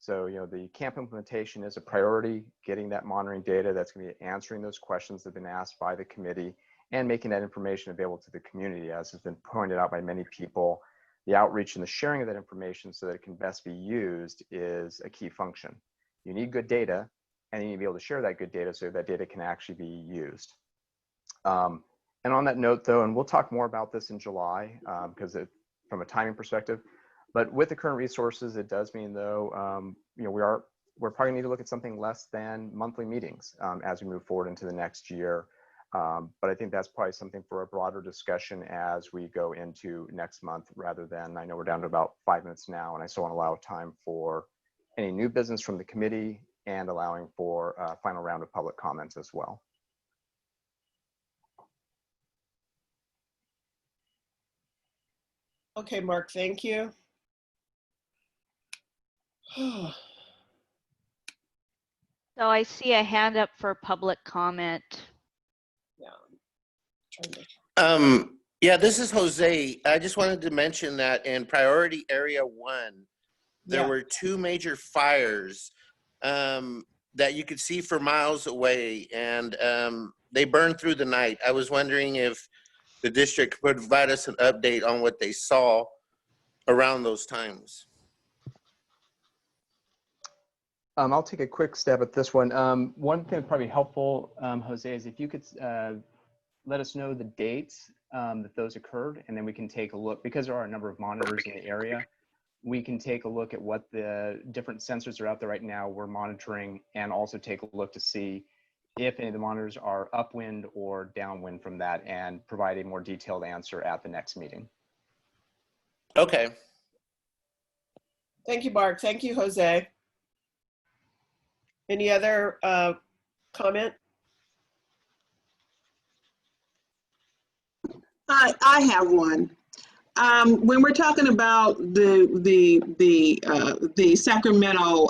Speaker 12: So, the camp implementation is a priority, getting that monitoring data that's going to be answering those questions that have been asked by the committee and making that information available to the community, as has been pointed out by many people. The outreach and the sharing of that information so that it can best be used is a key function. You need good data, and you need to be able to share that good data so that data can actually be used. And on that note, though, and we'll talk more about this in July, because from a timing perspective, but with the current resources, it does mean, though, we're probably need to look at something less than monthly meetings as we move forward into the next year. But I think that's probably something for a broader discussion as we go into next month, rather than, I know we're down to about 5 minutes now, and I still want to allow time for any new business from the committee and allowing for a final round of public comments as well.
Speaker 3: Okay, Mark, thank you.
Speaker 6: So I see a hand up for public comment.
Speaker 17: Yeah, this is Jose. I just wanted to mention that in priority area 1, there were 2 major fires that you could see for miles away, and they burned through the night. I was wondering if the district could provide us an update on what they saw around those times.
Speaker 12: I'll take a quick stab at this one. One thing that's probably helpful, Jose, is if you could let us know the dates that those occurred, and then we can take a look, because there are a number of monitors in the area, we can take a look at what the different sensors are out there right now we're monitoring, and also take a look to see if any of the monitors are upwind or downwind from that, and provide a more detailed answer at the next meeting.
Speaker 17: Okay.
Speaker 3: Thank you, Mark. Thank you, Jose. Any other comment?
Speaker 9: I have one. When we're talking about the Sacramento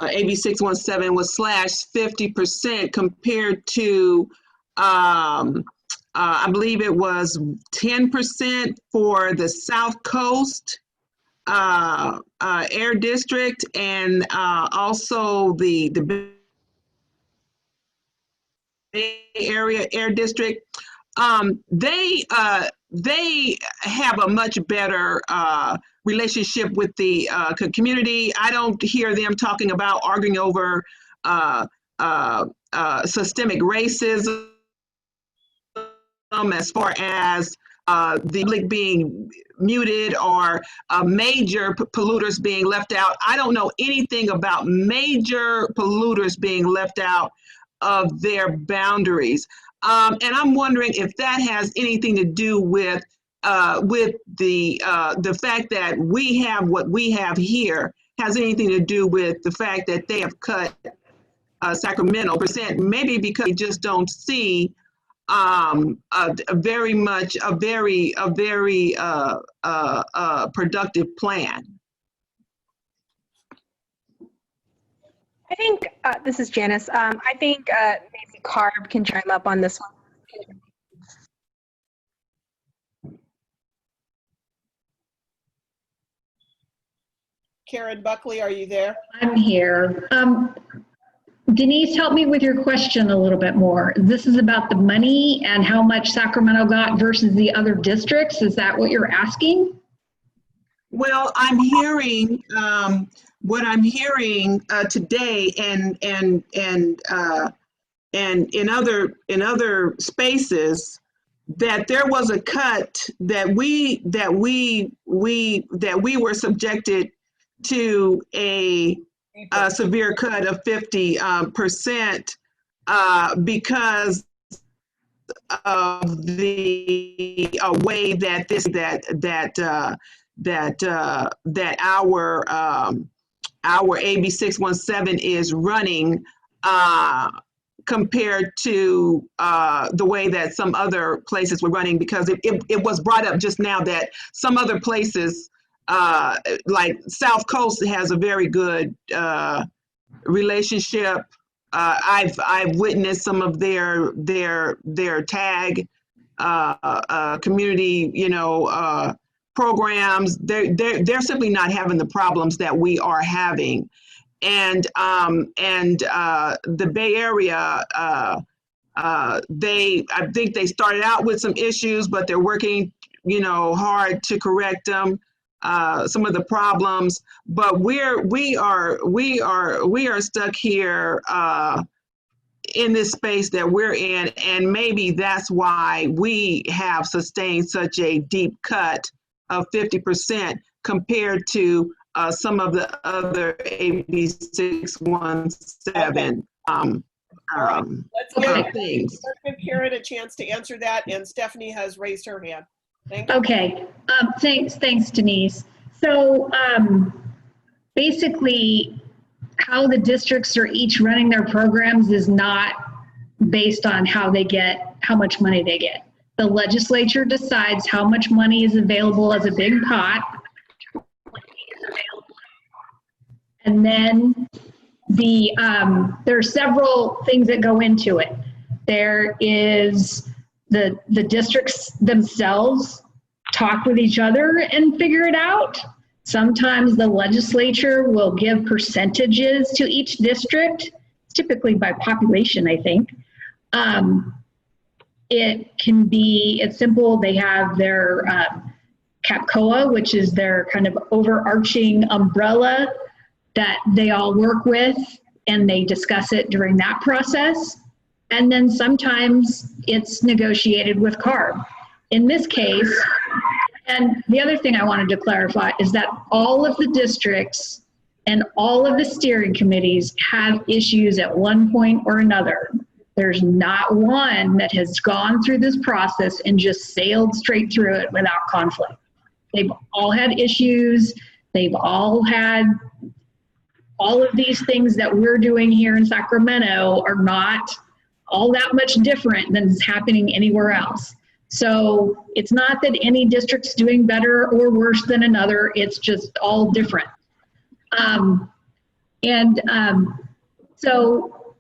Speaker 9: AB 617 was slashed 50% compared to I believe it was 10% for the South Coast Air District, and also the Bay Area Air District. They have a much better relationship with the community. I don't hear them talking about arguing over systemic racism as far as the public being muted or major polluters being left out. I don't know anything about major polluters being left out of their boundaries. And I'm wondering if that has anything to do with the fact that we have what we have here, has anything to do with the fact that they have cut Sacramento percent, maybe because they just don't see a very productive plan.
Speaker 2: I think, this is Janice. I think maybe Carb can chime up on this one.
Speaker 3: Karen Buckley, are you there?
Speaker 20: I'm here. Denise, help me with your question a little bit more. This is about the money and how much Sacramento got versus the other districts. Is that what you're asking?
Speaker 9: Well, I'm hearing what I'm hearing today, and in other spaces, that there was a cut that we were subjected to a severe cut of 50% because of the way that our AB 617 is running compared to the way that some other places were running, because it was brought up just now that some other places like South Coast has a very good relationship. I've witnessed some of their tag community, programs. They're simply not having the problems that we are having, and the Bay Area, I think they started out with some issues, but they're working hard to correct them. Some of the problems, but we are stuck here in this space that we're in, and maybe that's why we have sustained such a deep cut of 50% compared to some of the other AB 617
Speaker 3: Let's give Karen a chance to answer that, and Stephanie has raised her hand. Thank you.
Speaker 20: Okay, thanks, Denise. So basically, how the districts are each running their programs is not based on how much money they get. The legislature decides how much money is available as a big pot. And then there are several things that go into it. There is the districts themselves talk with each other and figure it out. Sometimes the legislature will give percentages to each district, typically by population, I think. It can be, it's simple. They have their CAPCOA, which is their kind of overarching umbrella that they all work with, and they discuss it during that process. And then sometimes it's negotiated with CARB. In this case, and the other thing I wanted to clarify is that all of the districts and all of the steering committees have issues at one point or another. There's not one that has gone through this process and just sailed straight through it without conflict. They've all had issues. They've all had all of these things that we're doing here in Sacramento are not all that much different than is happening anywhere else. So it's not that any district's doing better or worse than another. It's just all different. So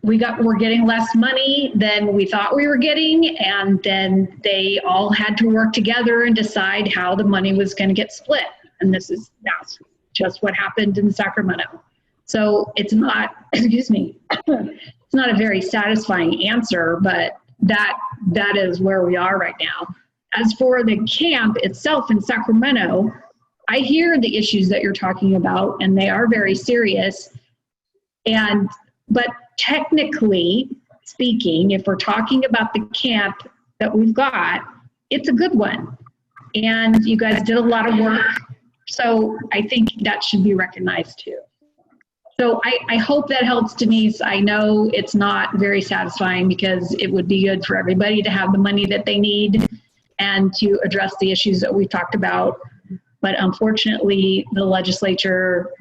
Speaker 20: we're getting less money than we thought we were getting, and then they all had to work together and decide how the money was going to get split. And that's just what happened in Sacramento. So it's not, excuse me, it's not a very satisfying answer, but that is where we are right now. As for the camp itself in Sacramento, I hear the issues that you're talking about, and they are very serious. But technically speaking, if we're talking about the camp that we've got, it's a good one. And you guys did a lot of work. So I think that should be recognized too. So I hope that helps, Denise. I know it's not very satisfying because it would be good for everybody to have the money that they need and to address the issues that we've talked about. But unfortunately, the legislature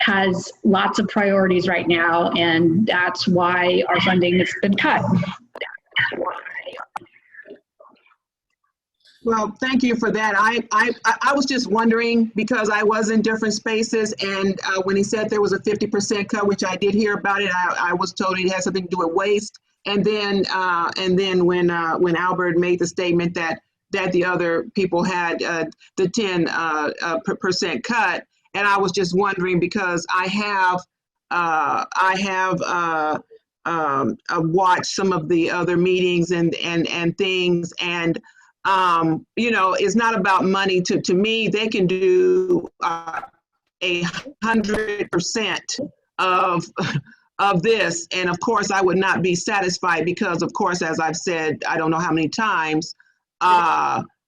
Speaker 20: has lots of priorities right now, and that's why our funding has been cut.
Speaker 9: Well, thank you for that. I was just wondering, because I was in different spaces, and when he said there was a 50% cut, which I did hear about it, I was told it had something to do with waste. And then when Albert made the statement that the other people had the 10% cut, and I was just wondering, because I have watched some of the other meetings and things, and you know, it's not about money. To me, they can do 100% of this, and of course I would not be satisfied, because of course, as I've said, I don't know how many times,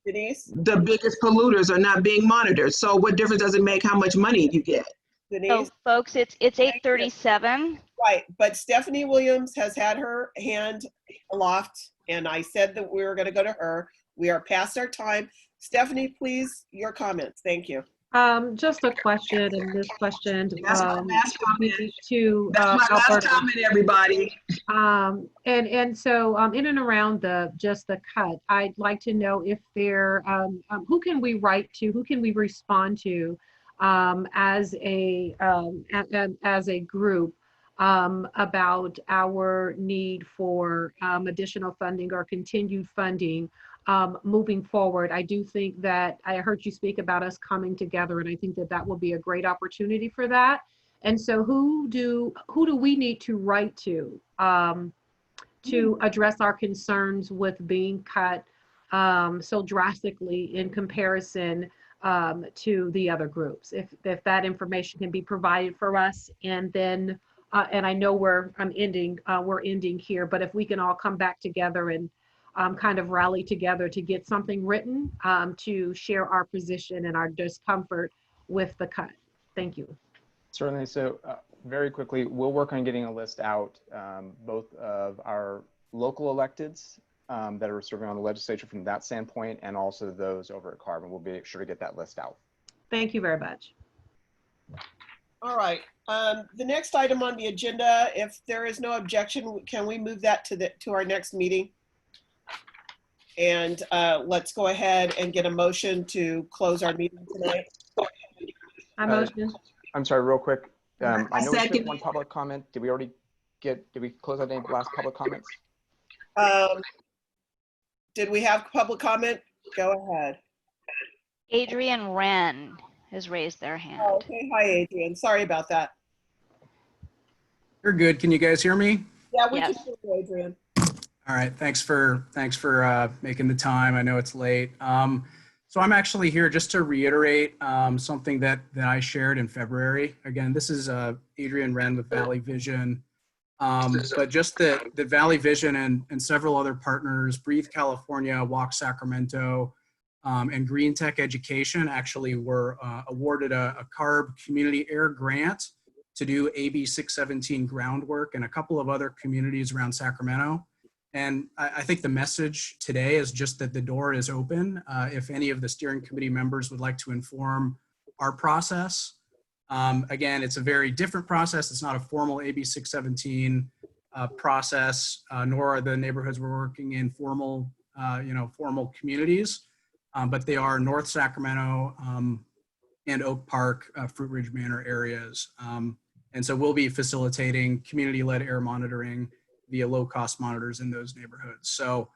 Speaker 3: Denise?
Speaker 9: The biggest polluters are not being monitored. So what difference does it make how much money you get?
Speaker 3: Denise?
Speaker 6: So folks, it's 8:37.
Speaker 3: Right, but Stephanie Williams has had her hand aloft, and I said that we were going to go to her. We are past our time. Stephanie, please, your comments. Thank you.
Speaker 5: Just a question, and this question
Speaker 9: That's my last comment.
Speaker 5: to
Speaker 9: That's my last comment, everybody.
Speaker 5: And so in and around just the cut, I'd like to know if there who can we write to, who can we respond to as a group about our need for additional funding or continued funding moving forward. I do think that I heard you speak about us coming together, and I think that that will be a great opportunity for that. And so who do we need to write to address our concerns with being cut so drastically in comparison to the other groups? If that information can be provided for us, and then and I know we're ending here, but if we can all come back together and kind of rally together to get something written to share our position and our discomfort with the cut. Thank you.
Speaker 12: Certainly. So very quickly, we'll work on getting a list out, both of our local electeds that are serving on the legislature from that standpoint, and also those over at CARB, and we'll be sure to get that list out.
Speaker 5: Thank you very much.
Speaker 3: All right. The next item on the agenda, if there is no objection, can we move that to our next meeting? And let's go ahead and get a motion to close our meeting tonight.
Speaker 5: I motion.
Speaker 12: I'm sorry, real quick. I know we took one public comment. Did we close out any last public comments?
Speaker 3: Did we have public comment? Go ahead.
Speaker 6: Adrian Wren has raised their hand.
Speaker 3: Oh, okay. Hi, Adrian. Sorry about that.
Speaker 21: You're good. Can you guys hear me?
Speaker 3: Yeah, we can hear you, Adrian.
Speaker 21: All right. Thanks for making the time. I know it's late. So I'm actually here just to reiterate something that I shared in February. Again, this is Adrian Wren with Valley Vision. But just that Valley Vision and several other partners, Breathe California, Walk Sacramento, and Green Tech Education actually were awarded a CARB Community Air Grant to do AB 617 groundwork in a couple of other communities around Sacramento. And I think the message today is just that the door is open. If any of the steering committee members would like to inform our process. Again, it's a very different process. It's not a formal AB 617 process, nor are the neighborhoods we're working in formal communities, but they are North Sacramento and Oak Park, Fruit Ridge Manor areas. And so we'll be facilitating community-led air monitoring via low-cost monitors in those neighborhoods. So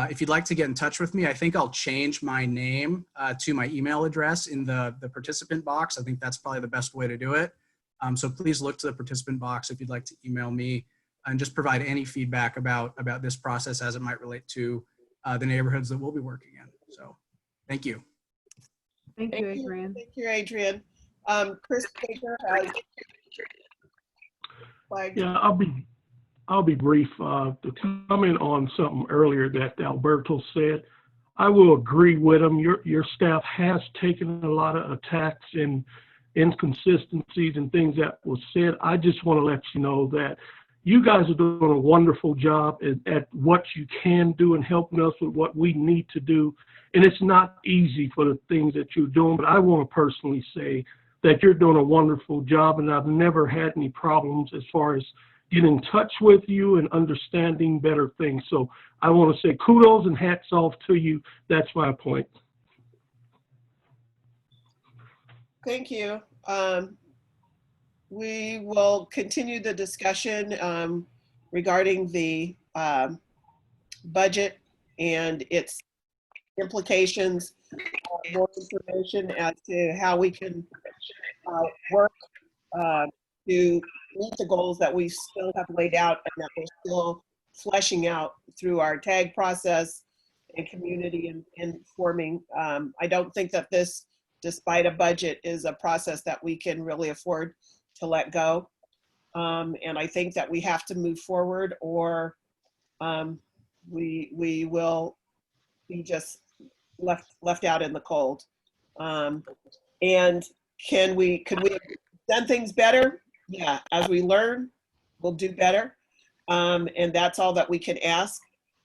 Speaker 21: if you'd like to get in touch with me, I think I'll change my name to my email address in the participant box. I think that's probably the best way to do it. So please look to the participant box if you'd like to email me and just provide any feedback about this process as it might relate to the neighborhoods that we'll be working in. So thank you.
Speaker 5: Thank you, Adrian.
Speaker 3: Thank you, Adrian. Chris Baker has flagged.
Speaker 10: Yeah, I'll be brief. To comment on something earlier that Alberto said, I will agree with him. Your staff has taken a lot of attacks and inconsistencies and things that was said. I just want to let you know that you guys are doing a wonderful job at what you can do and helping us with what we need to do. And it's not easy for the things that you're doing, but I want to personally say that you're doing a wonderful job, and I've never had any problems as far as getting in touch with you and understanding better things. So I want to say kudos and hats off to you. That's my point.
Speaker 3: Thank you. We will continue the discussion regarding the budget and its implications. More information as to how we can work to meet the goals that we still have laid out and that we're still fleshing out through our tag process and community and forming. I don't think that this, despite a budget, is a process that we can really afford to let go. And I think that we have to move forward, or we will be just left out in the cold. And could we have done things better? Yeah, as we learn, we'll do better. And that's all that we can ask.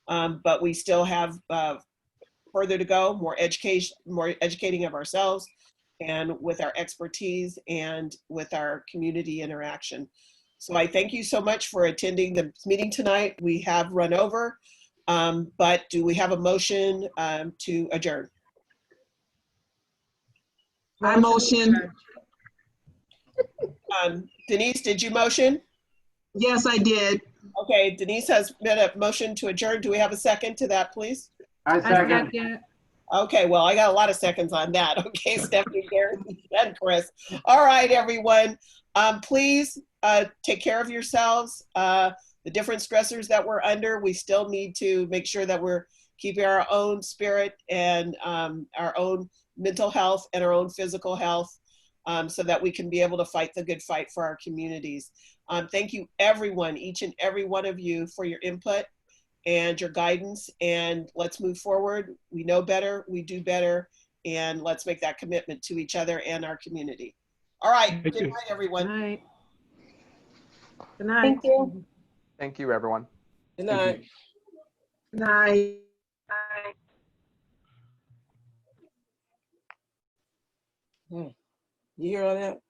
Speaker 3: But we still have further to go, more educating of ourselves and with our expertise and with our community interaction. So I thank you so much for attending the meeting tonight. We have run over, but do we have a motion to adjourn?
Speaker 9: I motion.
Speaker 3: Denise, did you motion?
Speaker 9: Yes, I did.
Speaker 3: Okay, Denise has made a motion to adjourn. Do we have a second to that, please?
Speaker 15: I second.
Speaker 3: Okay, well, I got a lot of seconds on that. Okay, Stephanie, Gary, and Chris. All right, everyone. Please take care of yourselves. The different stressors that we're under, we still need to make sure that we're keeping our own spirit and our own mental health and our own physical health so that we can be able to fight the good fight for our communities. Thank you, everyone, each and every one of you, for your input and your guidance, and let's move forward. We know better, we do better, and let's make that commitment to each other and our community. All right, good night, everyone.
Speaker 5: Good night. Good night.
Speaker 2: Thank you.
Speaker 12: Thank you, everyone.
Speaker 14: Good night.
Speaker 9: Good night.
Speaker 14: You hear all that?